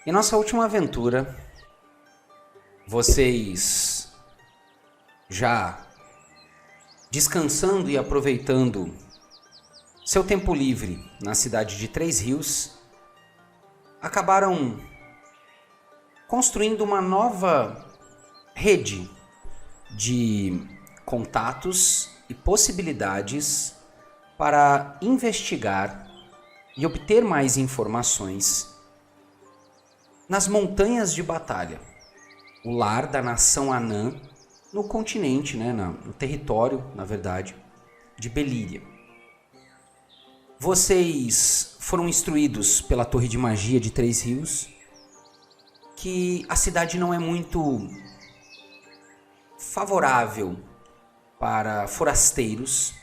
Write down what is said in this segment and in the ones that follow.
Em nossa última aventura, vocês já descansando e aproveitando seu tempo livre na cidade de Três Rios, acabaram construindo uma nova rede de contatos e possibilidades para investigar e obter mais informações nas montanhas de batalha, o lar da nação anã no continente, no território, na verdade, de Belíria. Vocês foram instruídos pela Torre de Magia de Três Rios que a cidade não é muito favorável para forasteiros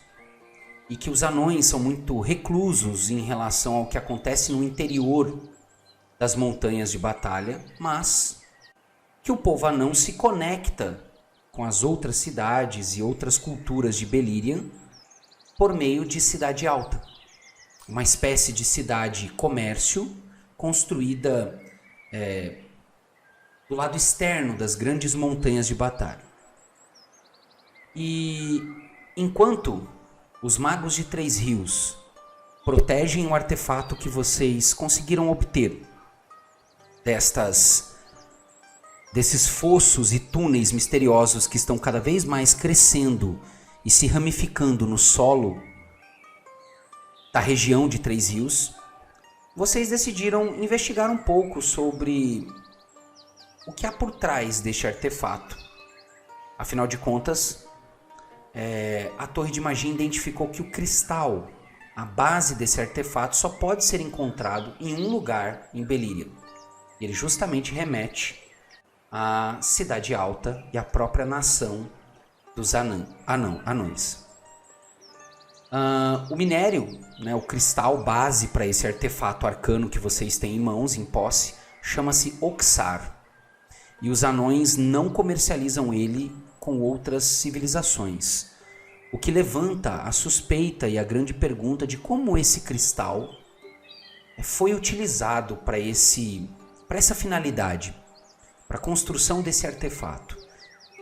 e que os anões são muito reclusos em relação ao que acontece no interior das montanhas de batalha, mas que o povo anão se conecta com as outras cidades e outras culturas de Belíria por meio de Cidade Alta, uma espécie de cidade-comércio construída do lado externo das grandes montanhas de batalha. E enquanto os magos de Três Rios protegem o artefato que vocês conseguiram obter desses fossos e túneis misteriosos que estão cada vez mais crescendo e se ramificando no solo da região de Três Rios, vocês decidiram investigar um pouco sobre o que há por trás deste artefato. Afinal de contas, a Torre de Magia identificou que o cristal, a base desse artefato, só pode ser encontrado em um lugar em Belíria. Ele justamente remete à Cidade Alta e à própria nação dos anões. O minério, o cristal base para esse artefato arcano que vocês têm em mãos, em posse, chama-se Oxar. E os anões não comercializam ele com outras civilizações. O que levanta a suspeita e a grande pergunta de como esse cristal foi utilizado para essa finalidade, para a construção desse artefato.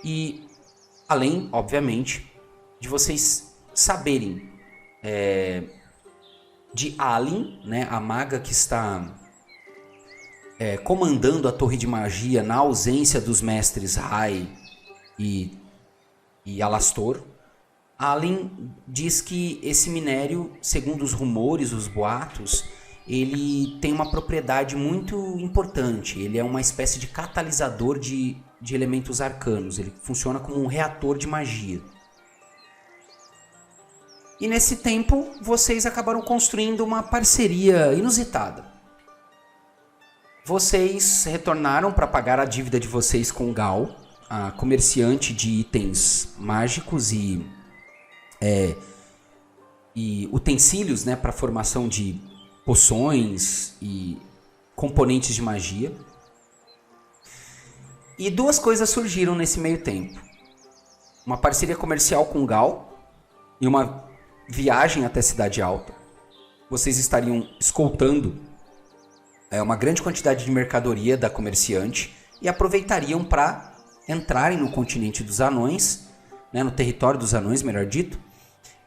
E além, obviamente, de vocês saberem de Alin, a maga que está comandando a Torre de Magia na ausência dos mestres Rai e Alastor. Alin diz que esse minério, segundo os rumores, os boatos, ele tem uma propriedade muito importante. Ele é uma espécie de catalisador de elementos arcanos. Ele funciona como um reator de magia. E nesse tempo, vocês acabaram construindo uma parceria inusitada. Vocês retornaram para pagar a dívida de vocês com Gal, a comerciante de itens mágicos e utensílios para a formação de poções e componentes de magia. E duas coisas surgiram nesse meio tempo. Uma parceria comercial com Gal e uma viagem até Cidade Alta. Vocês estariam escoltando uma grande quantidade de mercadoria da comerciante e aproveitariam para entrarem no continente dos anões, no território dos anões, melhor dito,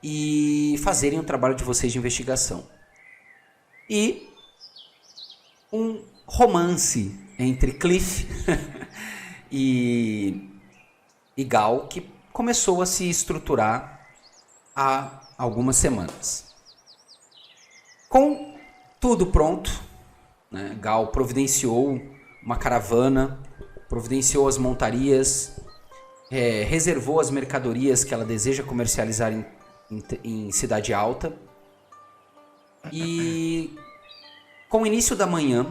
e fazerem o trabalho de vocês de investigação. E um romance entre Cliff e Gal que começou a se estruturar há algumas semanas. Com tudo pronto, Gal providenciou uma caravana, providenciou as montarias, reservou as mercadorias que ela deseja comercializar em Cidade Alta. E com o início da manhã,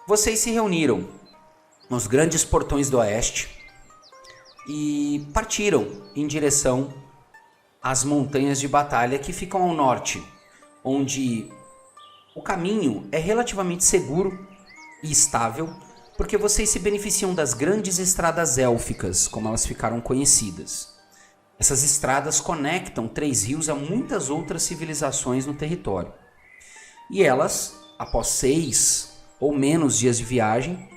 vocês se reuniram nos grandes portões do oeste e partiram em direção às montanhas de batalha que ficam ao norte, onde o caminho é relativamente seguro e estável, porque vocês se beneficiam das grandes estradas élficas, como elas ficaram conhecidas. Essas estradas conectam Três Rios a muitas outras civilizações no território. E elas, após 6 ou menos dias de viagem,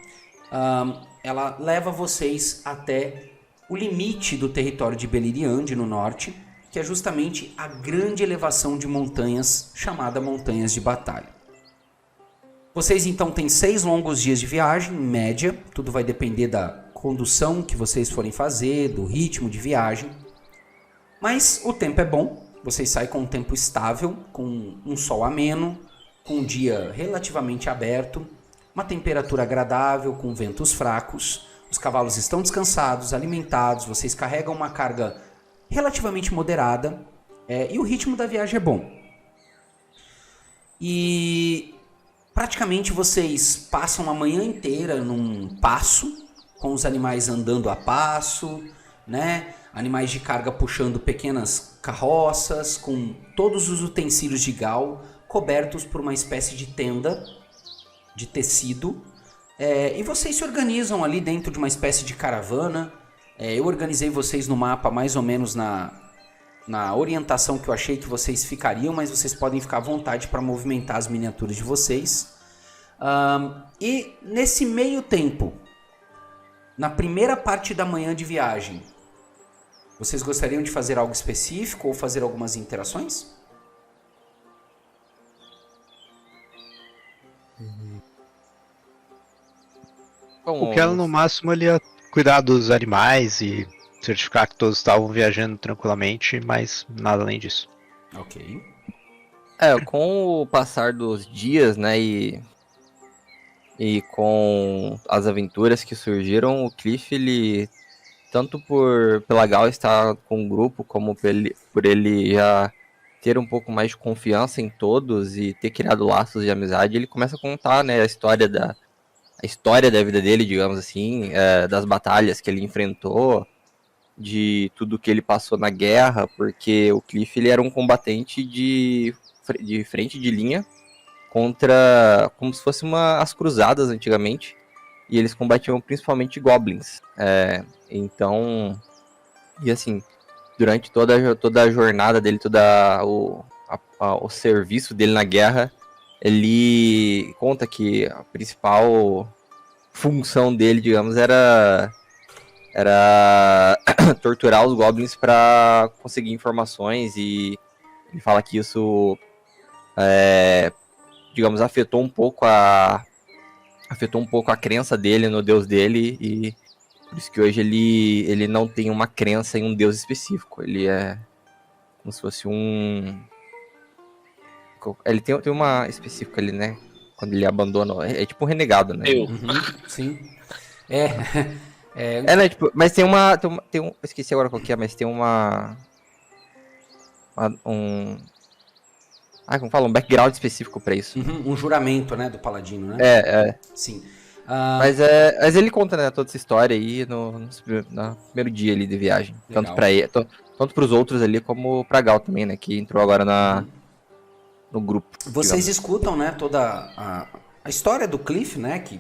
ela leva vocês até o limite do território de Beleriand, no norte, que é justamente a grande elevação de montanhas chamada Montanhas de Batalha. Vocês então têm 6 longos dias de viagem, em média, tudo vai depender da condução que vocês forem fazer, do ritmo de viagem, mas o tempo é bom, vocês saem com um tempo estável, com um sol ameno, com um dia relativamente aberto, uma temperatura agradável, com ventos fracos, os cavalos estão descansados, alimentados, vocês carregam uma carga relativamente moderada, e o ritmo da viagem é bom. E praticamente vocês passam a manhã inteira num passo, com os animais andando a passo, né? Animais de carga puxando pequenas carroças, com todos os utensílios de Gal cobertos por uma espécie de tenda de tecido. E vocês se organizam ali dentro de uma espécie de caravana. Eu organizei vocês no mapa mais ou menos na orientação que eu achei que vocês ficariam, mas vocês podem ficar à vontade para movimentar as miniaturas de vocês. E nesse meio tempo, na primeira parte da manhã de viagem, vocês gostariam de fazer algo específico ou fazer algumas interações? O Kelo, no máximo, ele ia cuidar dos animais e certificar que todos estavam viajando tranquilamente, mas nada além disso. Ok. Com o passar dos dias, né, e com as aventuras que surgiram, o Cliff, ele, tanto pela Gal estar com o grupo, como por ele já ter um pouco mais de confiança em todos e ter criado laços de amizade, ele começa a contar, né, a história da vida dele, digamos assim, das batalhas que ele enfrentou, de tudo que ele passou na guerra, porque o Cliff, ele era um combatente de frente de linha contra, como se fosse as cruzadas antigamente, e eles combatiam principalmente goblins. Então, e assim, durante toda a jornada dele, o serviço dele na guerra, ele conta que a principal função dele, digamos, era torturar os goblins para conseguir informações, e ele fala que isso, digamos, afetou um pouco a crença dele no deus dele, e por isso que hoje ele não tem uma crença em um deus específico. Ele é como se fosse ele tem uma específica ali, né? Quando ele abandona, é tipo um renegado, né? Sim. Né? Tipo, mas tem um, esqueci agora qual que é, mas tem como fala? Um background específico pra isso. Um juramento, né, do paladino, né? Sim. Mas ele conta, né, toda essa história aí no primeiro dia ali de viagem. Legal. Tanto pra ele, tanto pros outros ali, como pra Gal também, né, que entrou agora no grupo. Vocês escutam, né, toda a história do Cliff, né, que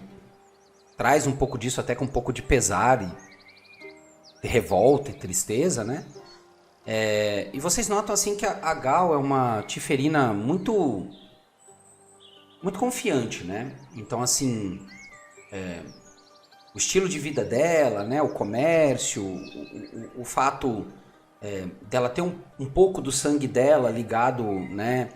traz um pouco disso até com um pouco de pesar e de revolta e tristeza, né? E vocês notam assim que a Gal é uma tiferina muito confiante, né? Então assim, o estilo de vida dela, né, o comércio, o fato dela ter um pouco do sangue dela ligado, né,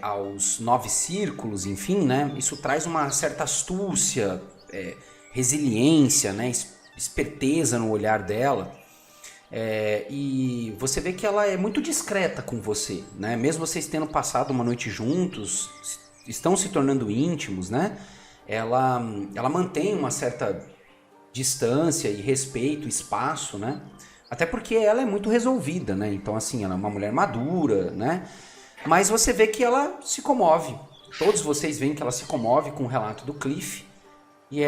aos 9 círculos, enfim, né? Isso traz uma certa astúcia, resiliência, né, esperteza no olhar dela. E você vê que ela é muito discreta com você, né? Mesmo vocês tendo passado uma noite juntos, estão se tornando íntimos, né? Ela mantém uma certa distância e respeito, espaço, né? Até porque ela é muito resolvida, né? Então, assim, ela é uma mulher madura, né? Mas você vê que ela se comove. Todos vocês veem que ela se comove com o relato do Cliff. E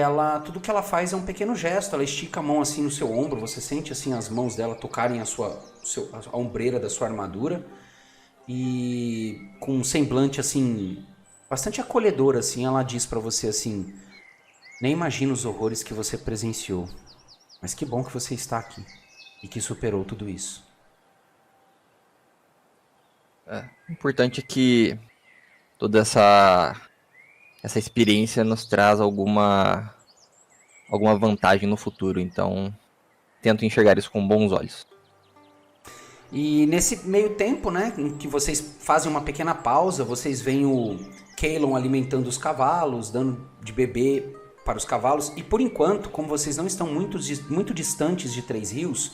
tudo que ela faz é um pequeno gesto. Ela estica a mão assim no seu ombro. Você sente assim as mãos dela tocarem a ombreira da sua armadura. E com um semblante assim, bastante acolhedor, assim, ela diz pra você assim: nem imagino os horrores que você presenciou. Mas que bom que você está aqui. E que superou tudo isso. O importante é que toda essa essa experiência nos traz alguma vantagem no futuro. Então, tento enxergar isso com bons olhos. E nesse meio tempo, né, em que vocês fazem uma pequena pausa, vocês veem o Kaelon alimentando os cavalos, dando de beber para os cavalos. E por enquanto, como vocês não estão muito distantes de Três Rios,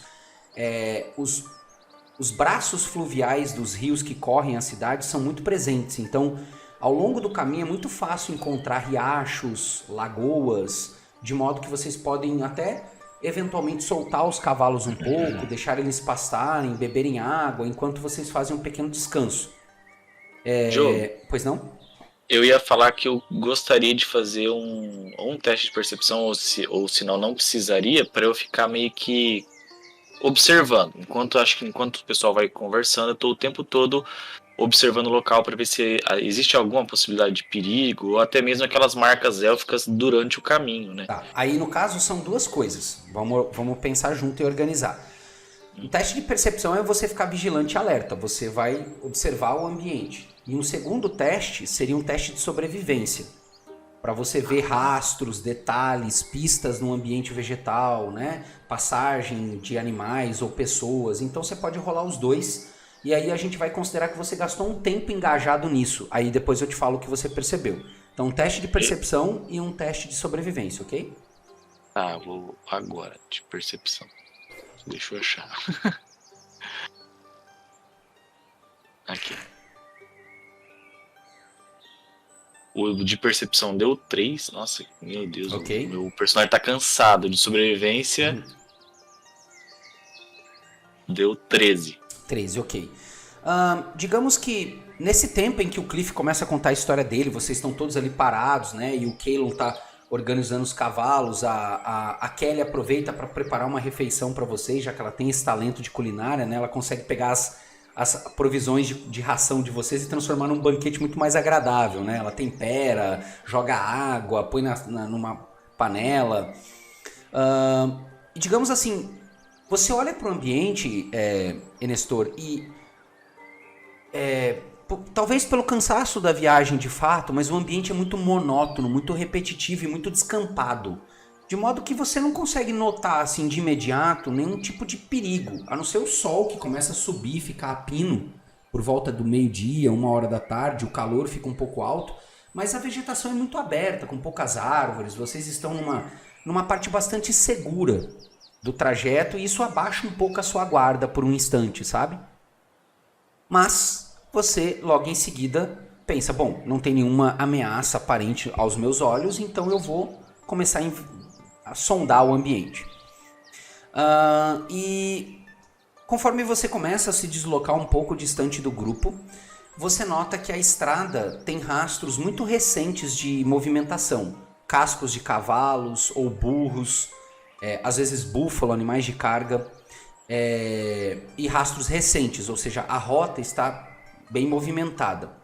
os braços fluviais dos rios que correm a cidade são muito presentes. Então, ao longo do caminho é muito fácil encontrar riachos, lagoas, de modo que vocês podem até eventualmente soltar os cavalos um pouco, deixar eles pastarem, beberem água, enquanto vocês fazem um pequeno descanso. Joe, Pois não? eu ia falar que eu gostaria de fazer um teste de percepção, ou se não precisaria, para eu ficar meio que observando. Enquanto o pessoal vai conversando, eu estou o tempo todo observando o local para ver se existe alguma possibilidade de perigo, ou até mesmo aquelas marcas élficas durante o caminho, né? Tá. Aí no caso são duas coisas. Vamos pensar junto e organizar. O teste de percepção é você ficar vigilante e alerta. Você vai observar o ambiente. E um segundo teste seria um teste de sobrevivência. Para você ver rastros, detalhes, pistas no ambiente vegetal, né? Passagem de animais ou pessoas. Então você pode rolar os dois. E aí a gente vai considerar que você gastou um tempo engajado nisso. Aí depois eu te falo o que você percebeu. Então um teste de percepção e um teste de sobrevivência, ok? Tá, vou agora de percepção. Deixa eu achar. Aqui. O de percepção deu 3. Nossa, meu Deus. Ok. O meu personagem tá cansado. De sobrevivência deu 13. 13, ok. Digamos que nesse tempo em que o Cliff começa a contar a história dele, vocês estão todos ali parados, né? E o Kaelon tá organizando os cavalos, a Kelly aproveita para preparar uma refeição para vocês, já que ela tem esse talento de culinária, né? Ela consegue pegar as provisões de ração de vocês e transformar num banquete muito mais agradável, né? Ela tempera, joga água, põe numa panela. E digamos assim, você olha para o ambiente, Enestor, e talvez pelo cansaço da viagem de fato, mas o ambiente é muito monótono, muito repetitivo e muito descampado. De modo que você não consegue notar assim de imediato nenhum tipo de perigo, a não ser o sol que começa a subir, ficar a pino por volta do meio-dia, 1h da tarde, o calor fica um pouco alto, mas a vegetação é muito aberta, com poucas árvores, vocês estão numa parte bastante segura do trajeto e isso abaixa um pouco a sua guarda por um instante, sabe? Mas você logo em seguida pensa, bom, não tem nenhuma ameaça aparente aos meus olhos, então eu vou começar a sondar o ambiente. E conforme você começa a se deslocar um pouco distante do grupo, você nota que a estrada tem rastros muito recentes de movimentação. Cascos de cavalos ou burros, às vezes búfalo, animais de carga, e rastros recentes, ou seja, a rota está bem movimentada.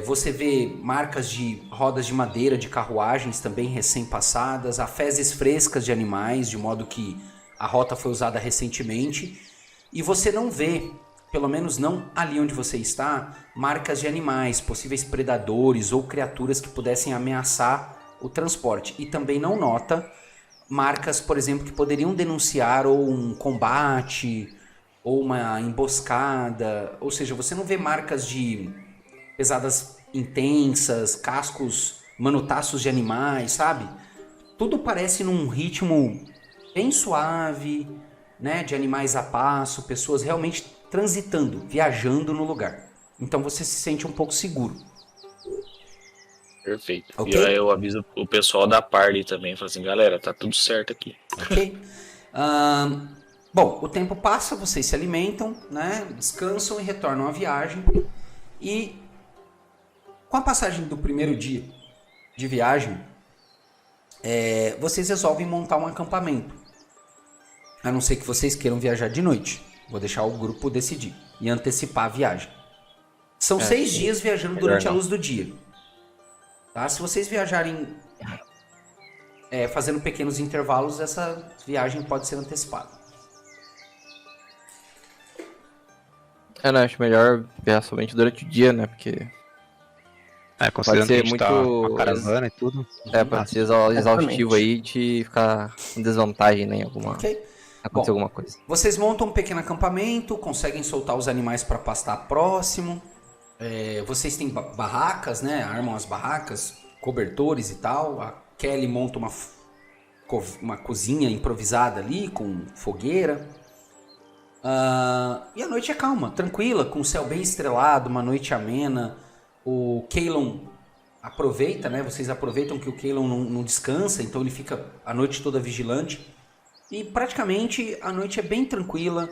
Você vê marcas de rodas de madeira de carruagens também recém-passadas, há fezes frescas de animais, de modo que a rota foi usada recentemente, e você não vê, pelo menos não ali onde você está, marcas de animais, possíveis predadores ou criaturas que pudessem ameaçar o transporte, e também não nota marcas, por exemplo, que poderiam denunciar ou um combate ou uma emboscada, ou seja, você não vê marcas de pesadas intensas, cascos, manotaços de animais, sabe? Tudo parece num ritmo bem suave, né, de animais a passo, pessoas realmente transitando, viajando no lugar. Então você se sente um pouco seguro. Perfeito. Okay. E aí eu aviso o pessoal da party também, falo assim, galera, tá tudo certo aqui. Ok. Bom, o tempo passa, vocês se alimentam, né, descansam e retornam à viagem. E com a passagem do primeiro dia de viagem, vocês resolvem montar um acampamento. A não ser que vocês queiram viajar de noite. Vou deixar o grupo decidir e antecipar a viagem. São 6 dias viajando durante a luz do dia. Tá? Se vocês viajarem fazendo pequenos intervalos, essa viagem pode ser antecipada. Não, acho melhor viajar somente durante o dia, né? Porque Considerando que a gente muito... tá com a caravana e tudo. Pode ser exaustivo aí de ficar com desvantagem, né? Ok. Acontecer alguma coisa. Vocês montam um pequeno acampamento, conseguem soltar os animais para pastar próximo. Vocês têm barracas, né? Armam as barracas, cobertores e tal. A Kelly monta uma cozinha improvisada ali, com fogueira. E a noite é calma, tranquila, com o céu bem estrelado, uma noite amena. O Kaelon aproveita, né? Vocês aproveitam que o Kaelon não descansa, então ele fica a noite toda vigilante. E praticamente a noite é bem tranquila.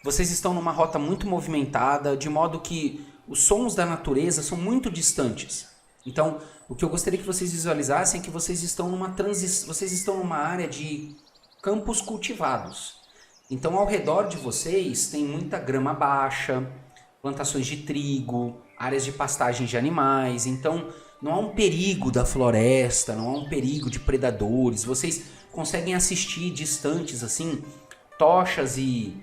Vocês estão numa rota muito movimentada, de modo que os sons da natureza são muito distantes. Então, o que eu gostaria que vocês visualizassem é que vocês estão numa área de campos cultivados. Então, ao redor de vocês tem muita grama baixa, plantações de trigo, áreas de pastagem de animais. Então, não há um perigo da floresta, não há um perigo de predadores. Vocês conseguem assistir distantes, assim, tochas e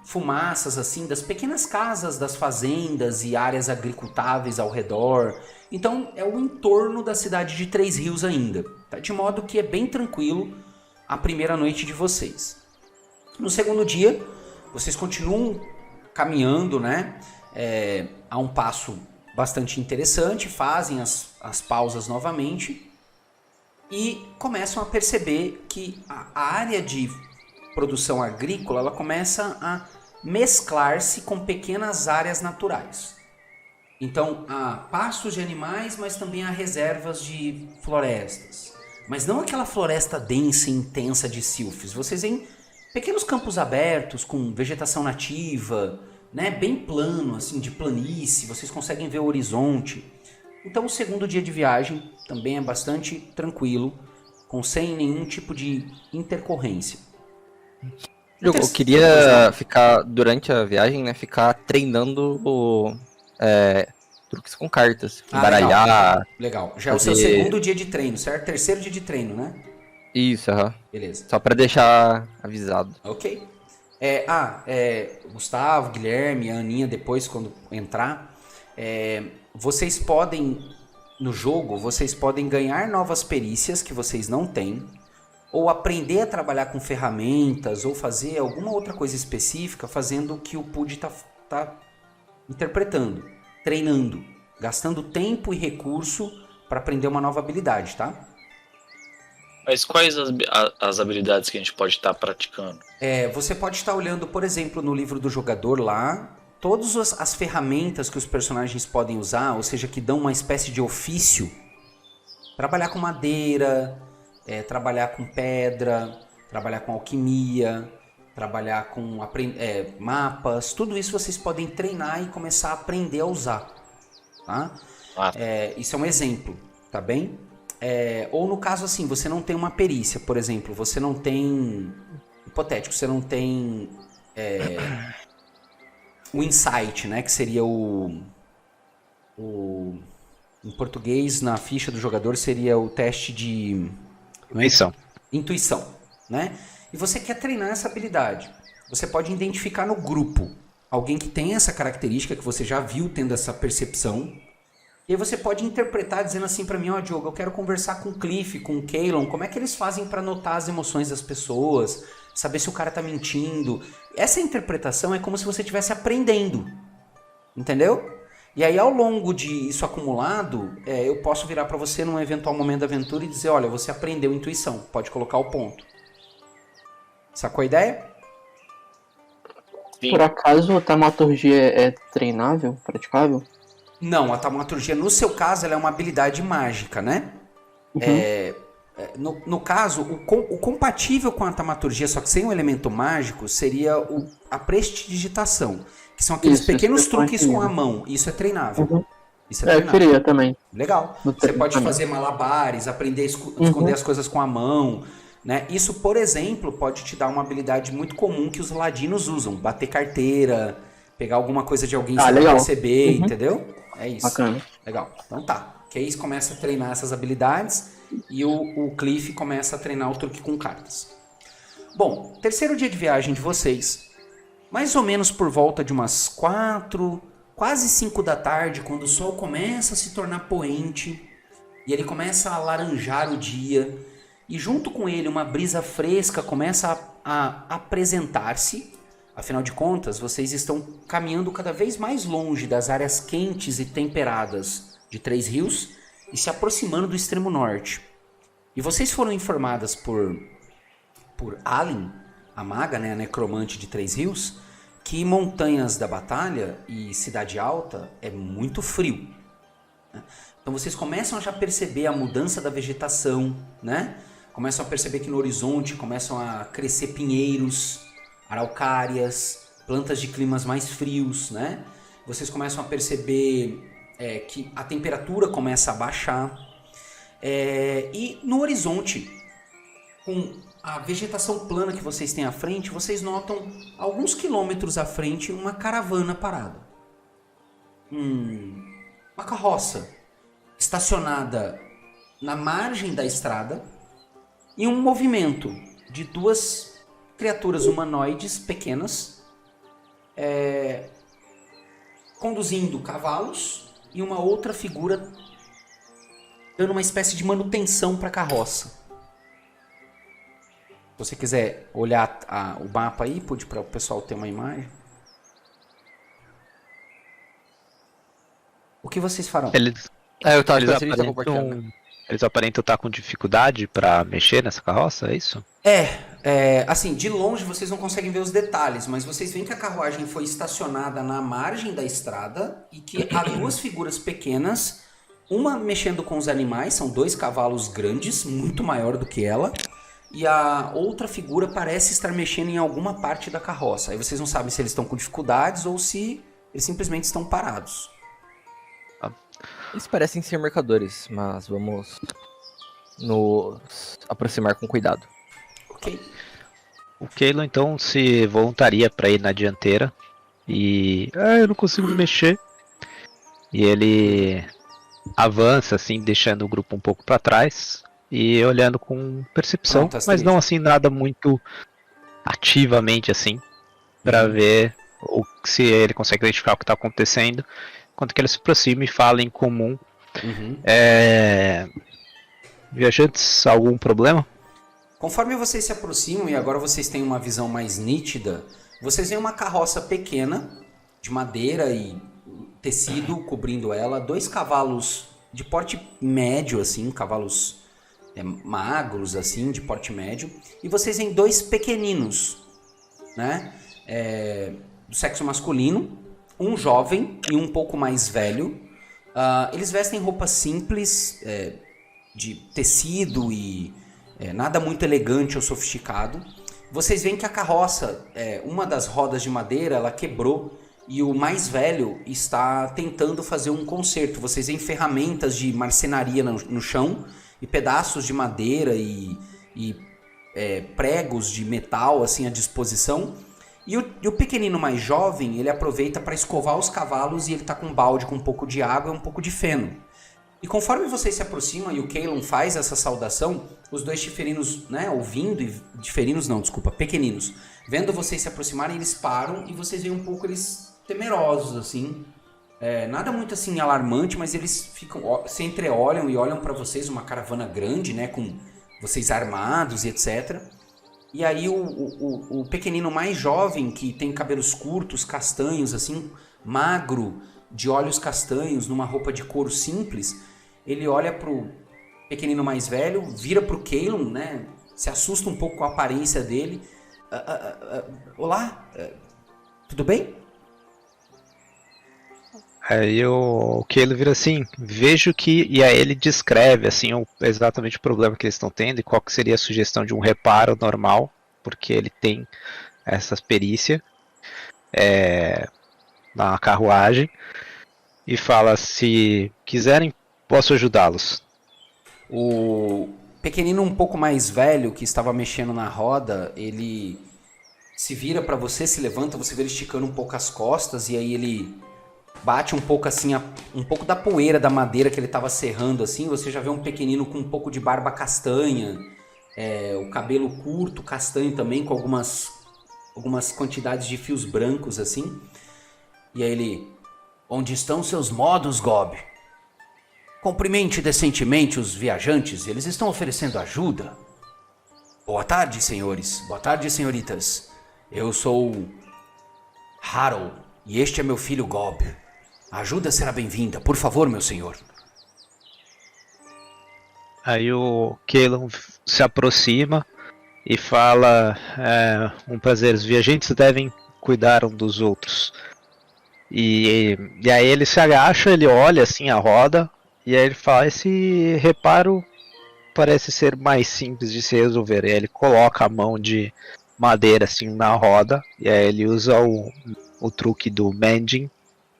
fumaças, assim, das pequenas casas, das fazendas e áreas agricultáveis ao redor. Então, é o entorno da cidade de Três Rios ainda, tá? De modo que é bem tranquilo a primeira noite de vocês. No segundo dia, vocês continuam caminhando, né? A um passo bastante interessante, fazem as pausas novamente e começam a perceber que a área de produção agrícola ela começa a mesclar-se com pequenas áreas naturais. Então há pastos de animais, mas também há reservas de florestas. Mas não aquela floresta densa e intensa de silfes. Vocês veem pequenos campos abertos com vegetação nativa, né, bem plano, assim, de planície. Vocês conseguem ver o horizonte. Então o segundo dia de viagem também é bastante tranquilo, sem nenhum tipo de intercorrência. Eu queria ficar, durante a viagem, né, ficar treinando truques com cartas, baralhar. Legal. Já é o seu segundo dia de treino, certo? Terceiro dia de treino, né? Isso, Beleza. Só pra deixar avisado. Ok. Gustavo, Guilherme, a Aninha, depois, quando entrar, vocês podem, no jogo, vocês podem ganhar novas perícias que vocês não têm, ou aprender a trabalhar com ferramentas, ou fazer alguma outra coisa específica, fazendo o que o Pud tá interpretando, treinando, gastando tempo e recurso para aprender uma nova habilidade, tá? Mas quais as habilidades que a gente pode estar praticando? Você pode estar olhando, por exemplo, no livro do jogador lá, todas as ferramentas que os personagens podem usar, ou seja, que dão uma espécie de ofício. Trabalhar com madeira, trabalhar com pedra, trabalhar com alquimia, trabalhar com mapas. Tudo isso vocês podem treinar e começar a aprender a usar. Tá? Isso é um exemplo, tá bem? Ou no caso assim, você não tem uma perícia, por exemplo, você não tem, hipotético, você não tem o insight, né, que seria em português, na ficha do jogador, seria o teste de intuição, né? E você quer treinar essa habilidade. Você pode identificar no grupo alguém que tem essa característica, que você já viu tendo essa percepção. E aí você pode interpretar dizendo assim pra mim, Diogo, eu quero conversar com o Cliff, com o Kaelon, como é que eles fazem pra notar as emoções das pessoas, saber se o cara tá mentindo. Essa interpretação é como se você estivesse aprendendo, entendeu? E aí ao longo de isso acumulado, eu posso virar pra você num eventual momento da aventura e dizer, olha, você aprendeu intuição, pode colocar o ponto. Sacou a ideia? Sim. Por acaso a taumaturgia é treinável, praticável? Não, a taumaturgia, no seu caso, ela é uma habilidade mágica, né? Uhum. No caso, o compatível com a taumaturgia, só que sem um elemento mágico, seria a prestidigitação, que são aqueles pequenos truques com a mão. Isso é treinável. Uhum. Isso é treinável. Eu queria também. Legal. Você pode fazer malabares, aprender a esconder as coisas com a mão, né? Isso, por exemplo, pode te dar uma habilidade muito comum que os ladinos usam. Bater carteira, pegar alguma coisa de alguém sem perceber, entendeu? É isso. Bacana. Legal. Então tá. Case começa a treinar essas habilidades e o Cliff começa a treinar o truque com cartas. Bom, terceiro dia de viagem de vocês. Mais ou menos por volta de umas 4 quase 5 da tarde, quando o sol começa a se tornar poente e ele começa a alaranjar o dia, e junto com ele uma brisa fresca começa a apresentar-se. Afinal de contas, vocês estão caminhando cada vez mais longe das áreas quentes e temperadas de Três Rios e se aproximando do extremo norte. E vocês foram informadas por Allen, a maga, né, a necromante de Três Rios, que Montanhas da Batalha e Cidade Alta é muito frio, né? Então vocês começam a já perceber a mudança da vegetação, né? Começam a perceber que no horizonte começam a crescer pinheiros, araucárias, plantas de climas mais frios, né? Vocês começam a perceber que a temperatura começa a baixar. E no horizonte, com a vegetação plana que vocês têm à frente, vocês notam alguns quilômetros à frente uma caravana parada. Uma carroça estacionada na margem da estrada e um movimento de duas criaturas humanoides pequenas conduzindo cavalos e uma outra figura dando uma espécie de manutenção para a carroça. Se você quiser olhar o mapa aí, pude para o pessoal ter uma imagem. O que vocês farão? Eles aparentam estar com dificuldade para mexer nessa carroça, é isso? Assim, de longe vocês não conseguem ver os detalhes, mas vocês veem que a carruagem foi estacionada na margem da estrada e que há duas figuras pequenas, uma mexendo com os animais, são 2 cavalos grandes, muito maior do que ela, e a outra figura parece estar mexendo em alguma parte da carroça. Aí vocês não sabem se eles estão com dificuldades ou se eles simplesmente estão parados. Eles parecem ser mercadores, mas vamos nos aproximar com cuidado. Ok. O Keilo então se voluntaria para ir na dianteira e... eu não consigo me mexer. E ele avança assim, deixando o grupo um pouco para trás e olhando com percepção, mas não assim nada muito ativamente assim, para ver se ele consegue identificar o que está acontecendo. Enquanto que ele se aproxima e fala em comum. Viajantes, algum problema? Conforme vocês se aproximam e agora vocês têm uma visão mais nítida, vocês veem uma carroça pequena, de madeira e tecido cobrindo ela, 2 cavalos de porte médio, assim, cavalos magros, assim, de porte médio, e vocês veem 2 pequeninos, né, do sexo masculino, um jovem e um pouco mais velho. Eles vestem roupas simples, de tecido e nada muito elegante ou sofisticado. Vocês veem que a carroça, uma das rodas de madeira, ela quebrou e o mais velho está tentando fazer um conserto. Vocês veem ferramentas de marcenaria no chão e pedaços de madeira e pregos de metal assim à disposição. E o pequenino mais jovem, ele aproveita para escovar os cavalos e ele está com um balde com um pouco de água e um pouco de feno. E conforme vocês se aproximam e o Keilon faz essa saudação, os 2 chiferinos, né, pequeninos, vendo vocês se aproximarem, eles param e vocês veem um pouco eles temerosos, assim. Nada muito assim alarmante, mas eles se entreolham e olham para vocês, uma caravana grande, né, com vocês armados e etc. E aí o pequenino mais jovem, que tem cabelos curtos, castanhos, assim, magro, de olhos castanhos, numa roupa de couro simples, ele olha pro pequenino mais velho, vira pro Keilon, né, se assusta um pouco com a aparência dele. Olá, tudo bem? Aí o Keilo vira assim, vejo que... E aí ele descreve assim, exatamente o problema que eles estão tendo e qual que seria a sugestão de um reparo normal, porque ele tem essa perícia na carruagem, e fala: se quiserem, posso ajudá-los. O pequenino um pouco mais velho, que estava mexendo na roda, ele se vira para você, se levanta, você vê ele esticando um pouco as costas, e aí ele... bate um pouco assim, um pouco da poeira da madeira que ele estava serrando assim. Você já vê um pequenino com um pouco de barba castanha, o cabelo curto, castanho também, com algumas quantidades de fios brancos assim. E aí ele... Onde estão seus modos, Gob? Cumprimente decentemente os viajantes, eles estão oferecendo ajuda. Boa tarde, senhores. Boa tarde, senhoritas. Eu sou Harold e este é meu filho Gob. A ajuda será bem-vinda, por favor, meu senhor. Aí o Keylon se aproxima e fala: um prazer, os viajantes devem cuidar um dos outros. E aí ele se agacha, ele olha assim a roda, e aí ele fala: esse reparo parece ser mais simples de se resolver. E aí ele coloca a mão de madeira assim na roda, e aí ele usa o truque do mending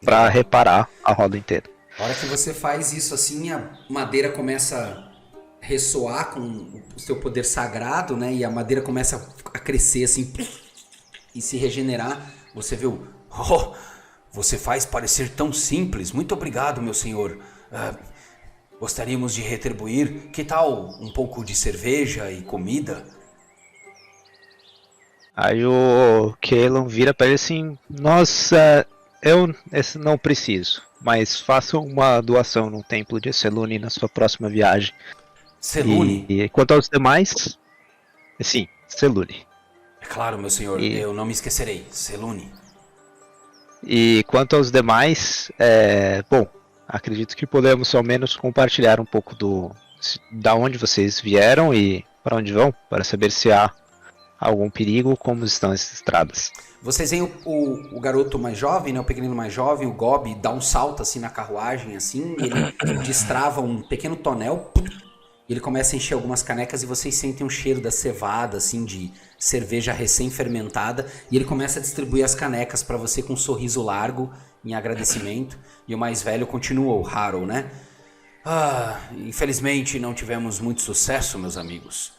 para reparar a roda inteira. A hora que você faz isso assim, a madeira começa a ressoar com o seu poder sagrado, né? E a madeira começa a crescer assim e se regenerar. Você viu? Oh, você faz parecer tão simples. Muito obrigado, meu senhor. Gostaríamos de retribuir. Que tal um pouco de cerveja e comida? Aí o Keylon vira para ele assim: nossa, eu não preciso, mas faça uma doação no templo de Selûne na sua próxima viagem. Selûne? E quanto aos demais, sim, Selûne. É claro, meu senhor, eu não me esquecerei. Selûne. E quanto aos demais, bom, acredito que podemos ao menos compartilhar um pouco da onde vocês vieram e para onde vão, para saber se há algum perigo, como estão essas estradas. Vocês veem o garoto mais jovem, né, o pequenino mais jovem, o Gob, dá um salto assim na carruagem, assim, e ele destrava um pequeno tonel, e ele começa a encher algumas canecas e vocês sentem um cheiro da cevada, assim, de cerveja recém-fermentada, e ele começa a distribuir as canecas para você com um sorriso largo, em agradecimento, e o mais velho continua, o Harold, né? Infelizmente não tivemos muito sucesso, meus amigos.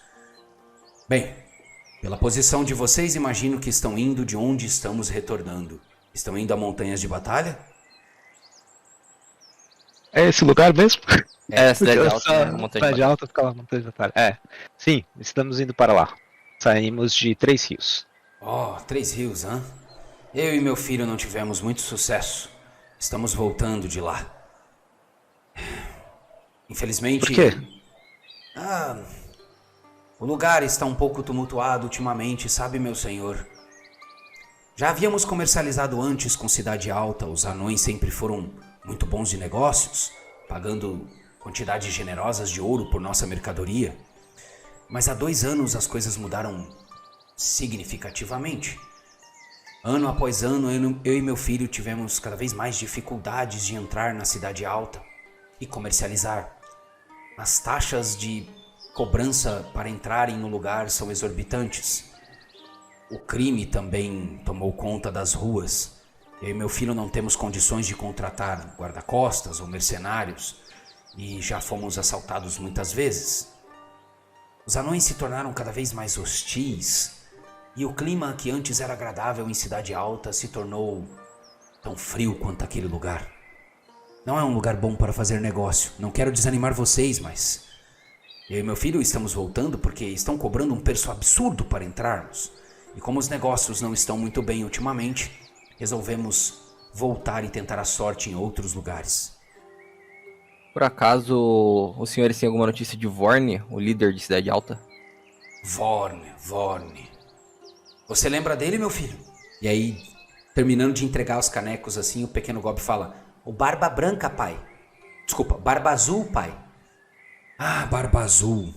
Bem, pela posição de vocês, imagino que estão indo de onde estamos retornando. Estão indo a Montanhas de Batalha? É esse lugar mesmo? Cidade Alta, né? Montanha de Cidade Alta fica lá, Montanha de Batalha. Sim, estamos indo para lá. Saímos de Três Rios. Oh, Três Rios, hã? Eu e meu filho não tivemos muito sucesso. Estamos voltando de lá. Infelizmente... Por quê? O lugar está um pouco tumultuado ultimamente, sabe, meu senhor? Já havíamos comercializado antes com Cidade Alta. Os anões sempre foram muito bons de negócios, pagando quantidades generosas de ouro por nossa mercadoria. Mas há 2 anos as coisas mudaram significativamente. Ano após ano, eu e meu filho tivemos cada vez mais dificuldades de entrar na Cidade Alta e comercializar. As taxas de cobrança para entrarem no lugar são exorbitantes. O crime também tomou conta das ruas. Eu e meu filho não temos condições de contratar guarda-costas ou mercenários e já fomos assaltados muitas vezes. Os anões se tornaram cada vez mais hostis e o clima que antes era agradável em Cidade Alta se tornou tão frio quanto aquele lugar. Não é um lugar bom para fazer negócio. Não quero desanimar vocês, mas eu e meu filho estamos voltando porque estão cobrando um preço absurdo para entrarmos. E como os negócios não estão muito bem ultimamente, resolvemos voltar e tentar a sorte em outros lugares. Por acaso, os senhores têm alguma notícia de Vorne, o líder de Cidade Alta? Vorne. Você lembra dele, meu filho? E aí, terminando de entregar os canecos assim, o pequeno Gob fala: o Barba Branca, pai. Desculpa, Barba Azul, pai. Barba Azul.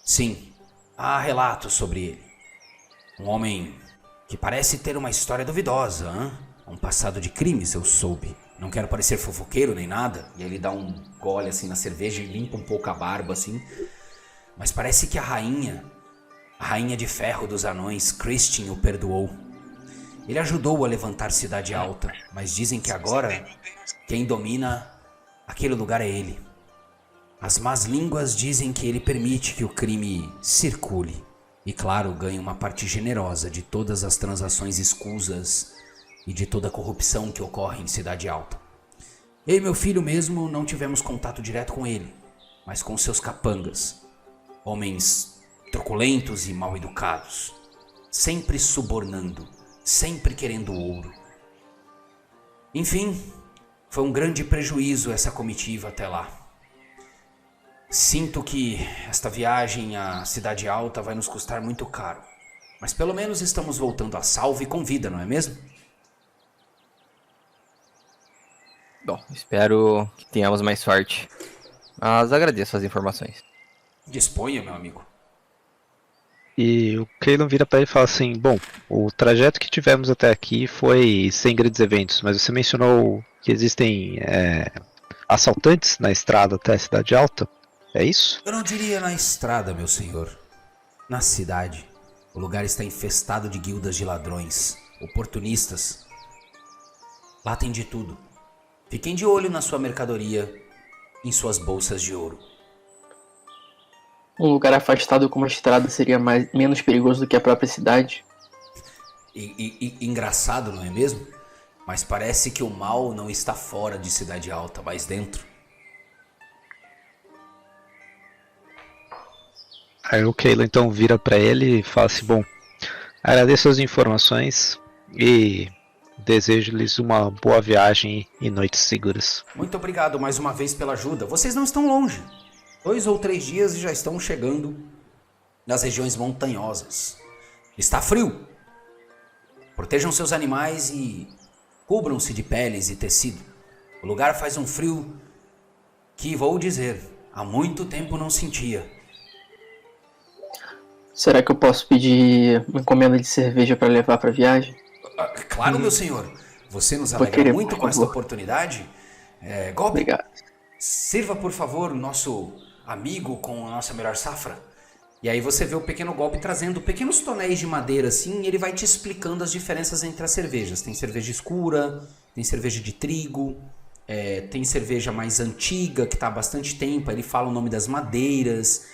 Sim, há relatos sobre ele. Um homem que parece ter uma história duvidosa, hein? Um passado de crimes, eu soube. Não quero parecer fofoqueiro nem nada. E aí ele dá um gole assim na cerveja e limpa um pouco a barba assim. Mas parece que a rainha de ferro dos anões, Christine, o perdoou. Ele ajudou a levantar Cidade Alta, mas dizem que agora quem domina aquele lugar é ele. As más línguas dizem que ele permite que o crime circule. E claro, ganha uma parte generosa de todas as transações escusas e de toda a corrupção que ocorre em Cidade Alta. Eu e meu filho mesmo não tivemos contato direto com ele, mas com seus capangas. Homens truculentos e mal educados, sempre subornando, sempre querendo ouro. Enfim, Foi um grande prejuízo essa comitiva até lá. Sinto que esta viagem à Cidade Alta vai nos custar muito caro. Mas pelo menos estamos voltando a salvo e com vida, não é mesmo? Bom, espero que tenhamos mais sorte. Mas agradeço as informações. Disponha, meu amigo. E o Keylon vira pra ele e fala assim: bom, o trajeto que tivemos até aqui foi sem grandes eventos, mas você mencionou que existem assaltantes na estrada até a Cidade Alta, é isso? Eu não diria na estrada, meu senhor. Na cidade. O lugar está infestado de guildas de ladrões, oportunistas. Lá tem de tudo. Fiquem de olho na sua mercadoria, em suas bolsas de ouro. Um lugar afastado como a estrada seria menos perigoso do que a própria cidade? Engraçado, não é mesmo? Mas parece que o mal não está fora de Cidade Alta, mas dentro. Aí o Keylon então vira pra ele e fala assim: bom, agradeço as informações e desejo-lhes uma boa viagem e noites seguras. Muito obrigado mais uma vez pela ajuda. Vocês não estão longe. 2 ou 3 dias e já estão chegando nas regiões montanhosas. Está frio. Protejam seus animais e cubram-se de peles e tecido. O lugar faz um frio que, vou dizer, há muito tempo não sentia. Será que eu posso pedir uma encomenda de cerveja para levar para viagem? Claro, meu senhor. Você nos Vou alegra querer, muito por com esta favor. oportunidade. Gob, Obrigado. sirva, por favor, o nosso amigo com a nossa melhor safra. E aí você vê o pequeno Gob trazendo pequenos tonéis de madeira assim, e ele vai te explicando as diferenças entre as cervejas. Tem cerveja escura, tem cerveja de trigo, tem cerveja mais antiga, que está há bastante tempo. Aí ele fala o nome das madeiras.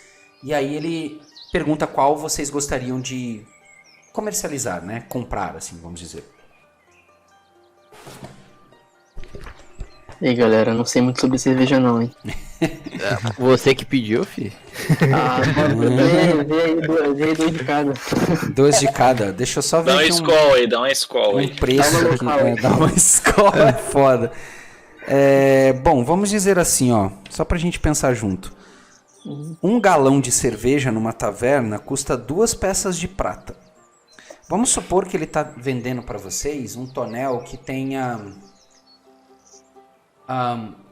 E aí ele pergunta qual vocês gostariam de comercializar, né? Comprar, assim, vamos dizer. E aí, galera, não sei muito sobre cerveja não, hein? Você que pediu, fi? Ah, vê aí 2 de cada. 2 de cada. Deixa eu só ver Dá uma aqui escola aí, dá uma escola aí. preço Dá uma aqui. local aí. Dá uma escola, é foda. Bom, vamos dizer assim, ó, só pra gente pensar junto. 1 galão de cerveja numa taverna custa 2 peças de prata. Vamos supor que ele tá vendendo pra vocês um tonel que tenha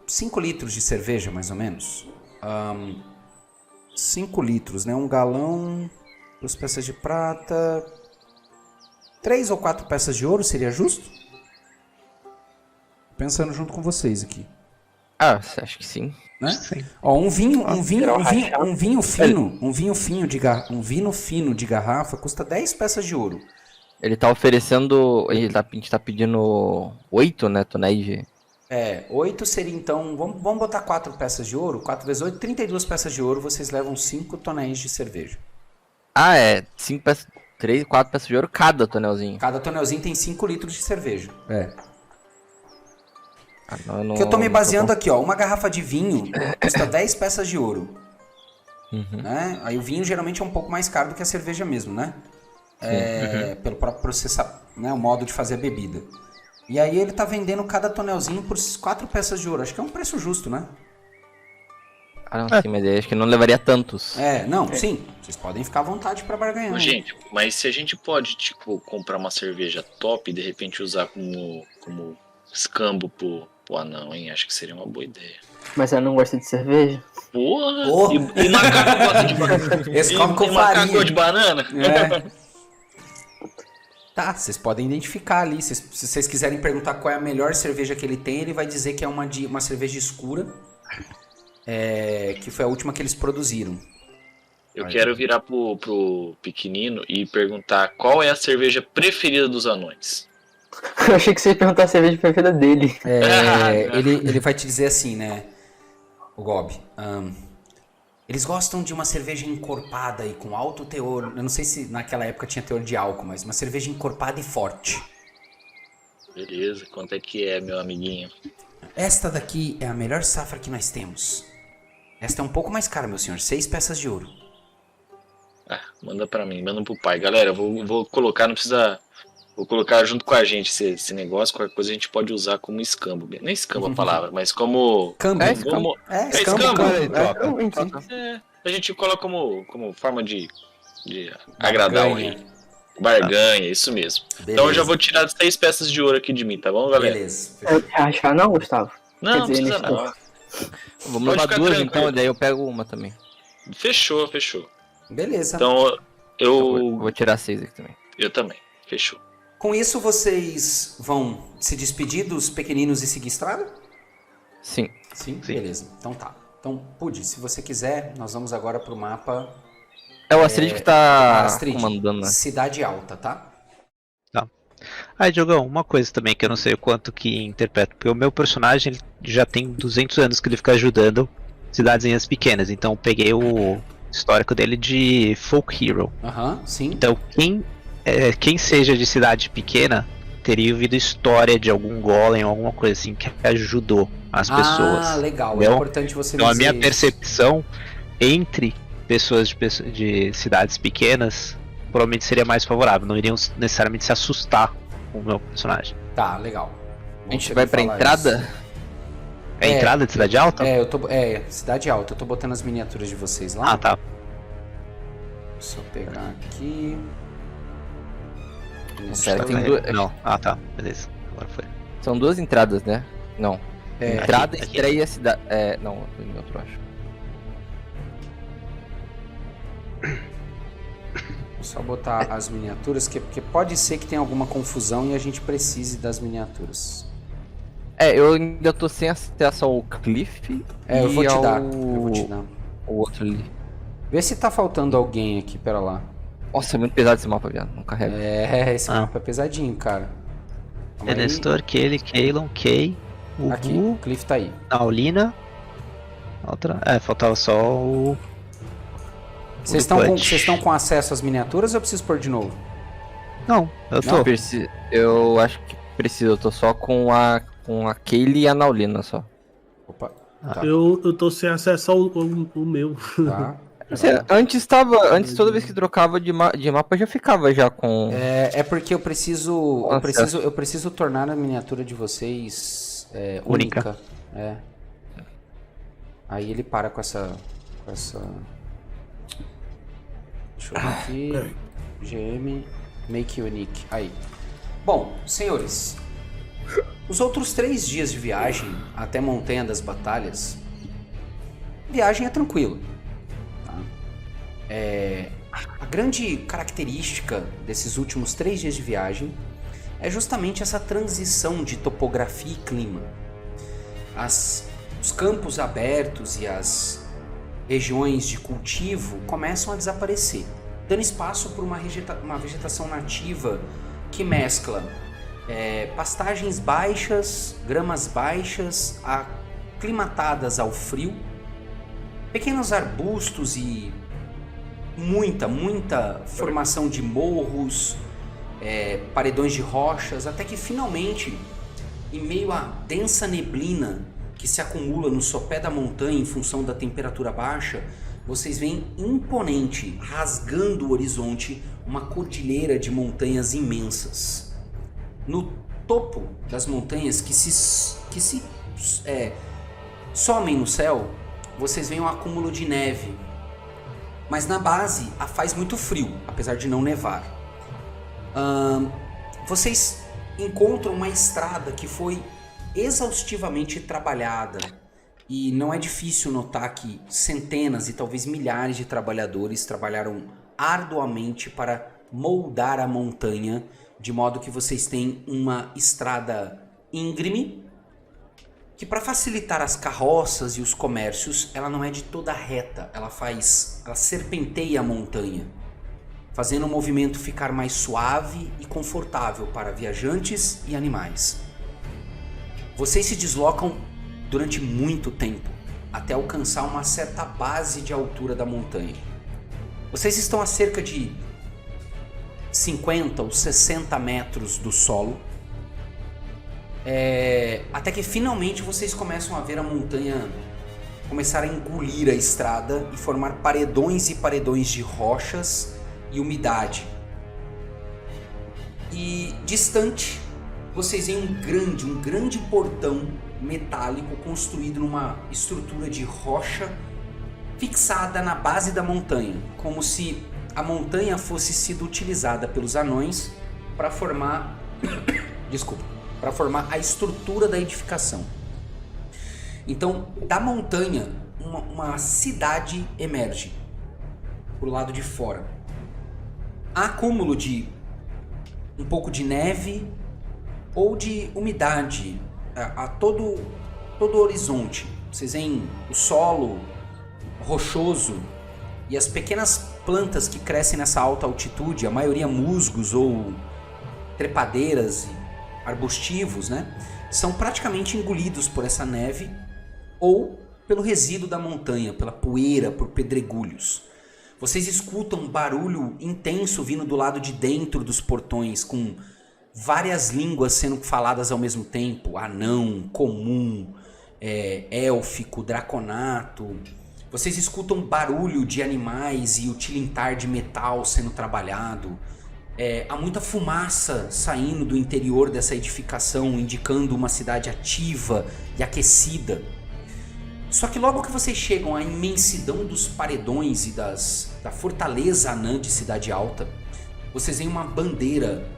5 litros de cerveja, mais ou menos. 5 litros, né? 1 galão, 2 peças de prata, 3 ou 4 peças de ouro, seria justo? Pensando junto com vocês aqui, Ah, acho que sim. né? Sim. Ó, um vinho fino de garrafa custa 10 peças de ouro. Ele tá oferecendo. A gente tá pedindo 8, né, tonéis de. 8 seria então, vamos botar 4 peças de ouro, 4 vezes 8, 32 peças de ouro, vocês levam 5 tonéis de cerveja. Ah, 5 peças. 3, 4 peças de ouro cada tonelzinho. Cada tonelzinho tem 5 litros de cerveja. Ah, não, Que eu tô me não baseando aqui, ó, uma garrafa de vinho custa 10 peças de ouro. Uhum. Né? Aí o vinho geralmente é um pouco mais caro do que a cerveja mesmo, né? Pelo próprio processar, né? O modo de fazer a bebida. E aí ele tá vendendo cada tonelzinho por 4 peças de ouro. Acho que é um preço justo, né? Ah, não, sim, mas aí acho que não levaria tantos. Sim. Vocês podem ficar à vontade pra barganhar. Mas, gente, mas se a gente pode, tipo, comprar uma cerveja top e de repente usar como escambo pro anão, hein? Acho que seria uma boa ideia. Mas ela não gosta de cerveja? Porra! Oh. E macaco gosta de banana? Esse come com e macaco farinha. gosta de banana? Tá, vocês podem identificar ali. Se vocês quiserem perguntar qual é a melhor cerveja que ele tem, ele vai dizer que é uma cerveja escura. Que foi a última que eles produziram. Eu quero virar pro pequenino e perguntar qual é a cerveja preferida dos anões. Eu achei que você ia perguntar a cerveja preferida dele. Ele vai te dizer assim, né? O Gob. Eles gostam de uma cerveja encorpada e com alto teor. Eu não sei se naquela época tinha teor de álcool, mas uma cerveja encorpada e forte. Beleza, quanto é que é, meu amiguinho? Esta daqui é a melhor safra que nós temos. Esta é um pouco mais cara, meu senhor. 6 peças de ouro. Ah, manda pra mim, manda pro pai. Galera, vou colocar, não precisa Vou colocar junto com a gente esse negócio, qualquer coisa a gente pode usar como escambo. Não é escambo a palavra, mas como... Câmbio. É escambo. Escambo. A gente coloca como forma de agradar o Barganha. rei. Barganha, isso mesmo. Beleza. Então eu já vou tirar 6 peças de ouro aqui de mim, tá bom, galera? Beleza. Eu achar não, Gustavo? Não, Quer dizer, precisa Nestor. não. Vamos Pode levar ficar 2 tranquilo. então, daí eu pego uma também. Fechou. Beleza. Então Eu vou tirar 6 aqui também. eu também. Fechou. Com isso, vocês vão se despedir dos pequeninos e seguir estrada? Sim. Sim? Sim. Beleza. Então tá. Então, Pudi, se você quiser, nós vamos agora pro mapa É o Astrid que tá Astrid, comandando, né? Cidade Alta, tá? Ah, Diogão, uma coisa também que eu não sei o quanto que interpreta, porque o meu personagem ele já tem 200 anos que ele fica ajudando cidadezinhas pequenas, então eu peguei o histórico dele de Folk Hero. Aham, sim. Então quem seja de cidade pequena teria ouvido história de algum golem ou alguma coisa assim que ajudou as pessoas. Ah, legal. É entendeu? importante você Então a dizer minha isso. percepção entre pessoas de cidades pequenas provavelmente seria mais favorável, não iriam necessariamente se assustar com o meu personagem. Tá, legal. A gente Bom vai você pra falar entrada? isso. É entrada de cidade alta? Cidade Alta. Eu tô botando as miniaturas de vocês lá. Ah, tá. Deixa eu pegar aqui. Isso Pera, aí. tem duas- Não. Ah, tá. Beleza. Agora foi. São 2 entradas, né? Não. É, Entrada, aqui. estreia e a cidade. É, não, em outro, acho. Só botar as miniaturas, porque pode ser que tenha alguma confusão e a gente precise das miniaturas. É, eu ainda tô sem acesso ao Cliff É, eu e vou te ao... dar. Eu vou te dar. o outro ali. Vê se tá faltando alguém aqui, pera lá. Nossa, é muito pesado esse mapa, viado. Não carrega. Esse Ah. mapa é pesadinho, cara. Calma aí. Nestor, Kelly, Kaelon, Kay, Aqui, Ubu, o Cliff tá aí. Aulina. Outra. Faltava só o. Vocês Punch. estão com acesso às miniaturas ou eu preciso pôr de novo? Não, eu tô. Eu acho que preciso, eu tô só com a Kaylee e a Naulina só. Opa, tá. Eu tô sem acesso ao meu. Tá. Antes toda vez que trocava de mapa já ficava já com... É porque eu preciso Nossa. eu preciso tornar a miniatura de vocês Única. única. É. Aí ele para com essa. Deixa eu ver aqui. GM Make Unique. Aí. Bom, senhores. Os outros 3 dias de viagem até Montanha das Batalhas. Viagem é tranquilo. Tá? A grande característica desses últimos 3 dias de viagem é justamente essa transição de topografia e clima. Os campos abertos e as regiões de cultivo começam a desaparecer, dando espaço para uma vegetação nativa que mescla pastagens baixas, gramas baixas, aclimatadas ao frio, pequenos arbustos e muita formação de morros, paredões de rochas, até que finalmente, em meio à densa neblina que se acumula no sopé da montanha em função da temperatura baixa, vocês veem imponente, rasgando o horizonte, uma cordilheira de montanhas imensas. No topo das montanhas que se somem no céu, vocês veem um acúmulo de neve. Mas na base faz muito frio, apesar de não nevar. Vocês encontram uma estrada que foi exaustivamente trabalhada e não é difícil notar que centenas e talvez milhares de trabalhadores trabalharam arduamente para moldar a montanha de modo que vocês têm uma estrada íngreme que, para facilitar as carroças e os comércios, ela não é de toda reta, ela serpenteia a montanha, fazendo o movimento ficar mais suave e confortável para viajantes e animais. Vocês se deslocam durante muito tempo, até alcançar uma certa base de altura da montanha. Vocês estão a cerca de 50 ou 60 metros do solo, até que finalmente vocês começam a ver a montanha começar a engolir a estrada e formar paredões e paredões de rochas e umidade. E distante, vocês veem um grande portão metálico construído numa estrutura de rocha fixada na base da montanha, como se a montanha fosse sido utilizada pelos anões para formar, para formar a estrutura da edificação. Então, da montanha, uma cidade emerge pro lado de fora. Há acúmulo de um pouco de neve ou de umidade a todo o horizonte. Vocês veem o solo rochoso e as pequenas plantas que crescem nessa alta altitude, a maioria musgos ou trepadeiras, arbustivos, né? São praticamente engolidos por essa neve ou pelo resíduo da montanha, pela poeira, por pedregulhos. Vocês escutam um barulho intenso vindo do lado de dentro dos portões, com várias línguas sendo faladas ao mesmo tempo. Anão, comum, élfico, draconato. Vocês escutam barulho de animais e o tilintar de metal sendo trabalhado. Há muita fumaça saindo do interior dessa edificação, indicando uma cidade ativa e aquecida. Só que logo que vocês chegam à imensidão dos paredões e da fortaleza anã de Cidade Alta, vocês veem uma bandeira,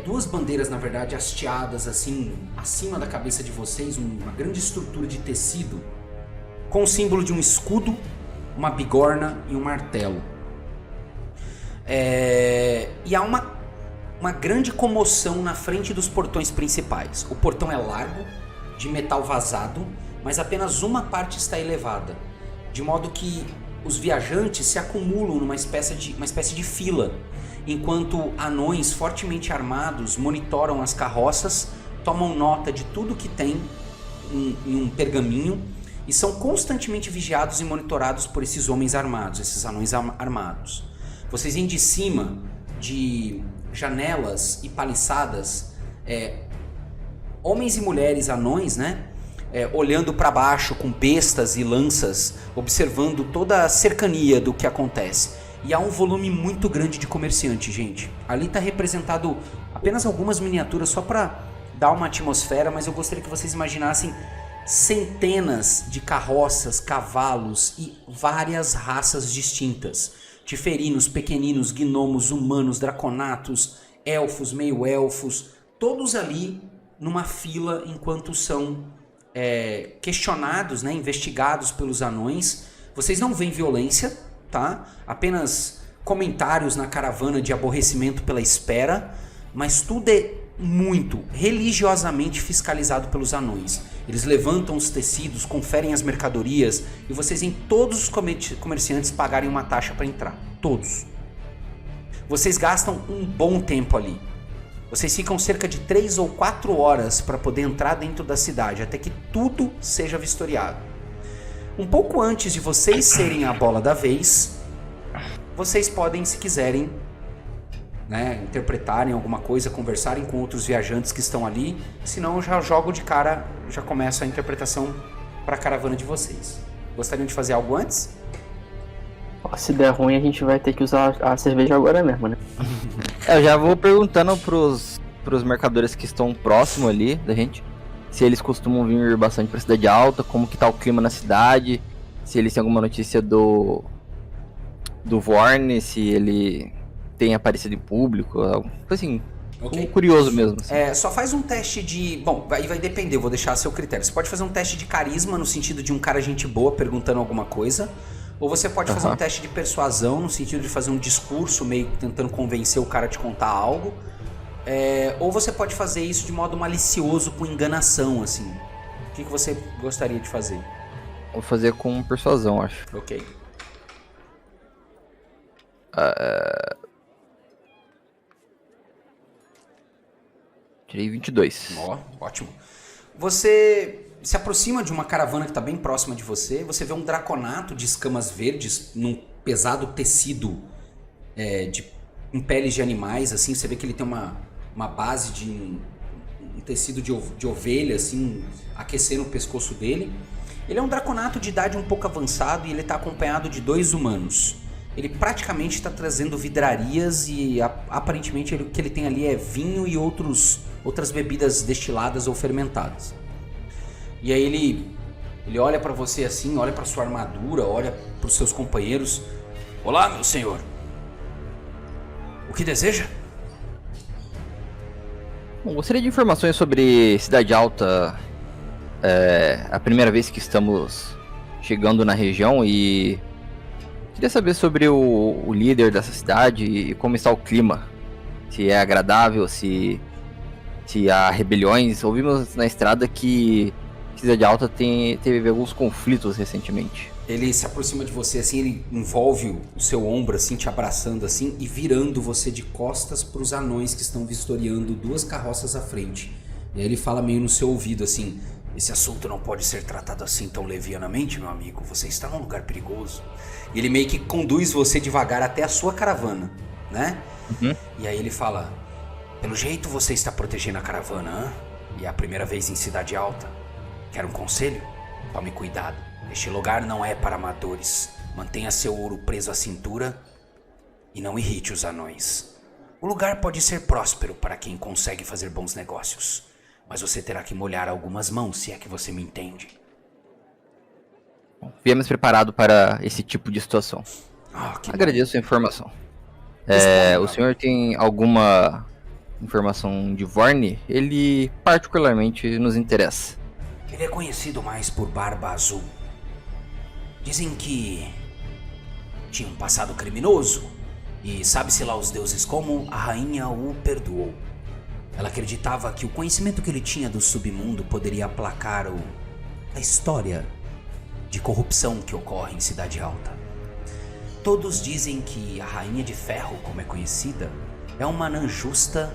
duas bandeiras na verdade hasteadas assim, acima da cabeça de vocês, uma grande estrutura de tecido, com o símbolo de um escudo, uma bigorna e um martelo. E há uma grande comoção na frente dos portões principais. O portão é largo, de metal vazado, mas apenas uma parte está elevada, de modo que os viajantes se acumulam numa espécie de fila, enquanto anões fortemente armados monitoram as carroças, tomam nota de tudo que tem em um pergaminho e são constantemente vigiados e monitorados por esses homens armados, esses anões armados. Vocês veem de cima, de janelas e paliçadas, homens e mulheres anões, né? Olhando para baixo com bestas e lanças, observando toda a cercania do que acontece. E há um volume muito grande de comerciante, gente. Ali está representado apenas algumas miniaturas só para dar uma atmosfera, mas eu gostaria que vocês imaginassem centenas de carroças, cavalos e várias raças distintas. Tiferinos, pequeninos, gnomos, humanos, draconatos, elfos, meio-elfos, todos ali numa fila enquanto são questionados, né, investigados pelos anões. Vocês não veem violência, tá? Apenas comentários na caravana de aborrecimento pela espera, mas tudo é muito religiosamente fiscalizado pelos anões. Eles levantam os tecidos, conferem as mercadorias e vocês veem todos os comerciantes pagarem uma taxa para entrar. Todos. Vocês gastam um bom tempo ali. Vocês ficam cerca de 3 ou 4 horas para poder entrar dentro da cidade, até que tudo seja vistoriado. Um pouco antes de vocês serem a bola da vez, vocês podem, se quiserem, né, interpretarem alguma coisa, conversarem com outros viajantes que estão ali. Senão eu já jogo de cara, já começo a interpretação para a caravana de vocês. Gostariam de fazer algo antes? Se der ruim, a gente vai ter que usar a cerveja agora mesmo, né? Eu já vou perguntando pros mercadores que estão próximo ali da gente, se eles costumam vir bastante pra Cidade Alta, como que tá o clima na cidade, se eles têm alguma notícia do Vorne, se ele tem aparecido em público, algo assim, okay. Curioso mesmo. Assim. Só faz um teste de... Bom, aí vai depender, eu vou deixar a seu critério. Você pode fazer um teste de carisma, no sentido de um cara gente boa perguntando alguma coisa, ou você pode fazer um teste de persuasão, no sentido de fazer um discurso, meio tentando convencer o cara a te contar algo. Ou você pode fazer isso de modo malicioso, com enganação, assim. O que você gostaria de fazer? Vou fazer com persuasão, acho. Ok. Tirei 22. Ótimo. Você se aproxima de uma caravana que está bem próxima de você. Você vê um draconato de escamas verdes num pesado tecido em peles de animais, assim. Você vê que ele tem uma base de um tecido de ovelha, assim, aquecendo o pescoço dele. Ele é um draconato de idade um pouco avançado e ele está acompanhado de 2 humanos. Ele praticamente está trazendo vidrarias e aparentemente o que ele tem ali é vinho e outras bebidas destiladas ou fermentadas. E aí ele olha para você assim, olha para sua armadura, olha para os seus companheiros. Olá, meu senhor. O que deseja? Bom, gostaria de informações sobre Cidade Alta. É a primeira vez que estamos chegando na região e queria saber sobre o líder dessa cidade e como está o clima. Se é agradável, se há rebeliões. Ouvimos na estrada que Cidade Alta teve alguns conflitos recentemente. Ele se aproxima de você assim, ele envolve o seu ombro assim, te abraçando assim e virando você de costas para os anões que estão vistoriando 2 carroças à frente. E aí ele fala meio no seu ouvido assim: esse assunto não pode ser tratado assim tão levianamente, meu amigo. Você está num lugar perigoso. E ele meio que conduz você devagar até a sua caravana, né? Uhum. E aí ele fala: pelo jeito você está protegendo a caravana, hein? E é a primeira vez em Cidade Alta. Quer um conselho? Tome cuidado. Este lugar não é para amadores. Mantenha seu ouro preso à cintura e não irrite os anões. O lugar pode ser próspero para quem consegue fazer bons negócios, mas você terá que molhar algumas mãos, se é que você me entende. Bom, viemos preparado para esse tipo de situação. Agradeço a informação. O senhor tem alguma informação de Vorne? Ele particularmente nos interessa. Ele é conhecido mais por Barba Azul. Dizem que tinha um passado criminoso e sabe-se lá os deuses como a rainha o perdoou. Ela acreditava que o conhecimento que ele tinha do submundo poderia aplacar a história de corrupção que ocorre em Cidade Alta. Todos dizem que a Rainha de Ferro, como é conhecida, é uma anã justa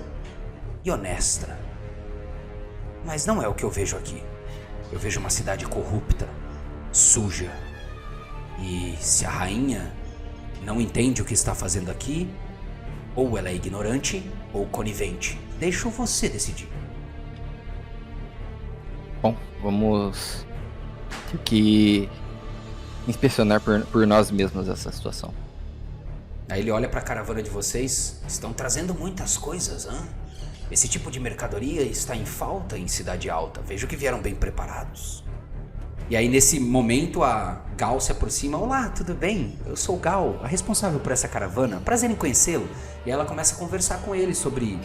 e honesta. Mas não é o que eu vejo aqui. Eu vejo uma cidade corrupta, suja. E se a rainha não entende o que está fazendo aqui, ou ela é ignorante ou conivente. Deixo você decidir. Bom, vamos ter que inspecionar por nós mesmos essa situação. Aí ele olha para a caravana de vocês. Estão trazendo muitas coisas, hein? Esse tipo de mercadoria está em falta em Cidade Alta. Vejo que vieram bem preparados. E aí nesse momento a Gal se aproxima. Olá, tudo bem? Eu sou Gal, a responsável por essa caravana. Prazer em conhecê-lo. E ela começa a conversar com ele sobre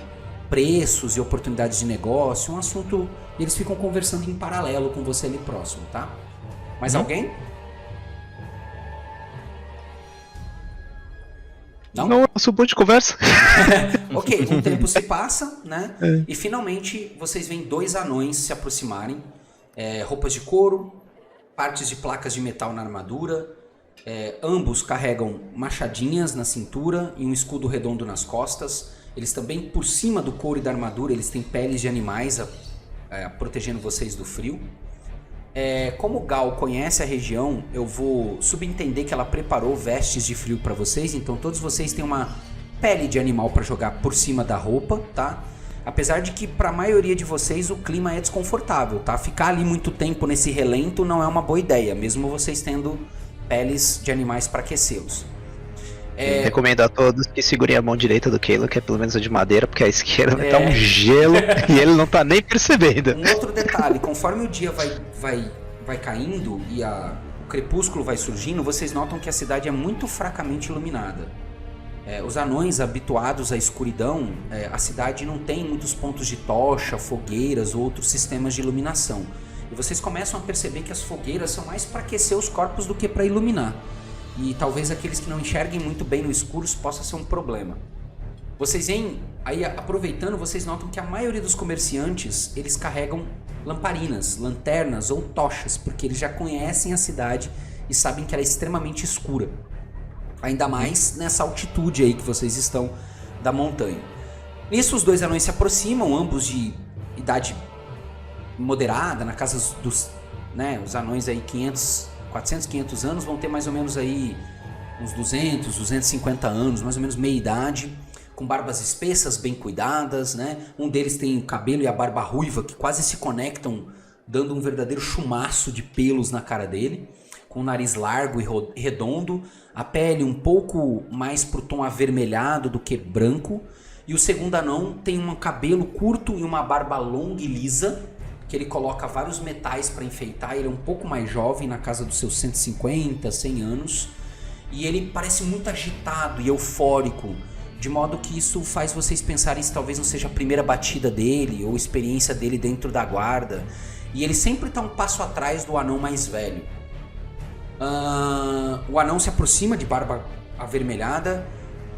preços e oportunidades de negócio. Um assunto... E eles ficam conversando em paralelo com você ali próximo, tá? Mais alguém? Não? Não, eu sou bom de conversa. Ok, um tempo se passa, né? E finalmente vocês veem 2 anões se aproximarem. Roupas de couro, partes de placas de metal na armadura. Ambos carregam machadinhas na cintura e um escudo redondo nas costas. Eles também, por cima do couro e da armadura, eles têm peles de animais protegendo vocês do frio. Como Gal conhece a região, eu vou subentender que ela preparou vestes de frio para vocês. Então todos vocês têm uma pele de animal para jogar por cima da roupa, tá? Apesar de que para a maioria de vocês o clima é desconfortável, tá? Ficar ali muito tempo nesse relento não é uma boa ideia, mesmo vocês tendo peles de animais para aquecê-los. Recomendo a todos que segurem a mão direita do Keilo, que é pelo menos a de madeira, porque a esquerda vai estar um gelo e ele não tá nem percebendo. Um outro detalhe, conforme o dia vai caindo e o crepúsculo vai surgindo, vocês notam que a cidade é muito fracamente iluminada. Os anões habituados à escuridão, a cidade não tem muitos pontos de tocha, fogueiras ou outros sistemas de iluminação. E vocês começam a perceber que as fogueiras são mais para aquecer os corpos do que para iluminar. E talvez aqueles que não enxerguem muito bem no escuro possa ser um problema. Vocês veem, aí aproveitando, vocês notam que a maioria dos comerciantes, eles carregam lamparinas, lanternas ou tochas, porque eles já conhecem a cidade e sabem que ela é extremamente escura. Ainda mais nessa altitude aí que vocês estão da montanha. Nisso os 2 anões se aproximam, ambos de idade moderada, na casa dos, os anões aí 400, 500 anos, vão ter mais ou menos aí uns 200, 250 anos, mais ou menos meia idade, com barbas espessas, bem cuidadas, né? Um deles tem o cabelo e a barba ruiva que quase se conectam, dando um verdadeiro chumaço de pelos na cara dele. com o nariz largo e redondo, a pele um pouco mais pro tom avermelhado do que branco, e o segundo anão tem um cabelo curto e uma barba longa e lisa, que ele coloca vários metais para enfeitar. Ele é um pouco mais jovem, na casa dos seus 150, 100 anos, e ele parece muito agitado e eufórico, de modo que isso faz vocês pensarem se talvez não seja a primeira batida dele ou experiência dele dentro da guarda. E ele sempre está um passo atrás do anão mais velho. O anão se aproxima de barba avermelhada.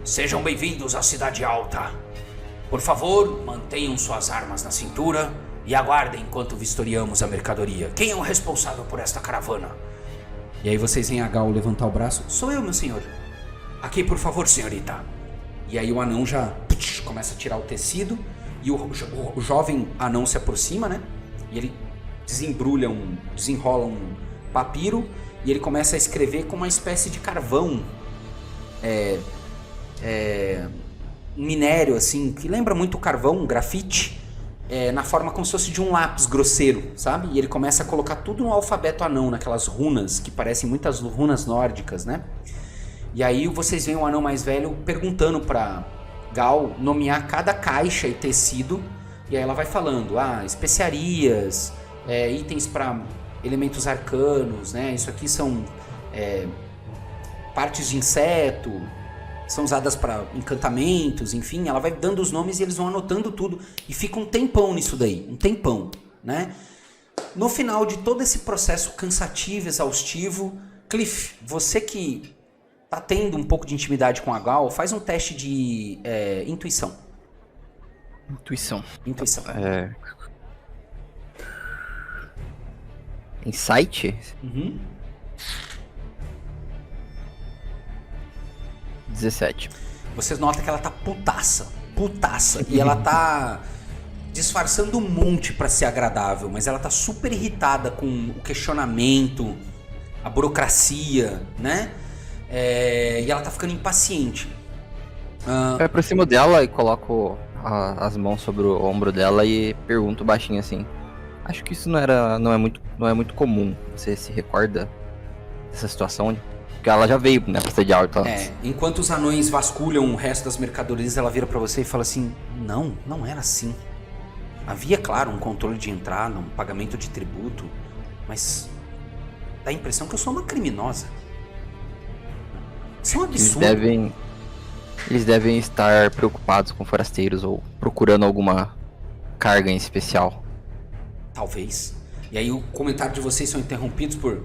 Sejam bem-vindos à Cidade Alta. Por favor, mantenham suas armas na cintura e aguardem enquanto vistoriamos a mercadoria. Quem é o responsável por esta caravana? E aí vocês veem a Gal levantar o braço. Sou eu, meu senhor. Aqui, por favor, senhorita. E aí o anão já começa a tirar o tecido. E o jovem anão se aproxima, né? E ele desenrola um papiro. E ele começa a escrever com uma espécie de carvão. Um minério, assim, que lembra muito carvão, um grafite. Na forma como se fosse de um lápis grosseiro, sabe? E ele começa a colocar tudo no alfabeto anão, naquelas runas, que parecem muitas runas nórdicas, né? E aí vocês veem o anão mais velho perguntando pra Gal nomear cada caixa e tecido. E aí ela vai falando, especiarias, itens para elementos arcanos, né? Isso aqui são partes de inseto, são usadas para encantamentos, enfim. Ela vai dando os nomes e eles vão anotando tudo. E fica um tempão nisso daí, um tempão, né? No final de todo esse processo cansativo, exaustivo, Cliff, você que tá tendo um pouco de intimidade com a Gal, faz um teste de intuição. Intuição. Insight? Uhum. 17. Vocês notam que ela tá putaça. E ela tá disfarçando um monte pra ser agradável, mas ela tá super irritada com o questionamento, a burocracia, né? E ela tá ficando impaciente. Eu aproximo dela e coloco as mãos sobre o ombro dela e pergunto baixinho assim. Acho que isso não é muito comum. Você se recorda dessa situação? Porque ela já veio, né, pra Cidade Alta. Enquanto os anões vasculham o resto das mercadorias, ela vira pra você e fala assim: não era assim. Havia, claro, um controle de entrada, um pagamento de tributo, mas dá a impressão que eu sou uma criminosa. Isso é um absurdo. Eles devem estar preocupados com forasteiros ou procurando alguma carga em especial. Talvez. E aí o comentário de vocês são interrompidos por: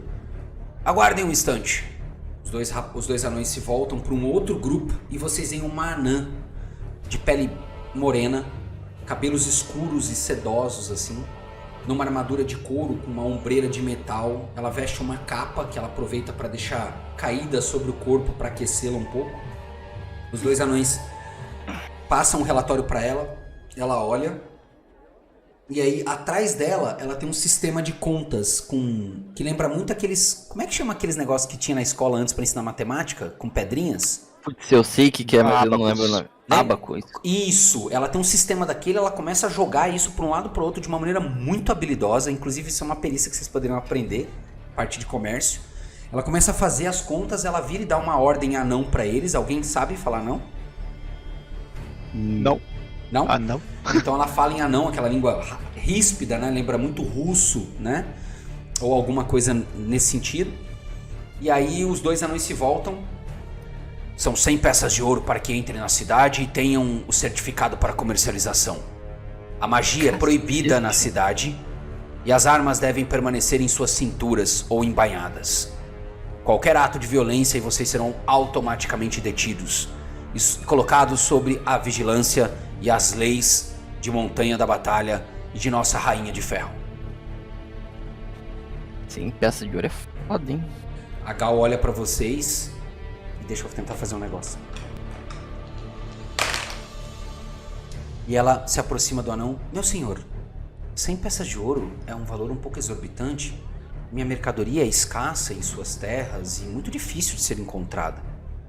aguardem um instante. Os dois anões se voltam para um outro grupo e vocês veem uma anã de pele morena, cabelos escuros e sedosos assim, numa armadura de couro com uma ombreira de metal. Ela veste uma capa que ela aproveita para deixar caída sobre o corpo para aquecê-la um pouco. Os dois anões passam um relatório para ela, ela olha. E aí, atrás dela, ela tem um sistema de contas que lembra muito aqueles... Como é que chama aqueles negócios que tinha na escola antes pra ensinar matemática? Com pedrinhas? Putz, eu sei que é, mas eu não lembro o nome. Ábaco. Isso, ela tem um sistema daquele, ela começa a jogar isso pra um lado e pro outro de uma maneira muito habilidosa. Inclusive, isso é uma perícia que vocês poderiam aprender, parte de comércio. Ela começa a fazer as contas, ela vira e dá uma ordem anão pra eles. Alguém sabe falar não? Não. Não? Não. Então ela fala em anão, aquela língua ríspida, né? Lembra muito russo, né? Ou alguma coisa nesse sentido. E aí os dois anões se voltam. São 100 peças de ouro para que entrem na cidade e tenham o certificado para comercialização. A magia é proibida na cidade e as armas devem permanecer em suas cinturas ou embainhadas. Qualquer ato de violência e vocês serão automaticamente detidos e colocados sob a vigilância e as leis de Montanha da Batalha e de nossa Rainha de Ferro. Sim, peça de ouro é foda, hein? A Gal olha pra vocês e deixa eu tentar fazer um negócio. E ela se aproxima do anão. Meu senhor, 100 peças de ouro é um valor um pouco exorbitante. Minha mercadoria é escassa em suas terras e muito difícil de ser encontrada.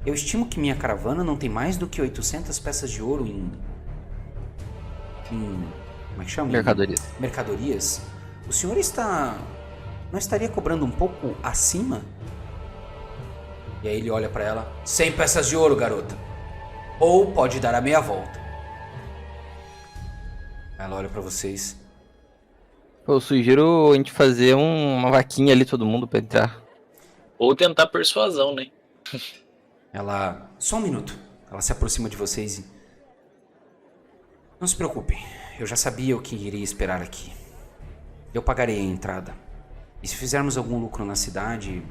Eu estimo que minha caravana não tem mais do que 800 peças de ouro em como é que chama? Mercadorias. Mercadorias. O senhor está não estaria cobrando um pouco acima? E aí ele olha pra ela. 100 peças de ouro, garota. Ou pode dar a meia volta. Ela olha pra vocês. Eu sugiro a gente fazer uma vaquinha ali, todo mundo, pra entrar. Ou tentar persuasão, né? Ela... Só um minuto. Ela se aproxima de vocês e... Não se preocupem. Eu já sabia o que iria esperar aqui. Eu pagarei a entrada. E se fizermos algum lucro na cidade...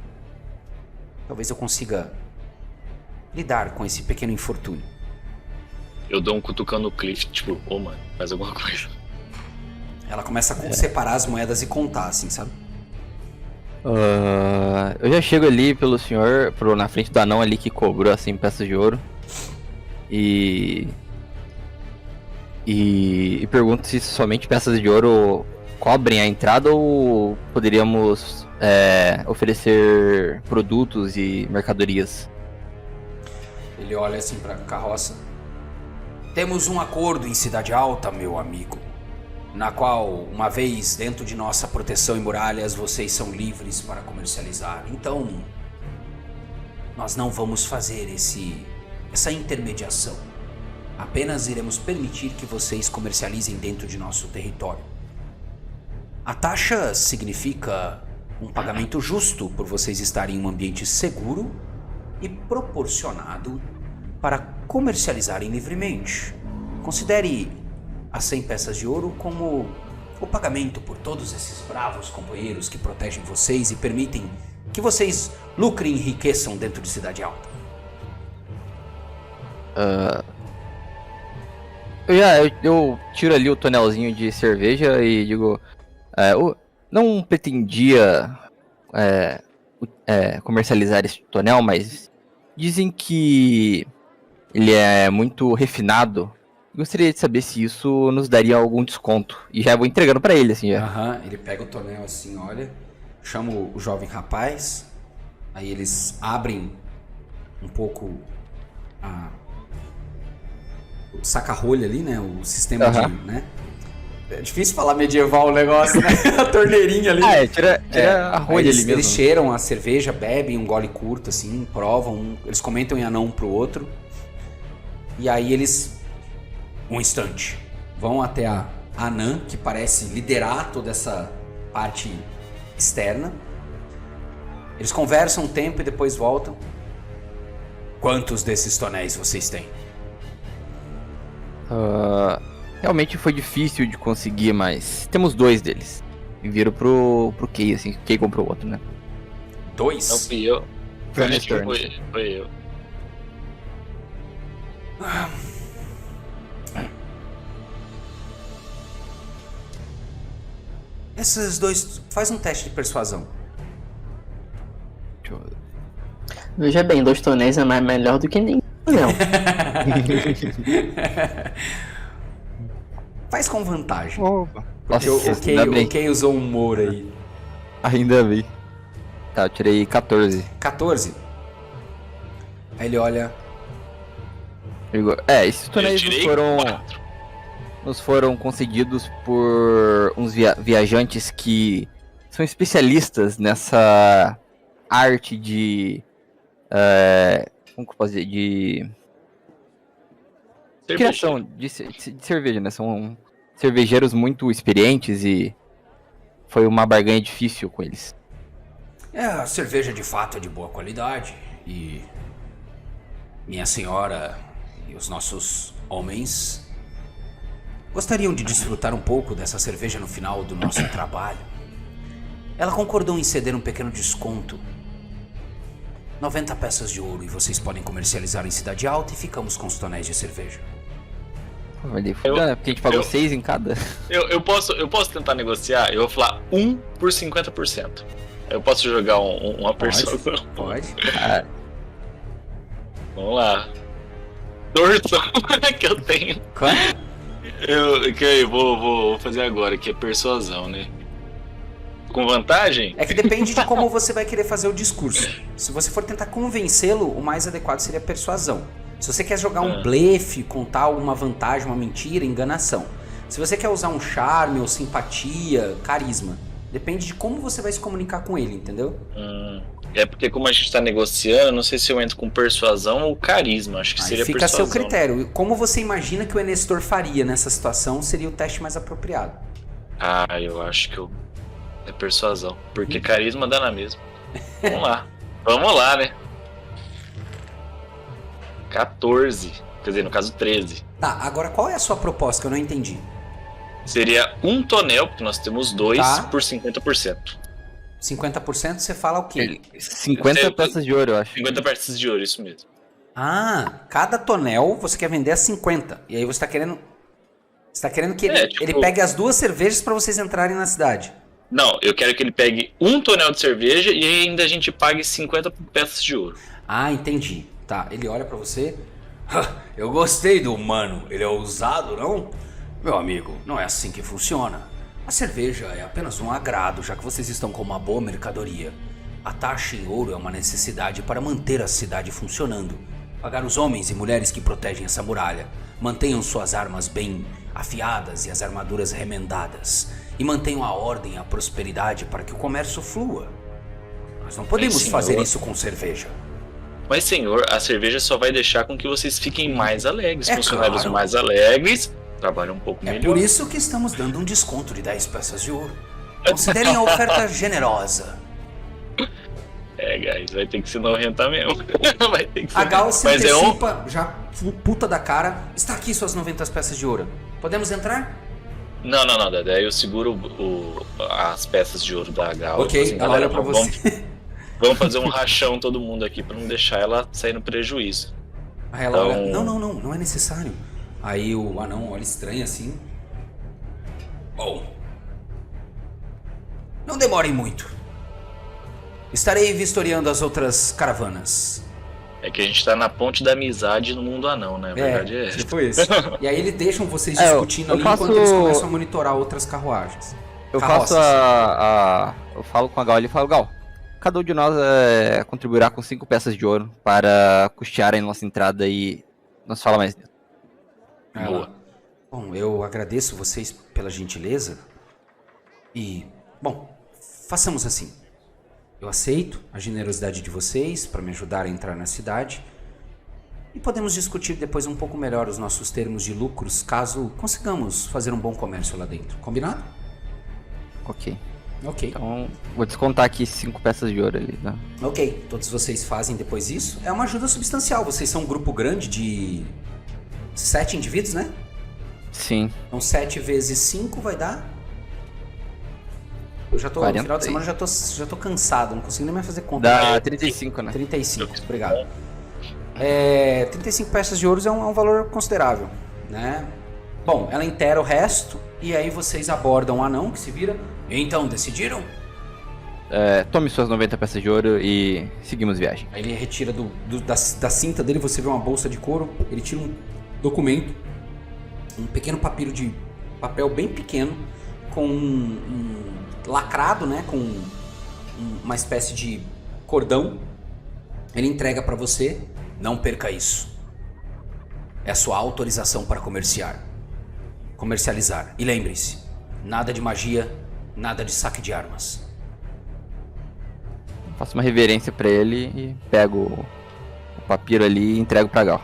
Talvez eu consiga... lidar com esse pequeno infortúnio. Eu dou um cutucão no Cliff, tipo, mano, faz alguma coisa. Ela começa a separar as moedas e contar, assim, sabe? Eu já chego ali pelo senhor, na frente do anão ali que cobrou assim peças de ouro. E pergunto se somente peças de ouro cobrem a entrada ou poderíamos oferecer produtos e mercadorias. Ele olha assim pra carroça. Temos um acordo em Cidade Alta, meu amigo, na qual, uma vez dentro de nossa proteção e muralhas, vocês são livres para comercializar. Então, nós não vamos fazer essa intermediação. Apenas iremos permitir que vocês comercializem dentro de nosso território. A taxa significa um pagamento justo por vocês estarem em um ambiente seguro e proporcionado para comercializarem livremente. Considere as 100 peças de ouro como o pagamento por todos esses bravos companheiros que protegem vocês e permitem que vocês lucrem e enriqueçam dentro de Cidade Alta. Eu tiro ali o tonelzinho de cerveja e digo... não pretendia comercializar esse tonel, mas dizem que ele é muito refinado. Gostaria de saber se isso nos daria algum desconto. E já vou entregando pra ele, assim, já. Ele pega o tonel assim, olha, chama o jovem rapaz, aí eles abrem um pouco o saca-rolha ali, né, o sistema de, né. É difícil falar medieval o negócio, né, a torneirinha ali. Tira a rolha ali mesmo. Eles cheiram a cerveja, bebem um gole curto assim, provam, eles comentam em anão um pro outro, e aí eles... Um instante. Vão até a anã, que parece liderar toda essa parte externa. Eles conversam um tempo e depois voltam. Quantos desses tonéis vocês têm? Realmente foi difícil de conseguir, mas temos 2 deles. E viram pro Kay, assim, Kay comprou o outro, né? 2? Não fui eu. Furnace Acho que Turn. foi eu. Esses 2... Faz um teste de persuasão. Deixa eu ver. Veja bem, 2 tonéis é mais melhor do que nenhum, não. Faz com vantagem. Opa. Porque o Kay usou humor aí. Ainda bem. Tá, eu tirei 14. 14? Aí ele olha... Esses tonéis Eu tirei foram... 4. Nos foram concedidos por uns viajantes que são especialistas nessa arte de... como que eu posso dizer? De... criação de cerveja, né? São cervejeiros muito experientes e foi uma barganha difícil com eles. A cerveja de fato é de boa qualidade e... Minha senhora e os nossos homens... gostariam de desfrutar um pouco dessa cerveja no final do nosso trabalho. Ela concordou em ceder um pequeno desconto. 90 peças de ouro e vocês podem comercializar em Cidade Alta e ficamos com os tonéis de cerveja. Porque a gente pagou 6 em cada. Eu posso tentar negociar? Eu vou falar 1 por 50%. Eu posso jogar uma persuasão? Pode. Vamos lá. Torção que eu tenho. Quanto? Eu vou fazer agora, que é persuasão, né? Com vantagem? É que depende de como você vai querer fazer o discurso. Se você for tentar convencê-lo, o mais adequado seria persuasão. Se você quer jogar um blefe, contar uma vantagem, uma mentira, enganação. Se você quer usar um charme ou simpatia, carisma. Depende de como você vai se comunicar com ele, entendeu? É porque como a gente tá negociando, não sei se eu entro com persuasão ou carisma. Acho que Aí seria fica a seu persuasão. critério. Como você imagina que o Enestor faria nessa situação seria o teste mais apropriado. Ah, eu acho que é persuasão. Porque carisma dá na mesma. Vamos lá. Vamos lá, né? 14. Quer dizer, no caso 13. Tá, agora qual é a sua proposta que eu não entendi? Seria um tonel, porque nós temos 2, Tá. por 50%. 50% você fala o quê? 50 peças de ouro, eu acho. 50 peças de ouro, isso mesmo. Ah, cada tonel você quer vender a 50. E aí você tá querendo... Você tá querendo que Tipo- ele pegue as 2 cervejas pra vocês entrarem na cidade. Não, eu quero que ele pegue um tonel de cerveja e ainda a gente pague 50 peças de ouro. Ah, entendi. Tá, ele olha pra você. Eu gostei do humano. Ele é ousado, não? Meu amigo, não é assim que funciona. A cerveja é apenas um agrado, já que vocês estão com uma boa mercadoria. A taxa em ouro é uma necessidade para manter a cidade funcionando. Pagar os homens e mulheres que protegem essa muralha. Mantenham suas armas bem afiadas e as armaduras remendadas. E mantenham a ordem e a prosperidade para que o comércio flua. Nós não podemos Sim, fazer senhor. isso com cerveja. Mas, senhor, a cerveja só vai deixar com que vocês fiquem mais alegres. É Funcionários claro. mais alegres trabalham um pouco É melhor. por isso que estamos dando um desconto de 10 peças de ouro. Considerem a oferta generosa. É, guys, vai ter que se norrentar mesmo. Vai ter que ser. A Gal se Mas antecipa, já puta da cara. Está aqui suas 90 peças de ouro. Podemos entrar? Não, daí eu seguro as peças de ouro da Gal. Ok, Eu falo assim, ela olha galera, pra vamos, você. vamos fazer um rachão todo mundo aqui pra não deixar ela sair no prejuízo. Aí ela olha, Então- não é necessário. Aí o anão olha estranho assim. Bom, não demorem muito. Estarei vistoriando as outras caravanas. É que a gente tá na ponte da amizade no mundo anão, né? A verdade é essa. tipo isso. E aí eles deixam vocês É, discutindo eu ali faço- enquanto eles começam a monitorar outras carruagens. Eu Carroças. faço eu falo com a Gal ali e falo, Gal, cada um de nós contribuirá com 5 peças de ouro para custear a nossa entrada e não se fala mais nisso. Ela, bom, eu agradeço vocês pela gentileza. E, bom, façamos assim. Eu aceito a generosidade de vocês para me ajudar a entrar na cidade. E podemos discutir depois um pouco melhor os nossos termos de lucros, caso consigamos fazer um bom comércio lá dentro. Combinado? Ok. Ok. Então, vou descontar aqui 5 peças de ouro ali, tá? Ok, todos vocês fazem depois isso. É uma ajuda substancial. Vocês são um grupo grande de 7 indivíduos, né? Sim. Então 7 vezes 5 vai dar... Eu já tô, no 40 final de semana, já tô cansado, não consigo nem mais fazer conta. Dá 35, né? 35, obrigado. 35 peças de ouro é um valor considerável, né? Bom, ela inteira o resto e aí vocês abordam o anão que se vira. Então, decidiram? Tome suas 90 peças de ouro e seguimos viagem. Aí ele retira da cinta dele, você vê uma bolsa de couro, ele tira um documento, um pequeno papiro de papel bem pequeno, com lacrado, né, com uma espécie de cordão. Ele entrega pra você. Não perca isso. É a sua autorização para comercializar. E lembre-se, nada de magia, nada de saque de armas. Faço uma reverência pra ele e pego o papiro ali e entrego pra Gal.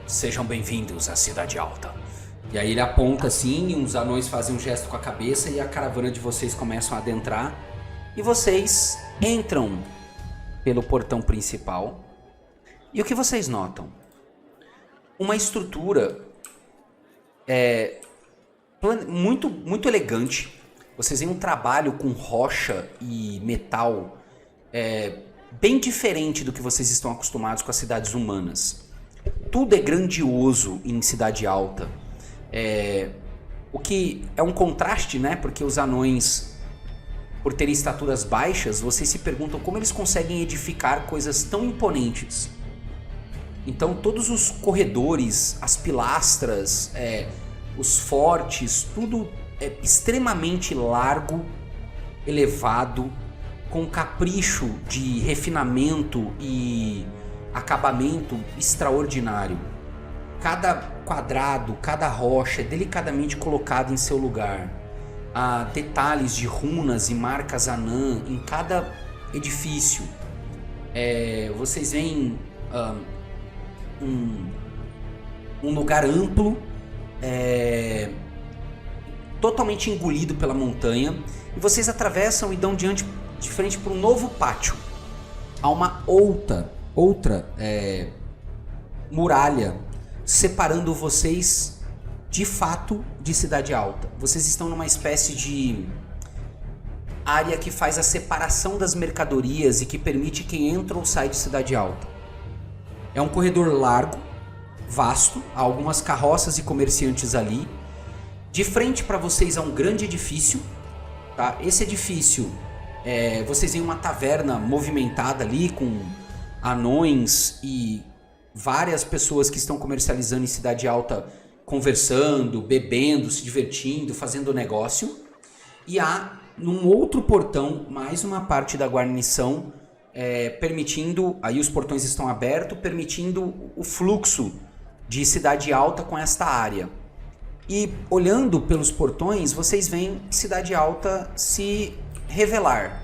Sejam bem-vindos à Cidade Alta. E aí ele aponta assim, e uns anões fazem um gesto com a cabeça e a caravana de vocês começam a adentrar. E vocês entram pelo portão principal. E o que vocês notam? Uma estrutura muito, muito elegante. Vocês veem um trabalho com rocha e metal bem diferente do que vocês estão acostumados com as cidades humanas. Tudo é grandioso em Cidade Alta. O que é um contraste, né? Porque os anões, por terem estaturas baixas, vocês se perguntam como eles conseguem edificar coisas tão imponentes. Então todos os corredores, as pilastras, os fortes, tudo é extremamente largo, elevado, com capricho de refinamento e acabamento extraordinário. Cada quadrado, cada rocha é delicadamente colocado em seu lugar. detalhes de runas e marcas anã em cada edifício. Vocês veem um lugar amplo, totalmente engolido pela montanha, e vocês atravessam e dão de frente para um novo pátio. Há uma outra muralha separando vocês de fato de Cidade Alta. Vocês estão numa espécie de área que faz a separação das mercadorias e que permite quem entra ou sai de Cidade Alta. É um corredor largo, vasto, há algumas carroças e comerciantes ali. De frente para vocês há um grande edifício, tá? Esse edifício, vocês veem uma taverna movimentada ali com anões e várias pessoas que estão comercializando em Cidade Alta, conversando, bebendo, se divertindo, fazendo negócio. E há num outro portão mais uma parte da guarnição permitindo, aí os portões estão abertos, permitindo o fluxo de Cidade Alta com esta área. E olhando pelos portões, vocês veem Cidade Alta se revelar.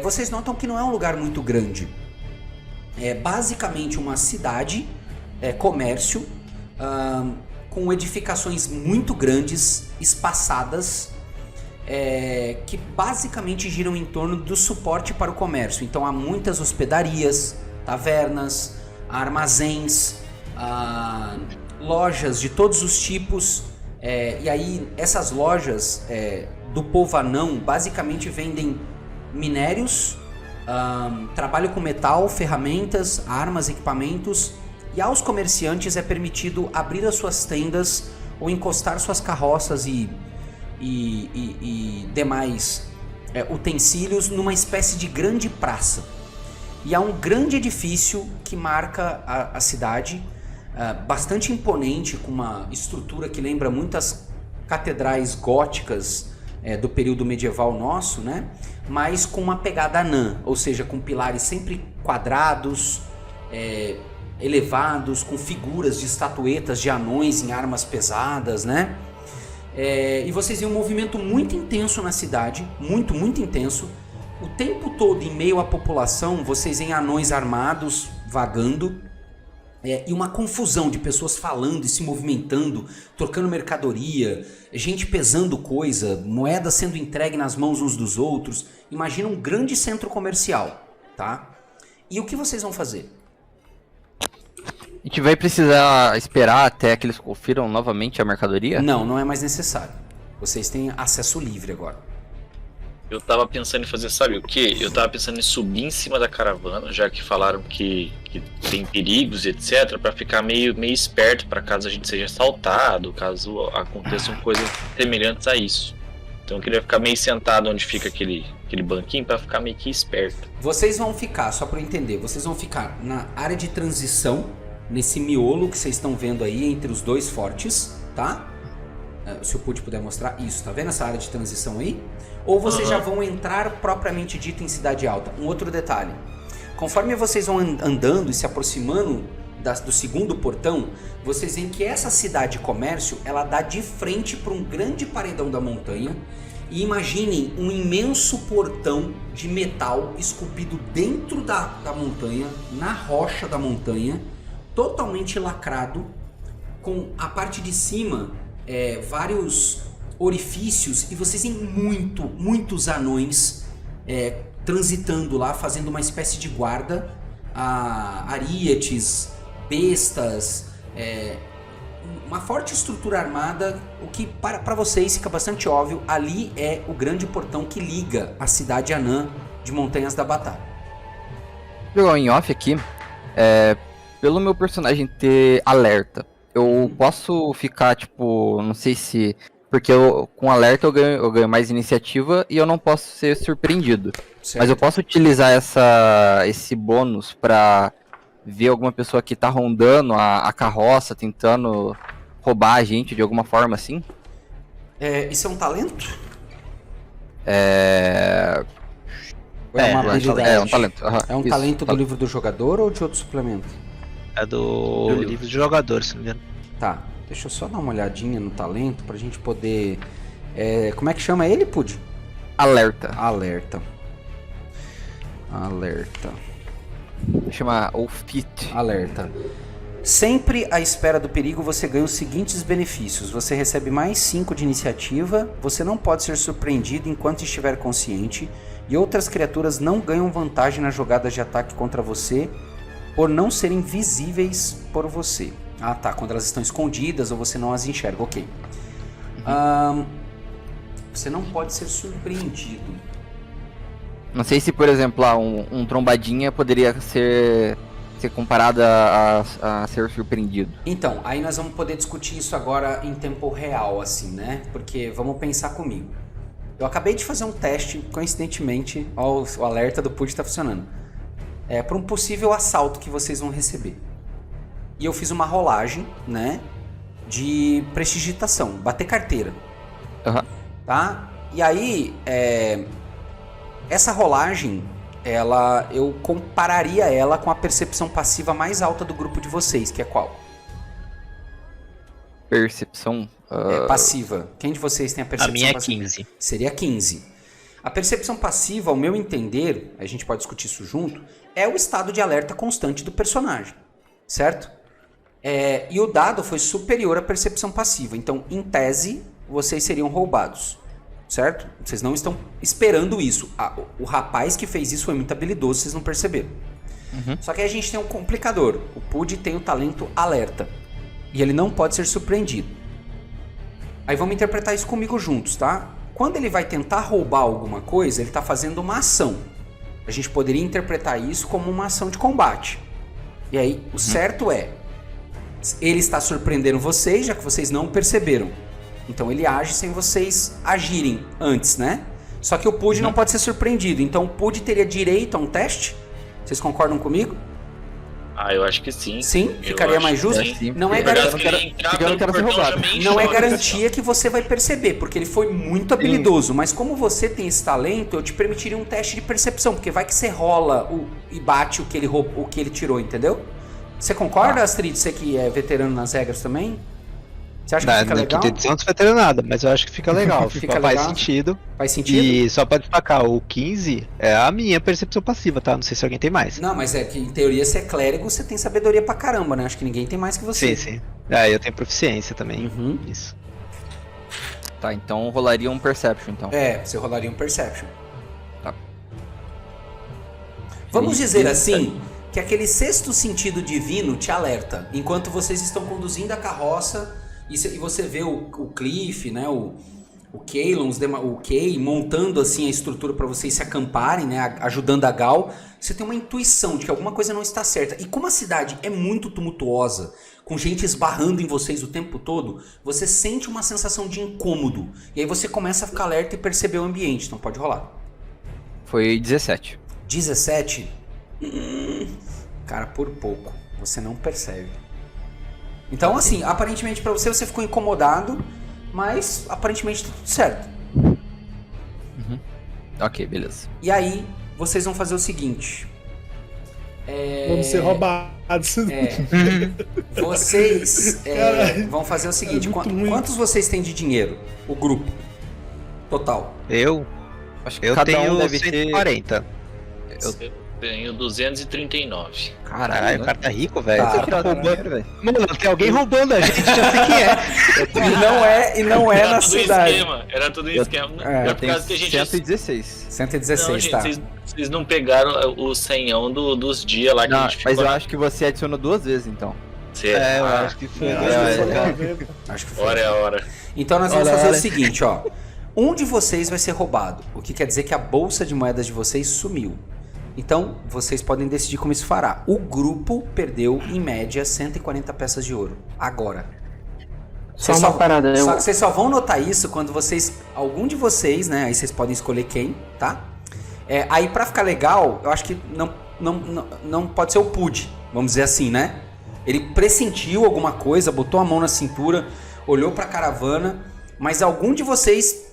Vocês notam que não é um lugar muito grande. É basicamente uma cidade, comércio, com edificações muito grandes, espaçadas, que basicamente giram em torno do suporte para o comércio. Então há muitas hospedarias, tavernas, armazéns, lojas de todos os tipos, e aí essas lojas do povo anão basicamente vendem minérios, trabalho com metal, ferramentas, armas, equipamentos, e aos comerciantes é permitido abrir as suas tendas ou encostar suas carroças e demais utensílios numa espécie de grande praça. E há um grande edifício que marca a cidade, bastante imponente, com uma estrutura que lembra muitas catedrais góticas do período medieval nosso, né? Mas com uma pegada anã, ou seja, com pilares sempre quadrados, elevados, com figuras de estatuetas de anões em armas pesadas, né? E vocês veem um movimento muito intenso na cidade, muito intenso. O tempo todo, em meio à população, vocês veem anões armados vagando, e uma confusão de pessoas falando e se movimentando, trocando mercadoria, gente pesando coisa, moeda sendo entregue nas mãos uns dos outros. Imagina um grande centro comercial, tá? E o que vocês vão fazer? A gente vai precisar esperar até que eles confiram novamente a mercadoria? Não é mais necessário. Vocês têm acesso livre agora. Eu tava pensando em fazer, sabe o quê? Eu tava pensando em subir em cima da caravana, já que falaram que tem perigos e etc, pra ficar meio esperto para caso a gente seja assaltado, caso aconteçam coisas semelhantes a isso. Então eu queria ficar meio sentado onde fica aquele banquinho pra ficar meio que esperto. Vocês vão ficar, só pra eu entender, vocês vão ficar na área de transição, nesse miolo que vocês estão vendo aí entre os dois fortes, tá? Se o Put puder mostrar isso, tá vendo essa área de transição aí? Ou vocês já vão entrar propriamente dito em Cidade Alta? Um outro detalhe, conforme vocês vão andando e se aproximando do segundo portão, vocês veem que essa cidade comércio, ela dá de frente para um grande paredão da montanha. E imaginem um imenso portão de metal esculpido dentro da montanha, na rocha da montanha, totalmente lacrado, com a parte de cima vários orifícios, e vocês veem muitos anões transitando lá, fazendo uma espécie de guarda, arietes, bestas, uma forte estrutura armada. O que para vocês fica bastante óbvio, ali é o grande portão que liga a cidade anã de Montanhas da Batalha. Jogou em off aqui, pelo meu personagem ter alerta, eu posso ficar, tipo, não sei se... Porque com alerta eu ganho mais iniciativa e eu não posso ser surpreendido. Certo. Mas eu posso utilizar esse bônus pra ver alguma pessoa que tá rondando a carroça, tentando roubar a gente de alguma forma assim? Isso é um talento? É uma habilidade? É um talento. É um talento do livro do jogador ou de outro suplemento? É do livro do jogador, se não me engano. Tá, deixa eu só dar uma olhadinha no talento pra gente poder Como é que chama ele, Pud? Alerta. Alerta. Chama Outfit. Alerta. Sempre à espera do perigo, você ganha os seguintes benefícios. Você recebe mais 5 de iniciativa, você não pode ser surpreendido enquanto estiver consciente, e outras criaturas não ganham vantagem nas jogadas de ataque contra você por não serem visíveis por você. Ah tá, quando elas estão escondidas ou você não as enxerga, ok. Você não pode ser surpreendido. Não sei se, por exemplo, um trombadinha poderia ser comparado a ser surpreendido. Então, aí nós vamos poder discutir isso agora em tempo real, assim, né? Porque vamos pensar comigo. Eu acabei de fazer um teste, coincidentemente, ó, o alerta do PUD tá funcionando. Para um possível assalto que vocês vão receber. E eu fiz uma rolagem, né? De prestigitação, bater carteira. Aham. Tá? E aí, essa rolagem, eu compararia ela com a percepção passiva mais alta do grupo de vocês, que é qual? Percepção Passiva. Quem de vocês tem a percepção A minha é passiva? 15. Seria 15. A percepção passiva, ao meu entender, a gente pode discutir isso junto, é o estado de alerta constante do personagem, certo? E o dado foi superior à percepção passiva, então, em tese, vocês seriam roubados, certo? Vocês não estão esperando isso. O rapaz que fez isso foi muito habilidoso, vocês não perceberam. Só que aí a gente tem um complicador. O Pud tem o talento alerta, e ele não pode ser surpreendido. Aí vamos interpretar isso comigo juntos, tá? Quando ele vai tentar roubar alguma coisa, ele está fazendo uma ação. A gente poderia interpretar isso como uma ação de combate. E aí, o certo é, ele está surpreendendo vocês, já que vocês não perceberam. Então ele age sem vocês agirem antes, né? Só que o Pud não pode ser surpreendido. Então o Pud teria direito a um teste? Vocês concordam comigo? Eu acho que sim. Sim? Eu Ficaria acho mais que justo? sim. Não é Na verdade, garantia. ele entrar porque eu não pelo quero ser portão roubado. já me Não é choca, garantia que você vai perceber, porque ele foi muito habilidoso. Mas como você tem esse talento, eu te permitiria um teste de percepção, porque vai que você rola e bate o que ele tirou, entendeu? Você concorda, Astrid? Você que é veterano nas regras também? Você acha que fica Na legal? quinta edição não se vai ter nada, mas eu acho que fica legal. Fica Faz legal? sentido. Faz sentido? E só pra destacar, o 15 é a minha percepção passiva, tá? Não sei se alguém tem mais. Não, mas é que em teoria você é clérigo, você tem sabedoria pra caramba, né? Acho que ninguém tem mais que você. Sim. Eu tenho proficiência também. Isso. Tá, então rolaria um Perception, então. Você rolaria um Perception. Tá. Vamos dizer assim, que aquele sexto sentido divino te alerta, enquanto vocês estão conduzindo a carroça e você vê o Cliff, né, o Keylon, o Kay montando assim a estrutura para vocês se acamparem, né, ajudando a Gal. Você tem uma intuição de que alguma coisa não está certa. E como a cidade é muito tumultuosa, com gente esbarrando em vocês o tempo todo, você sente uma sensação de incômodo. E aí você começa a ficar alerta e perceber o ambiente. Então pode rolar. Foi 17. 17? Cara, por pouco. Você não percebe. Então, assim, aparentemente pra você ficou incomodado, mas aparentemente tá tudo certo. Ok, beleza. E aí, vocês vão fazer o seguinte. Vamos ser roubados. Vocês vão fazer o seguinte. Quantos vocês têm de dinheiro? O grupo. Total. Eu Acho que Eu cada tenho um deve 140. Eu tenho 239. Caralho, o cara tá rico, velho. Tá. Você tá roubando. Mano, tem alguém roubando a gente, já sei quem é. E não é Era na tudo cidade. esquema. Era tudo esquema. Eu por tenho causa que a gente... 116. 116, Não, gente, tá. vocês não pegaram o senhão dos dias lá que a Não, gente mas ficou. eu acho que você adicionou 2 vezes, então. Eu acho que foi. Acho que foi. Hora é a hora. Então nós vamos Olha, fazer o olha. seguinte, ó. Um de vocês vai ser roubado, o que quer dizer que a bolsa de moedas de vocês sumiu. Então, vocês podem decidir como isso fará. O grupo perdeu, em média, 140 peças de ouro. Agora. Só uma parada, Só que vocês só vão notar isso quando algum de vocês, né? Aí vocês podem escolher quem, tá? Aí pra ficar legal, eu acho que não pode ser o Pud, vamos dizer assim, né? Ele pressentiu alguma coisa, botou a mão na cintura, olhou pra caravana, mas algum de vocês,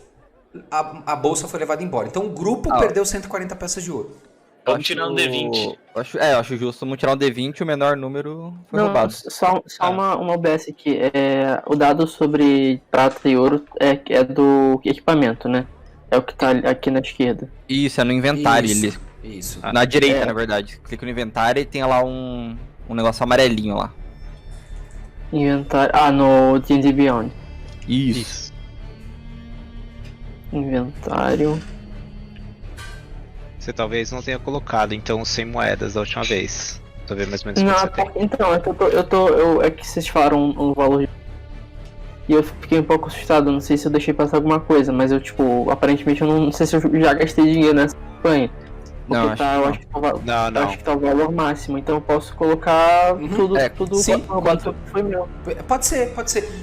a bolsa foi levada embora. Então o grupo perdeu 140 peças de ouro. Vamos tirar um D20. Eu acho justo. Vamos tirar um D20 e o menor número foi Não, roubado. só uma OBS aqui. O dado sobre prata e ouro é do equipamento, né? É o que tá aqui na esquerda. Isso, é no inventário. Isso. Na direita, na verdade. Clica no inventário e tem lá um negócio amarelinho lá. Inventário. No D&D Beyond. Isso. Inventário. Você talvez não tenha colocado, então, 100 moedas da última vez. Pra ver mais ou menos quanto você tem. Então, é que vocês falaram um valor de... E eu fiquei um pouco assustado, não sei se eu deixei passar alguma coisa, mas eu, aparentemente eu não sei se eu já gastei dinheiro nessa campanha. Porque Não, eu acho que Não. acho que tá o valor máximo, então eu posso colocar tudo sim, roubado que foi meu. Pode ser.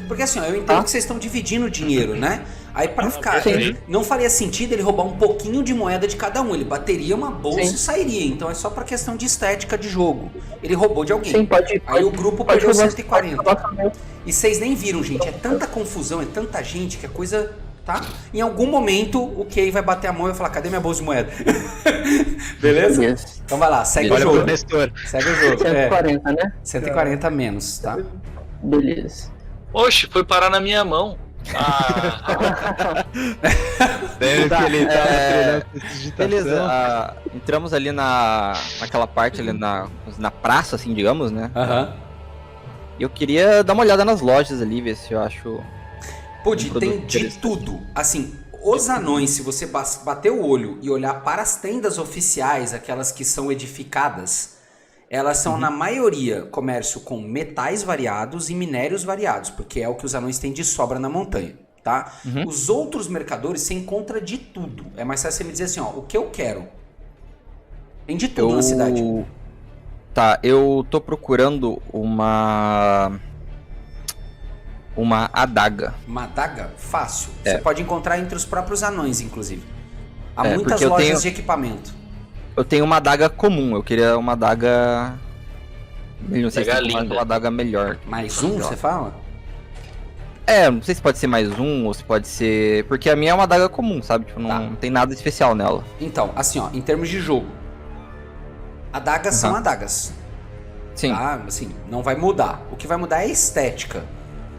Porque assim, ó, eu entendo que vocês estão dividindo o dinheiro, né? Aí pra ficar. Sim. Não faria sentido ele roubar um pouquinho de moeda de cada um. Ele bateria uma bolsa Sim. e sairia. Então é só pra questão de estética de jogo. Ele roubou de alguém. Sim, pode. Aí o grupo pode perdeu roubar- 140. pode roubar meu. E vocês nem viram, gente. É tanta confusão, é tanta gente que a coisa. Tá? Em algum momento o Kay vai bater a mão e vai falar: cadê minha bolsa de moeda? Beleza? Beleza. Então vai lá, segue Olha o pro jogo. Nestor. Segue o jogo. 140, né? 140 menos, tá? Beleza. Oxe, foi parar na minha mão. Ah, Lembra Tá, que ele tava treinando com digitação? Beleza, entramos ali naquela parte ali na praça, assim, digamos, né? Aham. E eu queria dar uma olhada nas lojas ali, ver se eu acho... Pude, produto tem de interessante. tudo. Assim, os anões, se você bater o olho e olhar para as tendas oficiais, aquelas que são edificadas, elas são, na maioria, comércio com metais variados e minérios variados, porque é o que os anões têm de sobra na montanha, tá? Os outros mercadores você encontra de tudo. É mais fácil você me dizer assim, ó, o que eu quero? Tem de tudo na cidade. Tá, eu tô procurando uma adaga. Uma adaga? Fácil. É. Você pode encontrar entre os próprios anões, inclusive. Há É, muitas porque eu lojas tenho- de equipamento. Eu tenho uma adaga comum, eu queria uma adaga... Eu não sei se Adaga tem linda. uma adaga melhor. Mais um, você fala? Não sei se pode ser mais um, ou se pode ser... Porque a minha é uma adaga comum, sabe? Tipo, não tem nada especial nela. Então, assim, ó, em termos de jogo, adagas são adagas. Sim. Tá? Assim, não vai mudar. O que vai mudar é a estética.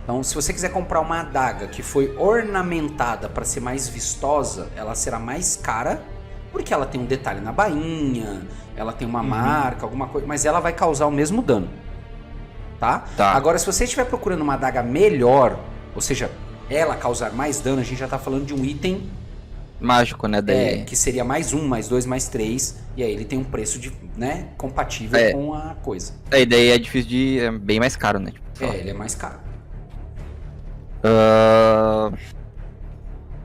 Então, se você quiser comprar uma adaga que foi ornamentada para ser mais vistosa, ela será mais cara, porque ela tem um detalhe na bainha, ela tem uma marca, alguma coisa, mas ela vai causar o mesmo dano. Tá? Tá. Agora, se você estiver procurando uma adaga melhor, ou seja, ela causar mais dano, a gente já tá falando de um item Mágico, né? Daí... que seria mais 1, mais 2, mais 3, e aí ele tem um preço compatível com a coisa. Daí é difícil de... É bem mais caro, né? Tipo, sei lá. Ele é mais caro.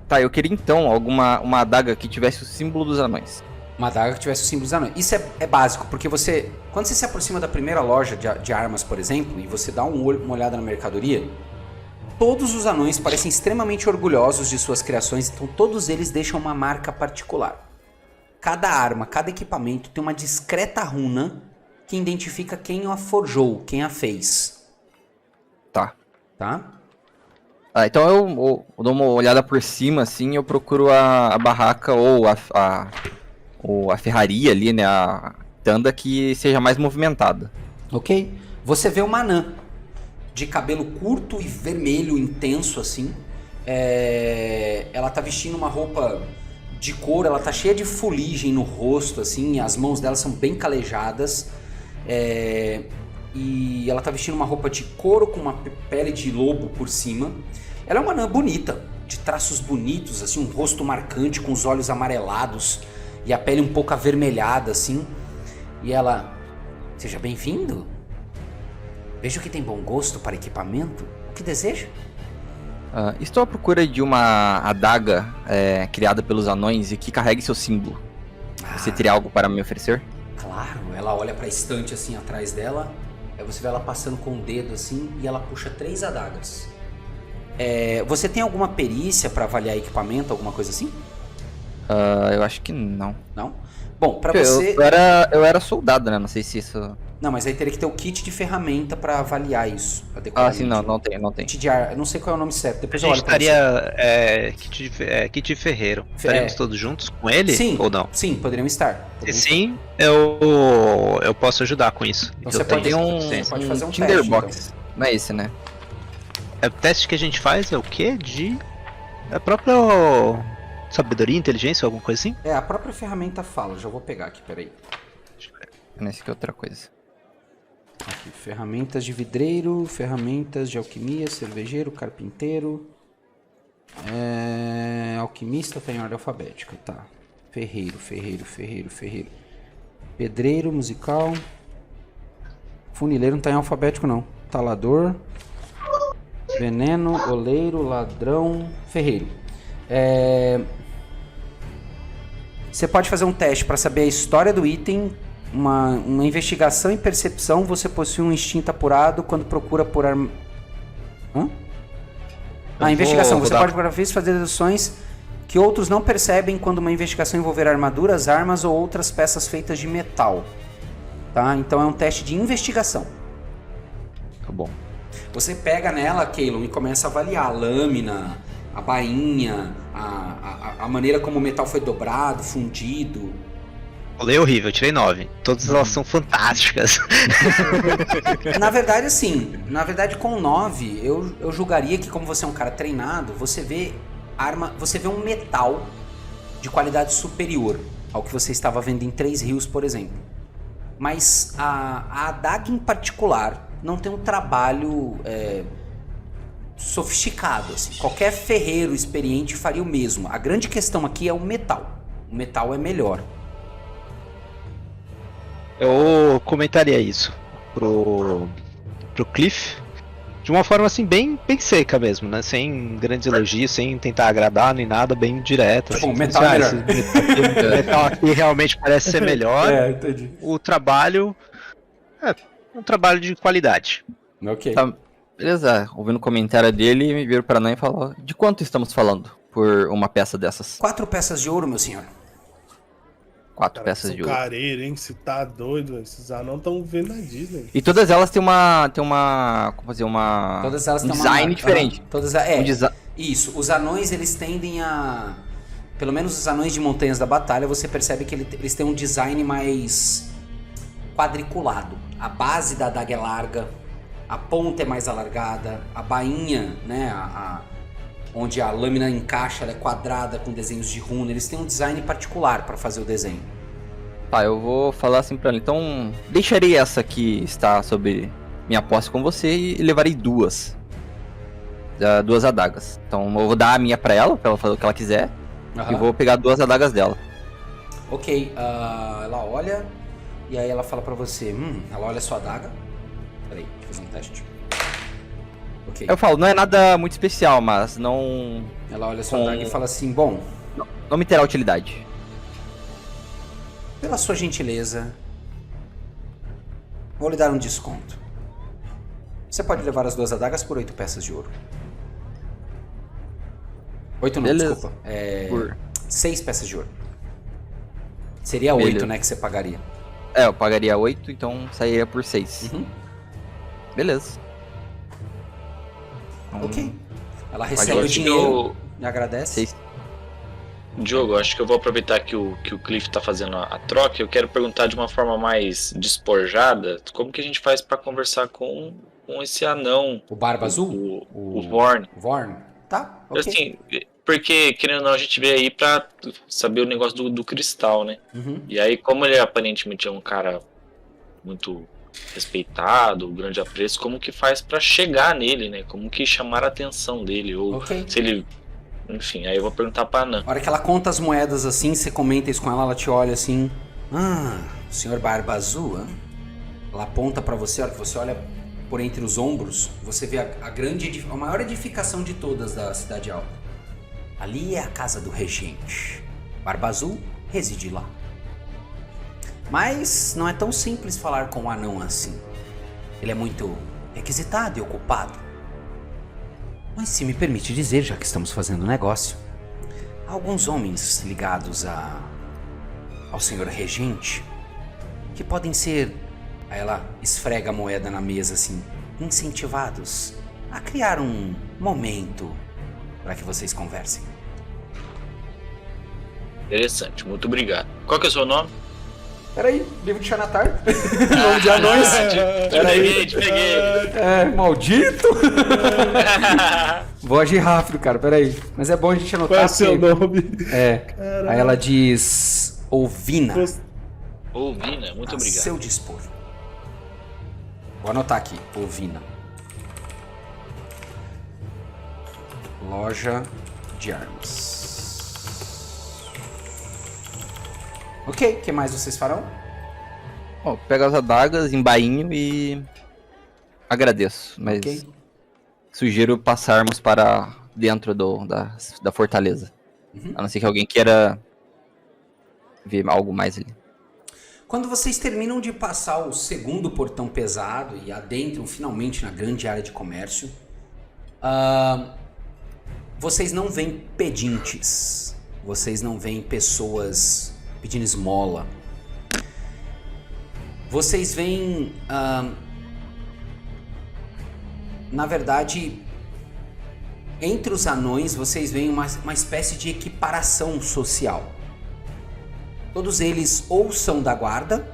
Tá, eu queria então uma adaga que tivesse o símbolo dos anões. Uma adaga que tivesse o símbolo dos anões. Isso é básico, porque quando você se aproxima da primeira loja de armas, por exemplo, e você dá uma olhada na mercadoria, todos os anões parecem extremamente orgulhosos de suas criações, então todos eles deixam uma marca particular. Cada arma, cada equipamento tem uma discreta runa que identifica quem a forjou, quem a fez. Tá. Tá? Então eu dou uma olhada por cima, assim, eu procuro a barraca ou a ferraria ali, né? A tenda que seja mais movimentada. Ok? Você vê uma anã de cabelo curto e vermelho intenso assim. Ela tá vestindo uma roupa de couro, ela tá cheia de fuligem no rosto assim, as mãos dela são bem calejadas. E ela tá vestindo uma roupa de couro com uma pele de lobo por cima. Ela é uma anã bonita, de traços bonitos, assim, um rosto marcante com os olhos amarelados e a pele um pouco avermelhada assim. E ela: seja bem-vindo. Vejo que tem bom gosto para equipamento. O que deseja? Estou à procura de uma adaga criada pelos anões e que carregue seu símbolo. Você teria algo para me oferecer? Claro, ela olha para a estante assim atrás dela. Aí você vê ela passando com o dedo assim e ela puxa 3 adagas. Você tem alguma perícia para avaliar equipamento, alguma coisa assim? Eu acho que não. Não? Bom, para Porque você... Eu era soldado, né? Não sei se isso Não, mas aí teria que ter o kit de ferramenta pra avaliar isso. Ah, sim, não tem. Kit de ar, eu não sei qual é o nome certo. A Depois eu gente olho pra você. estaria kit de ferreiro. Estaremos É. todos juntos com ele Sim, ou não? sim, poderiam estar. Se sim, eu posso ajudar com isso. Então Eu você tenho pode- essa Tem proficiência. Você pode fazer um Tinderbox. teste, Não é esse, né? O teste que a gente faz é o quê? É a própria sabedoria, inteligência ou alguma coisa assim? É, a própria ferramenta fala. Já vou pegar aqui, peraí. Nesse aqui é outra coisa. Aqui, ferramentas de vidreiro, ferramentas de alquimia, cervejeiro, carpinteiro. Alquimista tá em ordem alfabética, tá. Ferreiro. Pedreiro, musical. Funileiro não tá em alfabético, não. Talador. Veneno, oleiro, ladrão, ferreiro. Você pode fazer um teste para saber a história do item, uma investigação e percepção. Você possui um instinto apurado quando procura por arma. Investigação. vou Você dar- pode, por vez, fazer deduções que outros não percebem quando uma investigação envolver armaduras, armas ou outras peças feitas de metal. Tá? Então é um teste de investigação. Tá bom. Você pega nela, Keylon, e começa a avaliar a lâmina, a bainha, a maneira como o metal foi dobrado, fundido. Rolei horrível, tirei 9. Todas elas são fantásticas. Na verdade, assim, com 9, eu julgaria que, como você é um cara treinado, você vê um metal de qualidade superior ao que você estava vendo em Três Rios, por exemplo. Mas a adaga em particular não tem um trabalho sofisticado, assim. Qualquer ferreiro experiente faria o mesmo. A grande questão aqui é o metal. O metal é melhor. Eu comentaria isso pro Cliff de uma forma assim bem seca mesmo, né? Sem grandes elogios, sem tentar agradar nem nada, bem direto. Tá bom, assim, metal assim, é esse metal aqui realmente parece ser melhor. Entendi. O trabalho é um trabalho de qualidade. Ok. Tá, beleza, ouvindo o comentário dele, me viram pra nós e falou: de quanto estamos falando por uma peça dessas? 4 peças de ouro, meu senhor. 4 Cara, peças são de ouro. careiro, hein? Você tá doido, velho. Esses anão estão vendo na Disney. E todas elas têm uma como fazer uma Todas elas um têm design uma diferente. Todas Um desi- Isso. Os anões, eles tendem a, pelo menos os anões de Montanhas da Batalha, você percebe que eles têm um design mais quadriculado. A base da adaga é larga, a ponta é mais alargada, a bainha, né, onde a lâmina encaixa, ela é quadrada com desenhos de runa. Eles têm um design particular para fazer o desenho. Tá, eu vou falar assim pra ele. Então, deixarei essa que está sob minha posse com você e levarei duas adagas. Então, eu vou dar a minha pra ela fazer o que ela quiser. E vou pegar 2 adagas dela. Ok, ela olha e aí ela fala pra você, ela olha a sua adaga. Peraí, deixa eu fazer um teste. Ok. Eu falo, não é nada muito especial, mas não Ela olha a sua adaga e fala assim, bom, me terá utilidade. pela sua gentileza, vou lhe dar um desconto. Você pode levar as 2 adagas por 8 peças de ouro. 8 não, Beleza. desculpa. Por- 6 peças de ouro. Seria 8, Beleza. né, que você pagaria. Eu pagaria 8, então sairia por 6. Uhum. Beleza. Então, Ok. Ela Pode recebe o ir. dinheiro e agradece. 6. Diogo, acho que eu vou aproveitar que o Cliff tá fazendo a troca. Eu quero perguntar de uma forma mais despojada, como que a gente faz pra conversar com esse anão, O Barba Azul? o Vorn. Vorn. Tá, ok. Assim, porque, querendo ou não, a gente veio aí pra saber o negócio do cristal, né? Uhum. E aí, como ele aparentemente é um cara muito respeitado, grande apreço, como que faz pra chegar nele, né? Como que chamar a atenção dele? Ou Ok. se ele... Enfim, aí eu vou perguntar pra Anã. A hora que ela conta as moedas assim, você comenta isso com ela, ela te olha assim. Ah, o senhor Barba Azul, hein? Ela aponta pra você, a hora que você olha por entre os ombros, você vê a maior edificação de todas da Cidade Alta. Ali é a casa do regente. Barba Azul reside lá. Mas não é tão simples falar com o anão assim. Ele é muito requisitado e ocupado. Mas se me permite dizer, já que estamos fazendo negócio, há alguns homens ligados ao senhor regente que podem ser Aí ela esfrega a moeda na mesa assim. Incentivados a criar um momento para que vocês conversem. Interessante, muito obrigado. Qual que é o seu nome? Peraí, livro de Xanatar. Nome de anões. Te peguei. É, maldito. Vou agir rápido, cara, peraí. Mas é bom a gente anotar. Qual é o seu nome? É. Caralho. Aí ela diz... Ovina. Ovina, muito A obrigado. seu dispor. Vou anotar aqui. Ovina. Loja de armas. Ok, o que mais vocês farão? Bom, pego as adagas, embainho e agradeço, mas Ok. sugiro passarmos para dentro da fortaleza. Uhum. A não ser que alguém queira ver algo mais ali. Quando vocês terminam de passar o segundo portão pesado e adentram finalmente na grande área de comércio, vocês não veem pedintes, vocês não veem pessoas pedindo esmola. Vocês veem, na verdade, entre os anões, vocês veem uma espécie de equiparação social. Todos eles ou são da guarda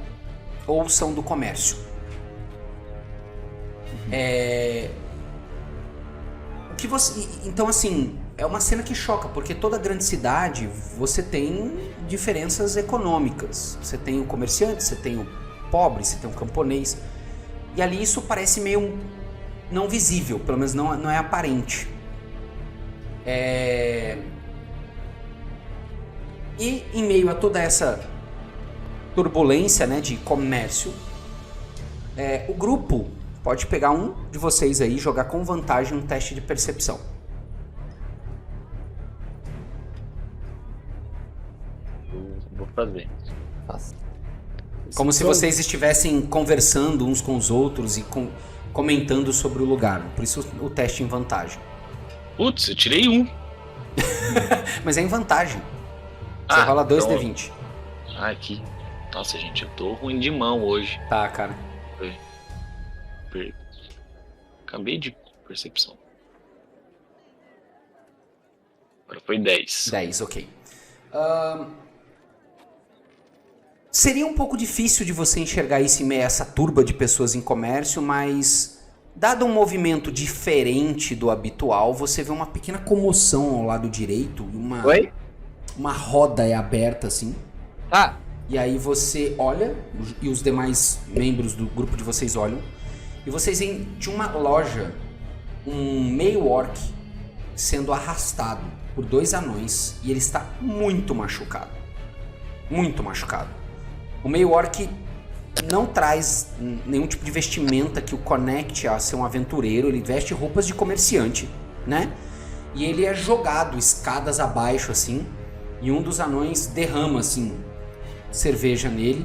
ou são do comércio. Então, assim, é uma cena que choca, porque toda grande cidade você tem diferenças econômicas. Você tem o comerciante, você tem o pobre, você tem o camponês. E ali isso parece meio não visível, pelo menos não é aparente. E em meio a toda essa turbulência, né, de comércio, o grupo pode pegar um de vocês aí e jogar com vantagem um teste de percepção. Vou fazer. Como se vocês estivessem conversando uns com os outros e comentando sobre o lugar. Por isso o teste em vantagem. Putz, eu tirei um. Mas é em vantagem. Você rola 2d20. Ah, aqui. Nossa, gente, eu tô ruim de mão hoje. Tá, cara. Acabei de percepção. Agora foi 10. 10, ok. Seria um pouco difícil de você enxergar isso em meio a essa turba de pessoas em comércio, mas dado um movimento diferente do habitual, você vê uma pequena comoção ao lado direito e Oi? uma roda é aberta assim. Ah, E aí você olha, e os demais membros do grupo de vocês olham, e vocês veem de uma loja um meio orc sendo arrastado por 2 anões, e ele está muito machucado. Muito machucado. O meio orc não traz nenhum tipo de vestimenta que o conecte a ser um aventureiro, ele veste roupas de comerciante, né? E ele é jogado escadas abaixo assim, e um dos anões derrama assim cerveja nele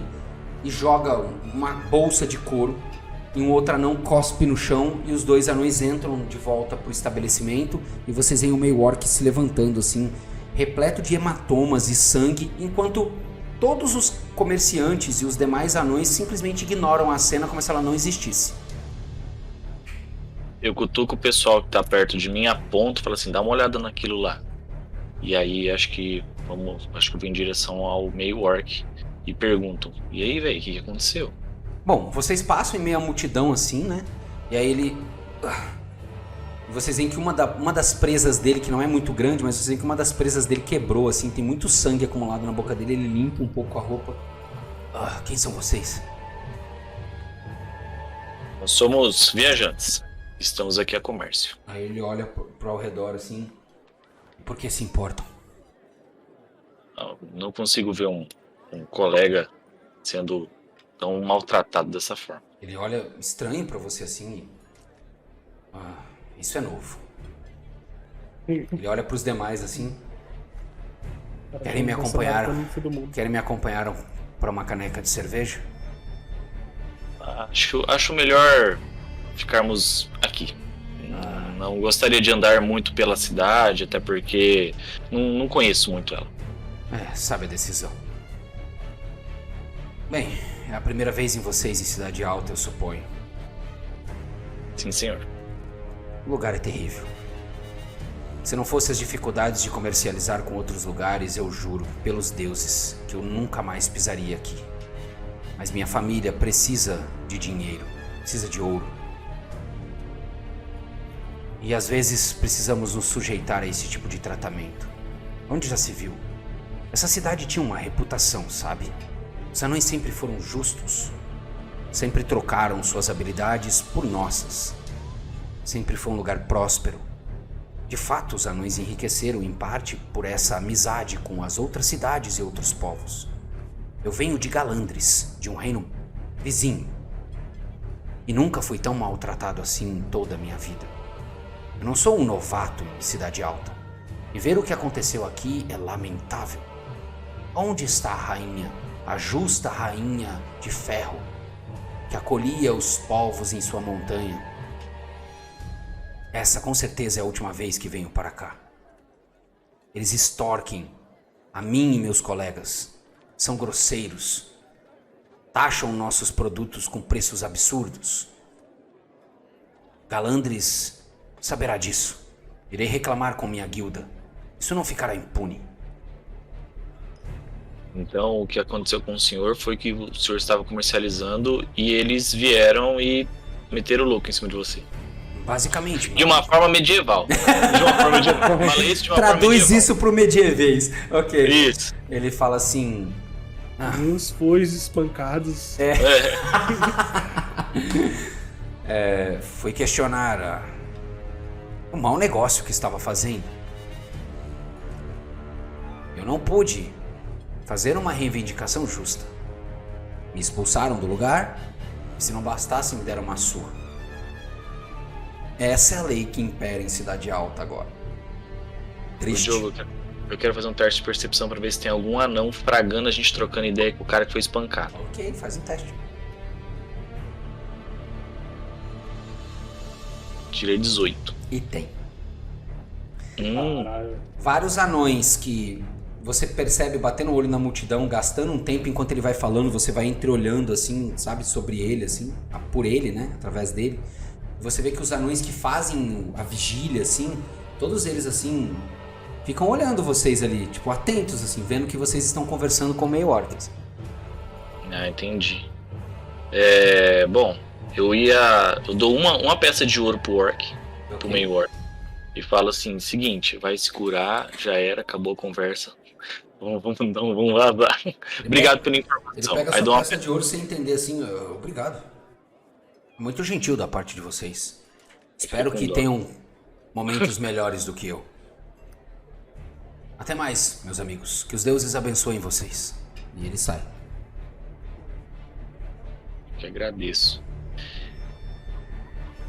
e joga uma bolsa de couro, e um outro anão cospe no chão, e os 2 anões entram de volta pro estabelecimento, e vocês veem o meio orc se levantando assim, repleto de hematomas e sangue, enquanto todos os comerciantes e os demais anões simplesmente ignoram a cena como se ela não existisse. Eu cutuco o pessoal que tá perto de mim, aponto e falo assim, dá uma olhada naquilo lá. E aí acho que eu vou em direção ao meio orc e pergunto, e aí, velho, o que aconteceu? Bom, vocês passam em meio à multidão assim, né? E aí ele... Vocês veem que uma das presas dele, que não é muito grande, mas vocês veem que uma das presas dele quebrou, assim, tem muito sangue acumulado na boca dele, ele limpa um pouco a roupa. Quem são vocês? Nós somos viajantes, estamos aqui a comércio. Aí ele olha pro ao redor, assim, por que se importam? Não consigo ver um colega sendo tão maltratado dessa forma. Ele olha estranho pra você, assim, isso é novo. Ele olha pros demais, assim, querem me acompanhar? Querem me acompanhar para uma caneca de cerveja? Acho melhor ficarmos aqui. Não gostaria de andar muito pela cidade, até porque não conheço muito ela. Sabe a decisão. Bem, É a primeira vez em vocês em Cidade Alta, eu suponho. Sim, senhor. O lugar é terrível. Se não fosse as dificuldades de comercializar com outros lugares, eu juro, pelos deuses, que eu nunca mais pisaria aqui. Mas minha família precisa de dinheiro, precisa de ouro. E às vezes precisamos nos sujeitar a esse tipo de tratamento. Onde já se viu? Essa cidade tinha uma reputação, sabe? Os anões sempre foram justos. Sempre trocaram suas habilidades por nossas. Sempre foi um lugar próspero. De fato, os anões enriqueceram em parte por essa amizade com as outras cidades e outros povos. Eu venho de Galandris, de um reino vizinho. E nunca fui tão maltratado assim em toda a minha vida. Eu não sou um novato em Cidade Alta. E ver o que aconteceu aqui é lamentável. Onde está a rainha, a justa rainha de ferro, que acolhia os povos em sua montanha? Essa com certeza é a última vez que venho para cá. Eles extorquem a mim e meus colegas. São grosseiros. Taxam nossos produtos com preços absurdos. Galandris saberá disso. Irei reclamar com minha guilda. Isso não ficará impune. Então, o que aconteceu com o senhor foi que o senhor estava comercializando e eles vieram e meteram o louco em cima de você. Basicamente. De uma forma medieval. De uma forma medieval. Falei isso de uma forma Traduz medieval. isso pro medievês. Ok. Isso. Ele fala assim... Uns foios espancados. Fui questionar o mau negócio que estava fazendo. Eu não pude fazer uma reivindicação justa. Me expulsaram do lugar e, se não bastasse, me deram uma surra. Essa é a lei que impera em Cidade Alta agora. Triste. Diogo, eu quero fazer um teste de percepção pra ver se tem algum anão fragando a gente trocando ideia com o cara que foi espancado. Ok, faz um teste. Tirei 18. E tem. Caralho. Vários anões que você percebe batendo o olho na multidão, gastando um tempo enquanto ele vai falando, você vai entreolhando assim, sabe, sobre ele, assim, por ele, né, através dele. Você vê que os anões que fazem a vigília, assim, todos eles, assim, ficam olhando vocês ali, tipo, atentos, assim, vendo que vocês estão conversando com meio orcs. Ah, entendi. Bom, eu dou uma peça de ouro pro orc, pro meio orc. E falo assim, seguinte, vai se curar, já era, acabou a conversa. Vamos lá. Obrigado pela Ele informação. pega a Aí sua dou uma peça de ouro sem entender, assim, obrigado. Muito gentil da parte de vocês. Espero que tenham momentos melhores do que eu. Até mais, meus amigos. Que os deuses abençoem vocês. E ele sai. Que agradeço.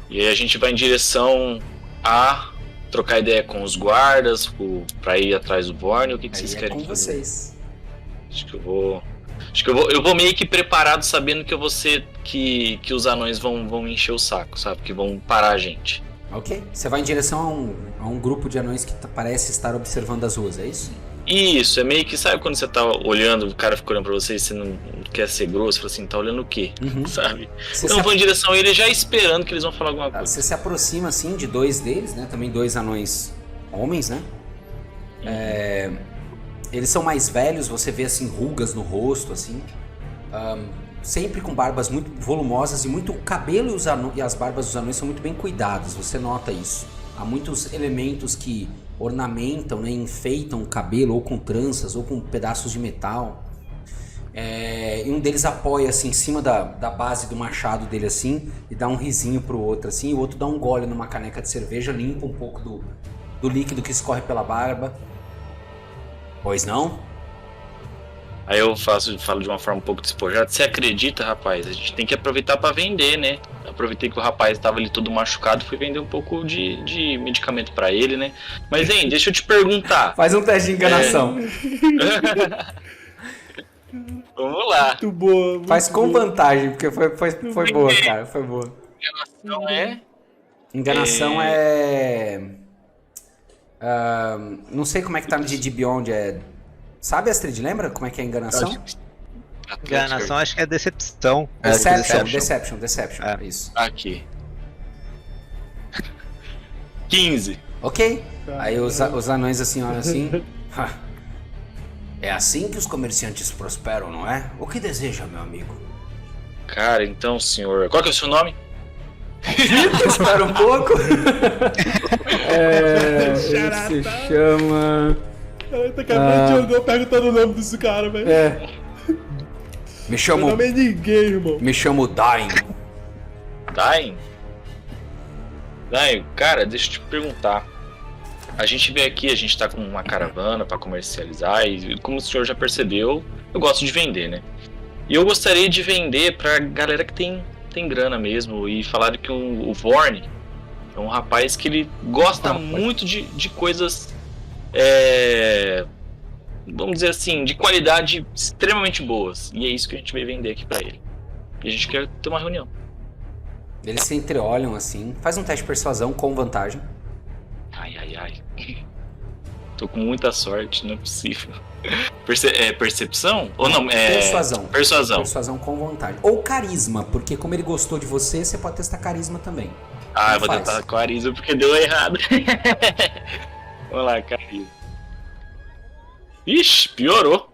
E aí a gente vai em direção a trocar ideia com os guardas, pra ir atrás do Vorne. O que vocês querem com fazer? vocês. Acho que eu vou meio que preparado, sabendo que eu vou ser que os anões vão encher o saco, sabe? Que vão parar a gente. Ok. Você vai em direção a um grupo de anões que parece estar observando as ruas, é isso? Isso, é meio que, sabe quando você tá olhando, o cara fica olhando pra você e você não quer ser grosso, fala assim, tá olhando o quê? Sabe? Então eu vou em direção a ele já esperando que eles vão falar alguma coisa. Você se aproxima, assim, de dois deles, né? Também dois anões homens, né? Eles são mais velhos, você vê, assim, rugas no rosto, assim. Sempre com barbas muito volumosas e muito... O cabelo e as barbas dos anões são muito bem cuidados, você nota isso. Há muitos elementos que ornamentam, né, enfeitam o cabelo, ou com tranças, ou com pedaços de metal. E um deles apoia assim em cima da base do machado dele assim e dá um risinho pro outro assim, e o outro dá um gole numa caneca de cerveja, limpa um pouco do líquido que escorre pela barba. Pois não? Aí eu falo de uma forma um pouco despojada. Você acredita, rapaz? A gente tem que aproveitar pra vender, né? Aproveitei que o rapaz estava ali todo machucado, fui vender um pouco de medicamento pra ele, né? Mas, hein, deixa eu te perguntar. Faz um teste de enganação. Vamos lá. Muito boa. Muito Faz com boa. vantagem, porque foi boa, cara. Foi boa. Enganação Enganação não sei como é que tá no D&D Beyond. Sabe, Astrid? Lembra como é que é a enganação? Enganação acho que é decepção. Deception. É. Isso. Aqui. 15. Ok. Aí os anões assim olham assim. É assim que os comerciantes prosperam, não é? O que deseja, meu amigo? Cara, então, senhor. Qual que é o seu nome? Espera um pouco. Ele Xaratão. se chama. Eu acabei de jogar perguntando o nome desse cara, velho. Me Meu chamo. nome é ninguém, irmão. Me chamo Dain. Dain? Dain, cara, deixa eu te perguntar. A gente veio aqui, a gente tá com uma caravana pra comercializar e, como o senhor já percebeu, eu gosto de vender, né? E eu gostaria de vender pra galera que tem grana mesmo e falaram que o Vorn é um rapaz que ele gosta muito de coisas, vamos dizer assim, de qualidade extremamente boas. E é isso que a gente veio vender aqui pra ele. E a gente quer ter uma reunião. Eles se entreolham assim. Faz um teste de persuasão com vantagem. Ai. Tô com muita sorte, não é possível. Percepção? Ou não? Persuasão. Persuasão. Persuasão com vantagem. Ou carisma, porque como ele gostou de você, você pode testar carisma também. Ah, eu vou Faz. tentar carisma porque deu errado. Vamos lá, carisma. Ixi, piorou.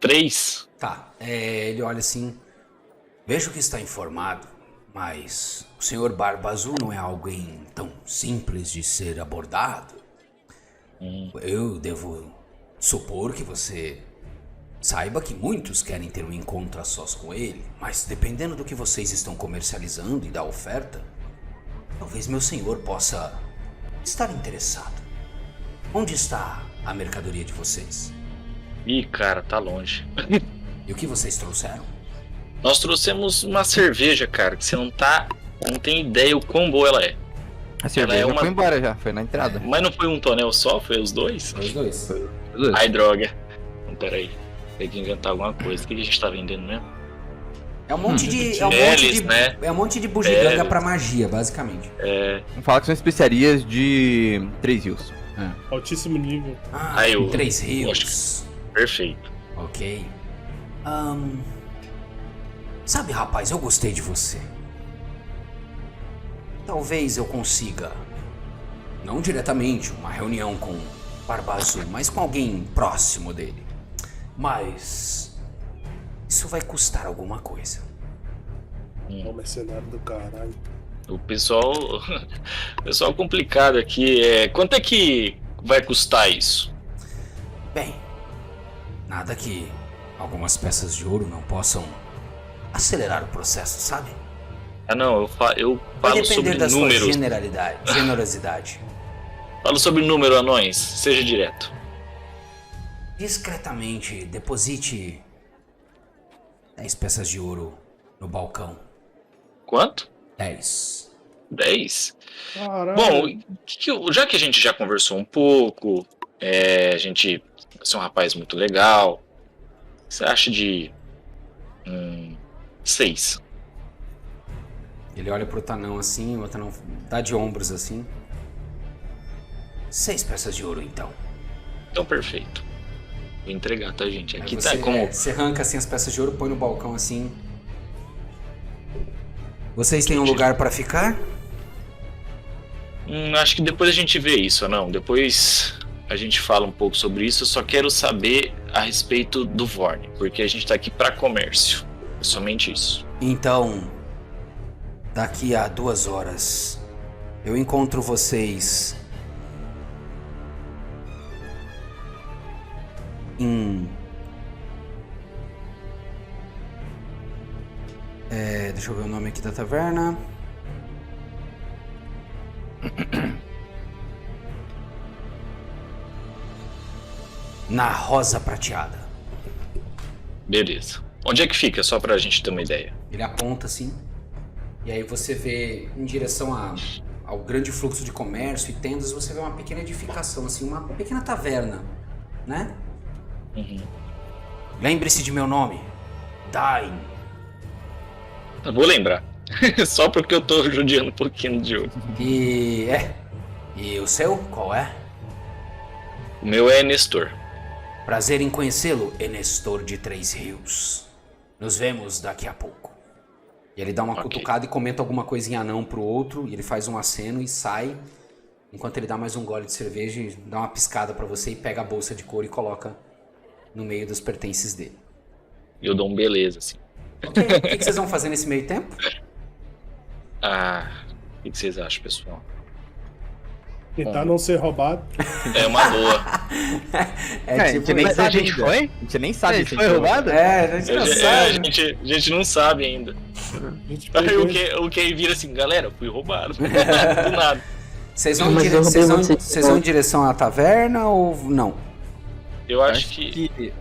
3. Tá, ele olha assim. Vejo que está informado, mas o senhor Barba Azul não é alguém tão simples de ser abordado. Eu devo supor que você saiba que muitos querem ter um encontro a sós com ele, mas dependendo do que vocês estão comercializando e da oferta, talvez meu senhor possa estar interessado. Onde está a mercadoria de vocês? Ih, cara, tá longe. E o que vocês trouxeram? Nós trouxemos uma cerveja, cara, que você não tem ideia o quão boa ela é. A cerveja Ela é uma- foi embora já, foi na entrada. Mas não foi um tonel só, foi os dois? Os dois. Ai, droga. Então, peraí. Tem que inventar alguma coisa. O que a gente tá vendendo mesmo? É um monte de. Peles, né? É um monte de bugiganga Peles. pra magia, basicamente. Fala que são especiarias de 3 rios. Altíssimo nível. Ah, eu- 3 rios. Perfeito. Ok. Sabe, rapaz, eu gostei de você. Talvez eu consiga, não diretamente, uma reunião com Barba Azul, mas com alguém próximo dele. Mas isso vai custar alguma coisa. Ó, mercenário do caralho. O pessoal complicado aqui. Quanto é que vai custar isso? Bem, nada que algumas peças de ouro não possam acelerar o processo, sabe? Ah, não, eu Vai falo depender sobre da sua números. generosidade. Falo sobre número, anões. Seja direto. Discretamente, deposite 10 peças de ouro no balcão. Quanto? 10. 10? Caralho. Bom, já que a gente já conversou um pouco, você é um rapaz muito legal. O que você acha de 6? Ele olha pro Tanão assim, o Tanão dá de ombros assim. 6 peças de ouro, então. Então, perfeito. Vou entregar, tá, gente? Aí Aqui você, tá como... você arranca assim as peças de ouro, põe no balcão assim. Vocês têm um lugar pra ficar? Acho que depois a gente vê isso, não. Depois a gente fala um pouco sobre isso. Eu só quero saber a respeito do Vorn, porque a gente tá aqui pra comércio. É somente isso. Então, daqui a 2 horas, eu encontro vocês em... deixa eu ver o nome aqui da taverna. Na Rosa Prateada. Beleza. Onde é que fica? Só pra gente ter uma ideia. Ele aponta assim, e aí você vê em direção ao grande fluxo de comércio e tendas, você vê uma pequena edificação, assim, uma pequena taverna, né? Uhum. Lembre-se de meu nome, Dain. Eu vou lembrar. Só porque eu tô judiando um pouquinho de ouro. E o seu, qual é? O meu é Nestor. Prazer em conhecê-lo, Enestor de 3 Rios. Nos vemos daqui a pouco. E ele dá uma Ok. cutucada e comenta alguma coisa em anão pro outro, e ele faz um aceno e sai, enquanto ele dá mais um gole de cerveja e dá uma piscada pra você e pega a bolsa de couro e coloca no meio dos pertences dele. E eu dou um beleza, assim. Ok, o que vocês vão fazer nesse meio tempo? O que vocês acham, pessoal? Tentar não ser roubado. É uma boa. a gente nem Mas sabe a gente ainda. foi? A gente nem sabe A se gente foi roubado? A gente Eu não já- sabe. a gente não sabe ainda. A gente Aí pegou o que vira assim, galera, fui roubado. Do nada. Vocês vão, Mas em eu vocês roubei vão- vocês. vocês vão em direção à taverna ou não? Eu acho que.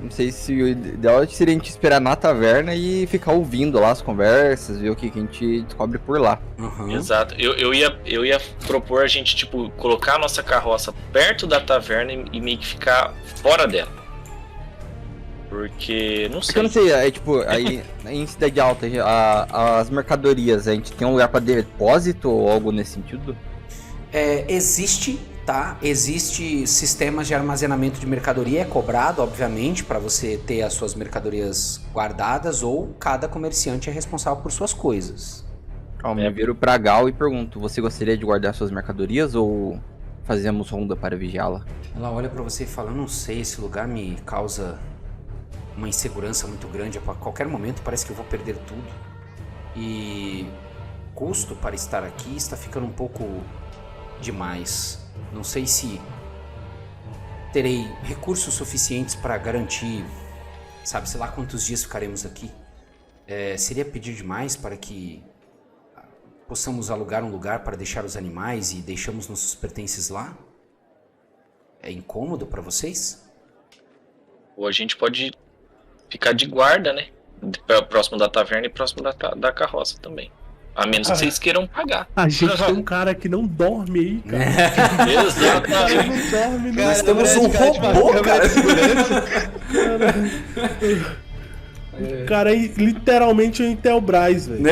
Não sei se o ideal seria a gente esperar na taverna e ficar ouvindo lá as conversas, ver o que a gente descobre por lá. Uhum. Exato. Eu ia propor a gente, tipo, colocar a nossa carroça perto da taverna e meio que ficar fora dela. Porque, não Porque eu não sei. sei, aí em Cidade Alta, as mercadorias, a gente tem um lugar pra depósito ou algo nesse sentido? Existe, tá? Existe sistemas de armazenamento de mercadoria, é cobrado, obviamente, para você ter as suas mercadorias guardadas, ou cada comerciante é responsável por suas coisas. Eu me viro pra Gal e pergunto, você gostaria de guardar suas mercadorias ou fazemos ronda para vigiá-la? Ela olha pra você e fala: não sei, esse lugar me causa uma insegurança muito grande. A qualquer momento parece que eu vou perder tudo. E o custo para estar aqui está ficando um pouco demais. Não sei se terei recursos suficientes para garantir, sabe, sei lá quantos dias ficaremos aqui. Seria pedir demais para que possamos alugar um lugar para deixar os animais e deixamos nossos pertences lá? É incômodo pra vocês? Ou a gente pode ficar de guarda, né? Próximo da taverna e próximo da carroça também. A menos que vocês queiram pagar. A gente tem um cara que não dorme aí, cara. Exatamente. Não dorme, não. Nós temos um robô, cara. O cara é literalmente o Intelbras, velho.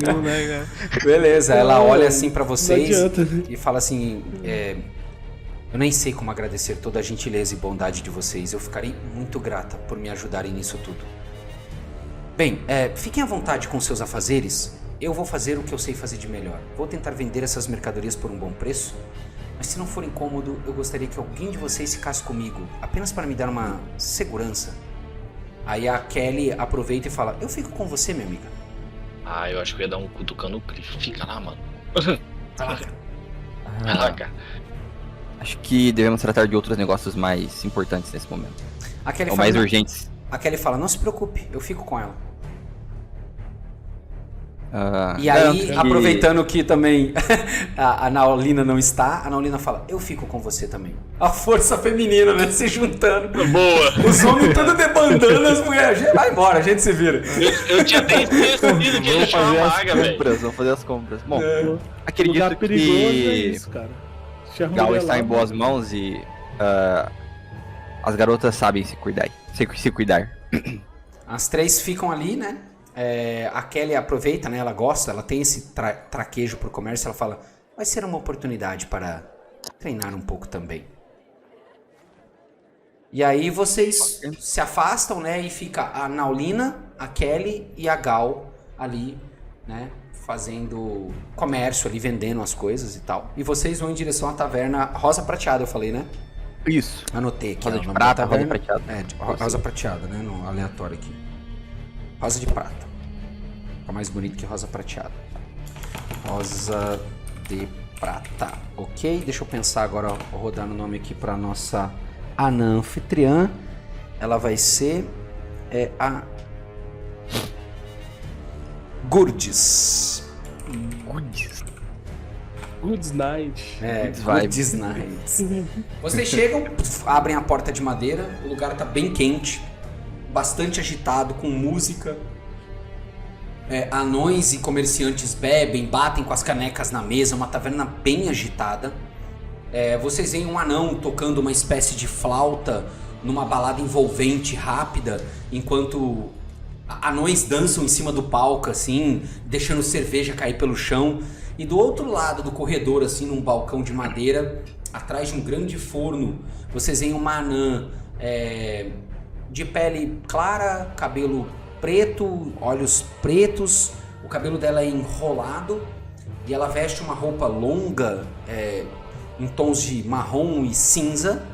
Não, né, cara? Beleza, ela olha assim pra Não vocês adianta, né? e fala assim: eu nem sei como agradecer toda a gentileza e bondade de vocês. Eu ficarei muito grata por me ajudarem nisso tudo. Bem, fiquem à vontade com seus afazeres. Eu vou fazer o que eu sei fazer de melhor. Vou tentar vender essas mercadorias por um bom preço. Mas se não for incômodo, eu gostaria que alguém de vocês ficasse comigo, apenas para me dar uma segurança. Aí a Kelly aproveita e fala: eu fico com você, minha amiga. Eu acho que eu ia dar um cutucão no Cliff. Fica lá, mano. Vai lá, cara. Vai lá, cara. Acho que devemos tratar de outros negócios mais importantes nesse momento. A Kelly Ou fala: mais "Não." urgentes. A Kelly fala: não se preocupe, eu fico com ela. E Garanto aí, que- aproveitando que também a Naulina não está, a Naulina fala: eu fico com você também. A força feminina, né? Se juntando. Boa! Os homens todos debandando, as mulheres. Vai embora, a gente se vira. Eu tinha até esquecido que ele chama maga, velho. Vamos fazer as compras. Bom, Lugar acredito perigoso é que isso, cara. Deixa a Gal mulher está lá, em boas mãos e as garotas sabem se cuidar. Se cuidar. As três ficam ali, né? A Kelly aproveita, né? Ela gosta, ela tem esse traquejo pro comércio. Ela fala: vai ser uma oportunidade para treinar um pouco também. E aí vocês se afastam, né? E fica a Naulina, a Kelly e a Gal ali, né? Fazendo comércio ali, vendendo as coisas e tal. E vocês vão em direção à taverna Rosa Prateada, eu falei, né? Isso. Anotei aqui. Rosa ó, o de nome prata, da taverna. rosa prateada. Rosa prateada, né? No aleatório aqui. Rosa de prata. Fica mais bonito que rosa prateada. Rosa de prata. Ok, deixa eu pensar agora, rodando o nome aqui pra nossa anfitriã. Ela vai ser a Gurdes. Good night. Gurdes Nights. Vocês chegam, abrem a porta de madeira, o lugar tá bem quente, bastante agitado, com música. Anões e comerciantes bebem, batem com as canecas na mesa, uma taverna bem agitada. Vocês veem um anão tocando uma espécie de flauta numa balada envolvente, rápida, enquanto anões dançam em cima do palco, assim, deixando cerveja cair pelo chão. E do outro lado do corredor, assim, num balcão de madeira, atrás de um grande forno, vocês veem uma anã De pele clara, cabelo preto, olhos pretos, o cabelo dela é enrolado e ela veste uma roupa longa em tons de marrom e cinza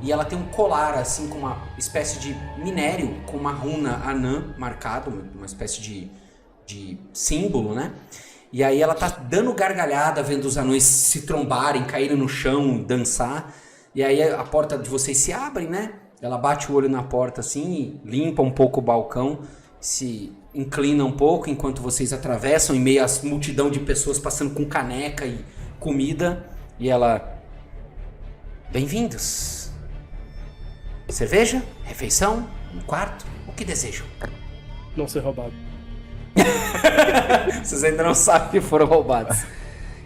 e ela tem um colar assim com uma espécie de minério com uma runa anã marcado, uma espécie de símbolo, né? E aí ela tá dando gargalhada vendo os anões se trombarem, caírem no chão, dançar. E aí a porta de vocês se abre, né? Ela bate o olho na porta assim, limpa um pouco o balcão, se inclina um pouco enquanto vocês atravessam em meio à multidão de pessoas passando com caneca e comida. E ela... Bem-vindos. Cerveja? Refeição? Um quarto? O que desejam? Não ser roubado. Vocês ainda não sabem que foram roubados.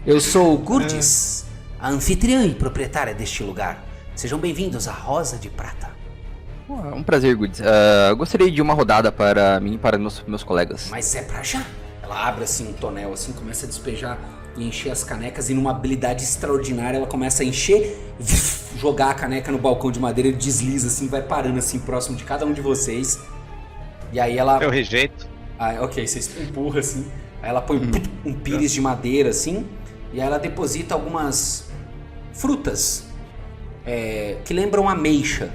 Eu sou Gurdis, a anfitriã e proprietária deste lugar. Sejam bem-vindos à Rosa de Prata. Um prazer, Goods. Gostaria de uma rodada para mim e para meus colegas. Mas é pra já. Ela abre assim um tonel, assim, começa a despejar e encher as canecas. E numa habilidade extraordinária ela começa a encher, jogar a caneca no balcão de madeira. Ele desliza assim, vai parando assim próximo de cada um de vocês. E aí ela... Eu rejeito. Ok, você empurra assim. Aí ela põe um pires de madeira assim. E aí ela deposita algumas frutas que lembram ameixa.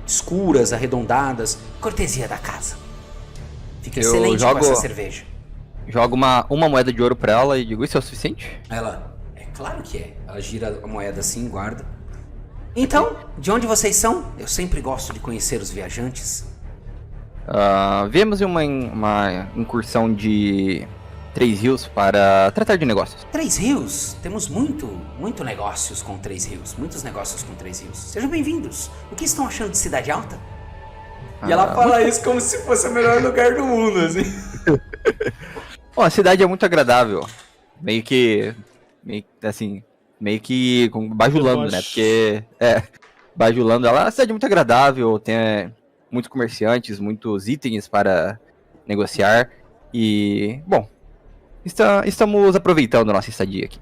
Escuras, arredondadas. Cortesia da casa. Fica excelente com essa cerveja. Jogo uma moeda de ouro pra ela e digo, isso é o suficiente? Ela, é claro que é. Ela gira a moeda assim, guarda. Então, de onde vocês são? Eu sempre gosto de conhecer os viajantes. Viemos em uma incursão de 3 Rios para tratar de negócios. 3 Rios? Temos muito negócios com 3 Rios. Muitos negócios com 3 Rios. Sejam bem-vindos. O que estão achando de Cidade Alta? E ela fala isso como se fosse o melhor lugar do mundo, assim. Bom, a cidade é muito agradável. Meio que bajulando, né? Porque, bajulando ela, a cidade é muito agradável, tem muitos comerciantes, muitos itens para negociar. E, bom, estamos aproveitando a nossa estadia aqui.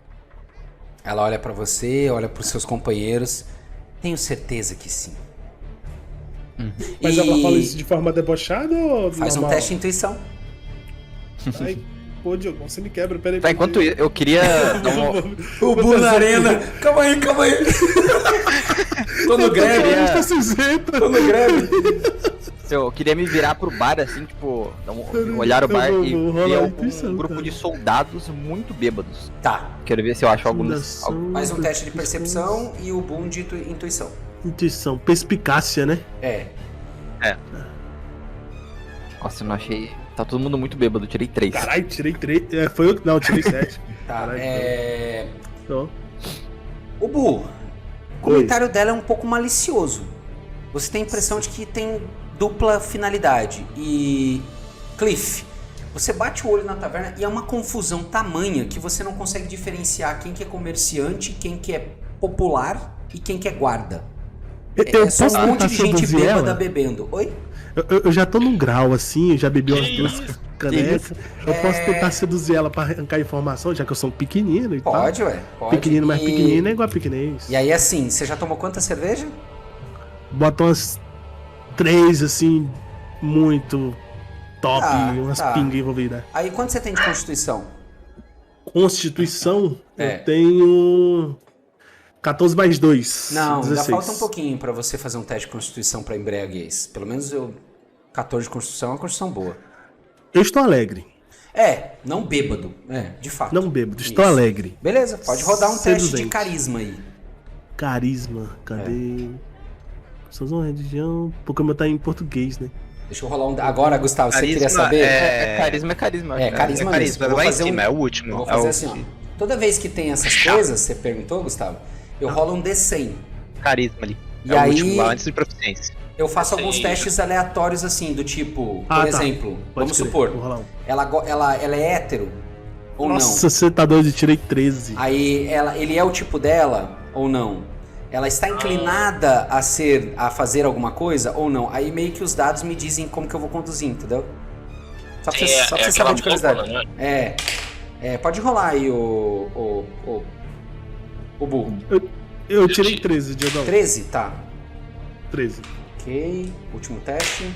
Ela olha pra você, olha pros seus companheiros. Tenho certeza que sim. Mas ela fala isso de forma debochada ou faz normal? um teste de intuição. Ai, pô, Diogo, você me quebra, peraí. Tá, enquanto eu queria dar uma... O Bu na arena. Calma aí. Tô no greve. Tô no greve. Eu queria me virar pro bar, assim, tipo, olhar o bar e ver um grupo de soldados muito bêbados. Tá. Quero ver se eu acho algo... Faz um teste de percepção e o boom de intuição. Intuição, perspicácia, né? Nossa, eu não achei... Tá todo mundo muito bêbado, tirei 3. Caralho, tirei 3. Foi eu que... Não, tirei 7. Tá, Então. O Bu, o comentário dela é um pouco malicioso. Você tem a impressão de que tem dupla finalidade. E... Cliff, você bate o olho na taverna e é uma confusão tamanha que você não consegue diferenciar quem que é comerciante, quem que é popular e quem que é guarda. É só um monte de gente bêbada bebendo. Oi? Eu já tô num grau assim, eu já bebi umas 2 canecas. Eu posso tentar seduzir ela pra arrancar informação, já que eu sou um pequenino e tal. Pode, ué. Pode. Pequenino, mas pequenino é igual a pequenês. E aí assim, você já tomou quanta cerveja? Bota umas 3, assim, muito top, umas pingas envolvidas. Aí quanto você tem de constituição? Constituição, eu tenho 14 mais 2. Não, 16. ainda falta um pouquinho pra você fazer um teste de constituição pra embriaguez. Pelo menos 14 de constituição é uma constituição boa. Eu estou alegre. Não bêbado. De fato. Não bêbado, estou alegre. Beleza, pode rodar um teste de Seduzente. carisma aí. Carisma, cadê? Pessoas uma religião, porque o meu tá em português, né? Deixa eu rolar um... Agora, Gustavo, você queria Carisma saber? Carisma é carisma. Carisma mesmo. Eu vou Lá em fazer cima, é o último. Eu vou fazer assim, ó. Toda vez que tem essas coisas, você perguntou, Gustavo, eu rolo um D100. Carisma ali. E É o aí- último lá antes de proficiência. Eu faço alguns Sim. testes aleatórios assim, do tipo, Ah, por tá. exemplo, Pode vamos crer, supor, vou rolar um. ela é hétero ou Nossa, você tá doido, eu tirei 13. não? Aí ele é o tipo dela ou não? Ela está inclinada a fazer alguma coisa ou não? Aí meio que os dados me dizem como que eu vou conduzir, entendeu? Só pra você aquela saber de curiosidade. bússola, né? Pode rolar aí o burro. Eu tirei 13, Diogão. 13? Tá. 13. Ok, último teste.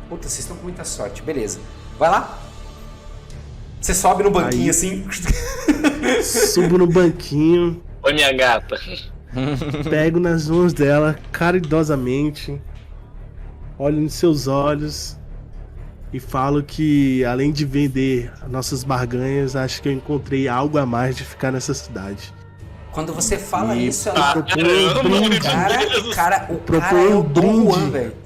Puta, vocês estão com muita sorte, beleza. Vai lá. Você sobe no banquinho Aí. assim. Subo no banquinho, Oi, minha gata. pego nas mãos dela caridosamente, olho nos seus olhos e falo que, além de vender nossas barganhas, acho que eu encontrei algo a mais de ficar nessa cidade. Quando você fala E isso, ela. proponho um brinde O cara Propõe é um o Dom Juan, brinde. velho.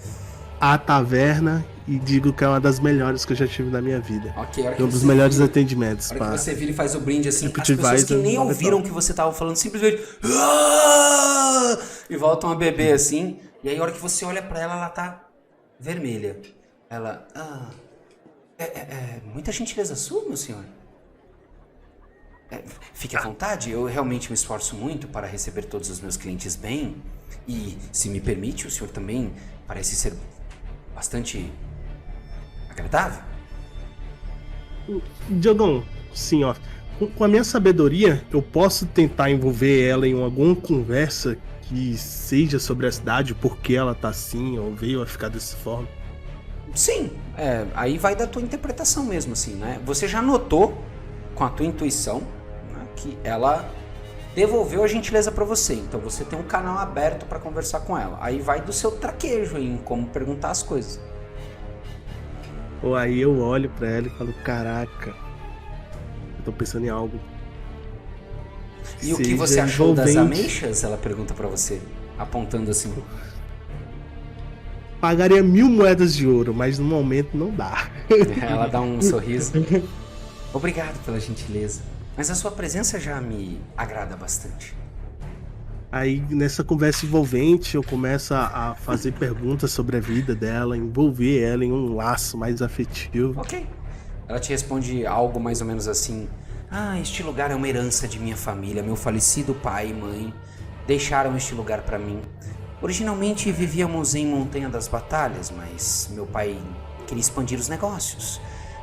à taverna e digo que é uma das melhores que eu já tive na minha vida. Ok, a hora que É um dos você melhores vira- atendimentos. A hora que Pá. você vira e faz o brinde assim, Tipo as de pessoas que Weiser, nem não vai ouviram o dar. que você tava falando simplesmente "Ah!" e voltam a beber assim. E aí a hora que você olha pra ela, ela tá vermelha. Ela, muita gentileza sua, meu senhor. Fique à vontade, eu realmente me esforço muito para receber todos os meus clientes bem. E, se me permite, o senhor também parece ser bastante agradável. Diogão, sim, ó. Com a minha sabedoria, eu posso tentar envolver ela em alguma conversa que seja sobre a cidade, por que ela tá assim, ou veio a ficar dessa forma. Sim, aí vai da tua interpretação mesmo, assim, né? Você já notou, com a tua intuição, né, que ela devolveu a gentileza pra você. Então você tem um canal aberto pra conversar com ela. Aí vai do seu traquejo em como perguntar as coisas. Ou aí eu olho pra ela e falo, caraca, eu tô pensando em algo. E o que seja você achou das envolvente. ameixas? Ela pergunta pra você, apontando assim. Pagaria 1000 moedas de ouro, mas no momento não dá. Ela dá um sorriso. Obrigado pela gentileza. Mas a sua presença já me agrada bastante. Aí nessa conversa envolvente eu começo a fazer perguntas sobre a vida dela, envolver ela em um laço mais afetivo. Ok. Ela te responde algo mais ou menos assim. Este lugar é uma herança de minha família. Meu falecido pai e mãe deixaram este lugar pra mim. Originalmente vivíamos em Montanha das Batalhas, mas meu pai queria expandir os negócios.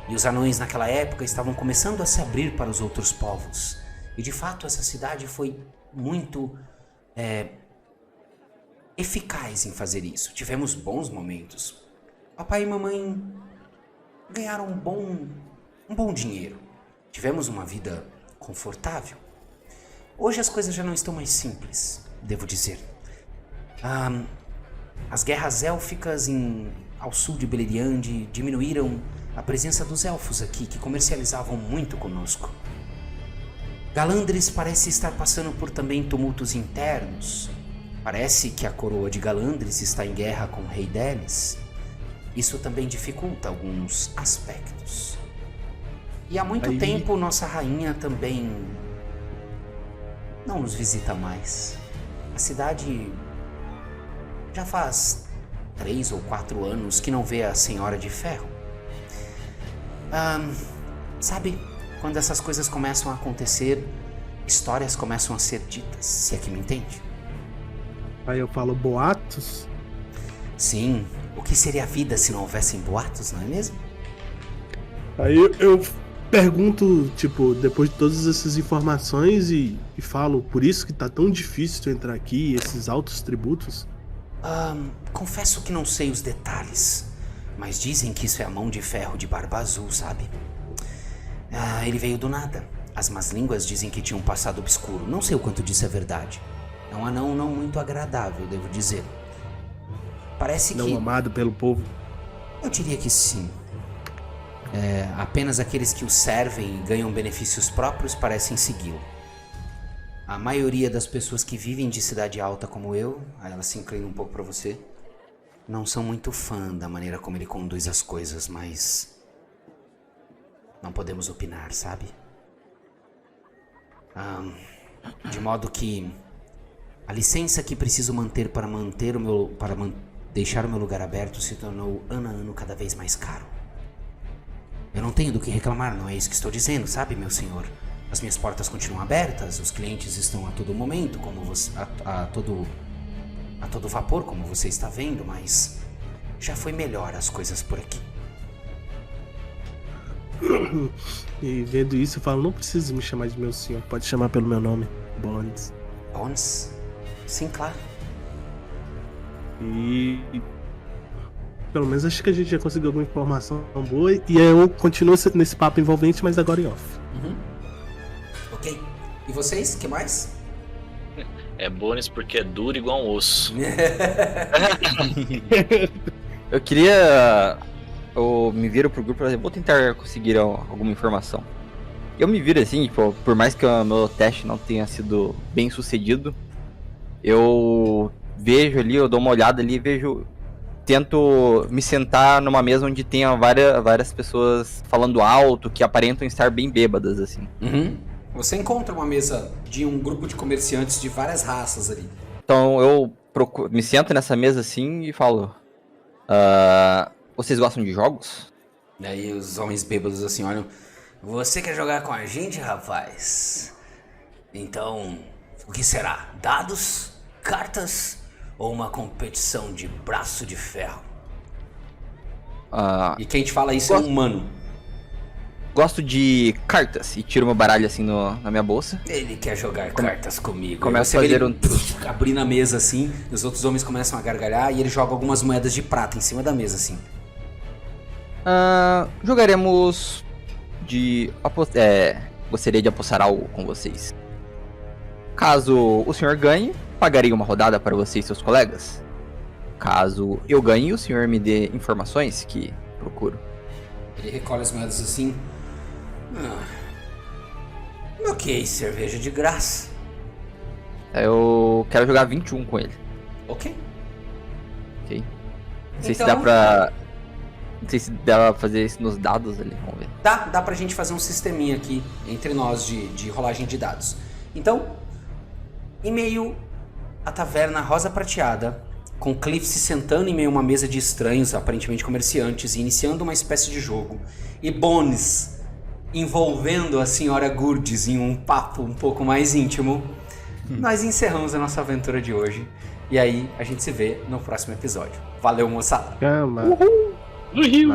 E os anões naquela época estavam começando a se abrir para os outros povos. E de fato essa cidade foi muito eficaz em fazer isso. Tivemos bons momentos. Papai e mamãe ganharam um bom dinheiro. Tivemos uma vida confortável. Hoje as coisas já não estão mais simples, devo dizer. As guerras élficas ao sul de Beleriand diminuíram a presença dos elfos aqui, que comercializavam muito conosco. Galandres parece estar passando por também tumultos internos. Parece que a coroa de Galandres está em guerra com o rei deles. Isso também dificulta alguns aspectos. E há muito Aí- tempo nossa rainha também não nos visita mais. A cidade já faz 3 ou 4 anos que não vê a Senhora de Ferro. Sabe, quando essas coisas começam a acontecer, histórias começam a ser ditas, se é que me entende. Aí eu falo, boatos? Sim, o que seria a vida se não houvessem boatos, não é mesmo? Aí eu pergunto, tipo, depois de todas essas informações e falo, por isso que tá tão difícil tu entrar aqui, esses altos tributos? Confesso que não sei os detalhes, mas dizem que isso é a mão de ferro de Barba Azul, sabe? Ele veio do nada. As más línguas dizem que tinha um passado obscuro. Não sei o quanto disso é verdade. É um anão não muito agradável, devo dizer. Parece Não que... amado pelo povo. Eu diria que sim. Apenas aqueles que o servem e ganham benefícios próprios parecem segui-lo. A maioria das pessoas que vivem de cidade alta como eu, aí ela se inclina um pouco pra você, não são muito fã da maneira como ele conduz as coisas, mas não podemos opinar, sabe? De modo que a licença que preciso manter para deixar o meu lugar aberto se tornou ano a ano cada vez mais caro. Eu não tenho do que reclamar, não é isso que estou dizendo, sabe, meu senhor? As minhas portas continuam abertas, os clientes estão a todo momento, como você, a todo vapor, como você está vendo, mas já foi melhor as coisas por aqui. E vendo isso eu falo, não precisa me chamar de meu senhor, pode chamar pelo meu nome, Bones. Bones? Sim, claro. E pelo menos acho que a gente já conseguiu alguma informação boa. E eu continuo nesse papo envolvente, mas agora em off. Ok. E vocês, que mais? É bônus porque é duro igual um osso. Eu queria. Eu me viro pro grupo e vou tentar conseguir alguma informação. Eu me viro assim, tipo, por mais que o meu teste não tenha sido bem sucedido, eu vejo ali, eu dou uma olhada ali e vejo. Tento me sentar numa mesa onde tenha várias pessoas falando alto, que aparentam estar bem bêbadas, assim. Você encontra uma mesa de um grupo de comerciantes de várias raças ali. Então eu me sento nessa mesa assim e falo: vocês gostam de jogos? Daí os homens bêbados assim olham. Você quer jogar com a gente, rapaz? Então, o que será? Dados? Cartas? Ou uma competição de braço de ferro? E quem te fala isso é um humano. Gosto de cartas e tiro meu baralho assim na minha bolsa. Ele quer jogar cartas comigo. Começa a Você vê fazer ele abrir na mesa assim, e os outros homens começam a gargalhar e ele joga algumas moedas de prata em cima da mesa assim. Jogaremos de... gostaria de apostar algo com vocês. Caso o senhor ganhe, pagarei uma rodada para você e seus colegas. Caso eu ganhe, o senhor me dê informações que procuro. Ele recolhe as moedas assim. Ok, cerveja de graça. Eu quero jogar 21 com ele. Ok. Ok. Não sei se Então- dá pra... Não sei se dá pra fazer isso nos dados ali, vamos ver. Dá pra gente fazer um sisteminha aqui entre nós de rolagem de dados. Então, em meio à taverna rosa prateada, com Cliff se sentando em meio a uma mesa de estranhos, aparentemente comerciantes, e iniciando uma espécie de jogo, e Bones envolvendo a senhora Gurdes em um papo um pouco mais íntimo, nós encerramos a nossa aventura de hoje. E aí a gente se vê no próximo episódio. Valeu, moçada! Calma. No Rio.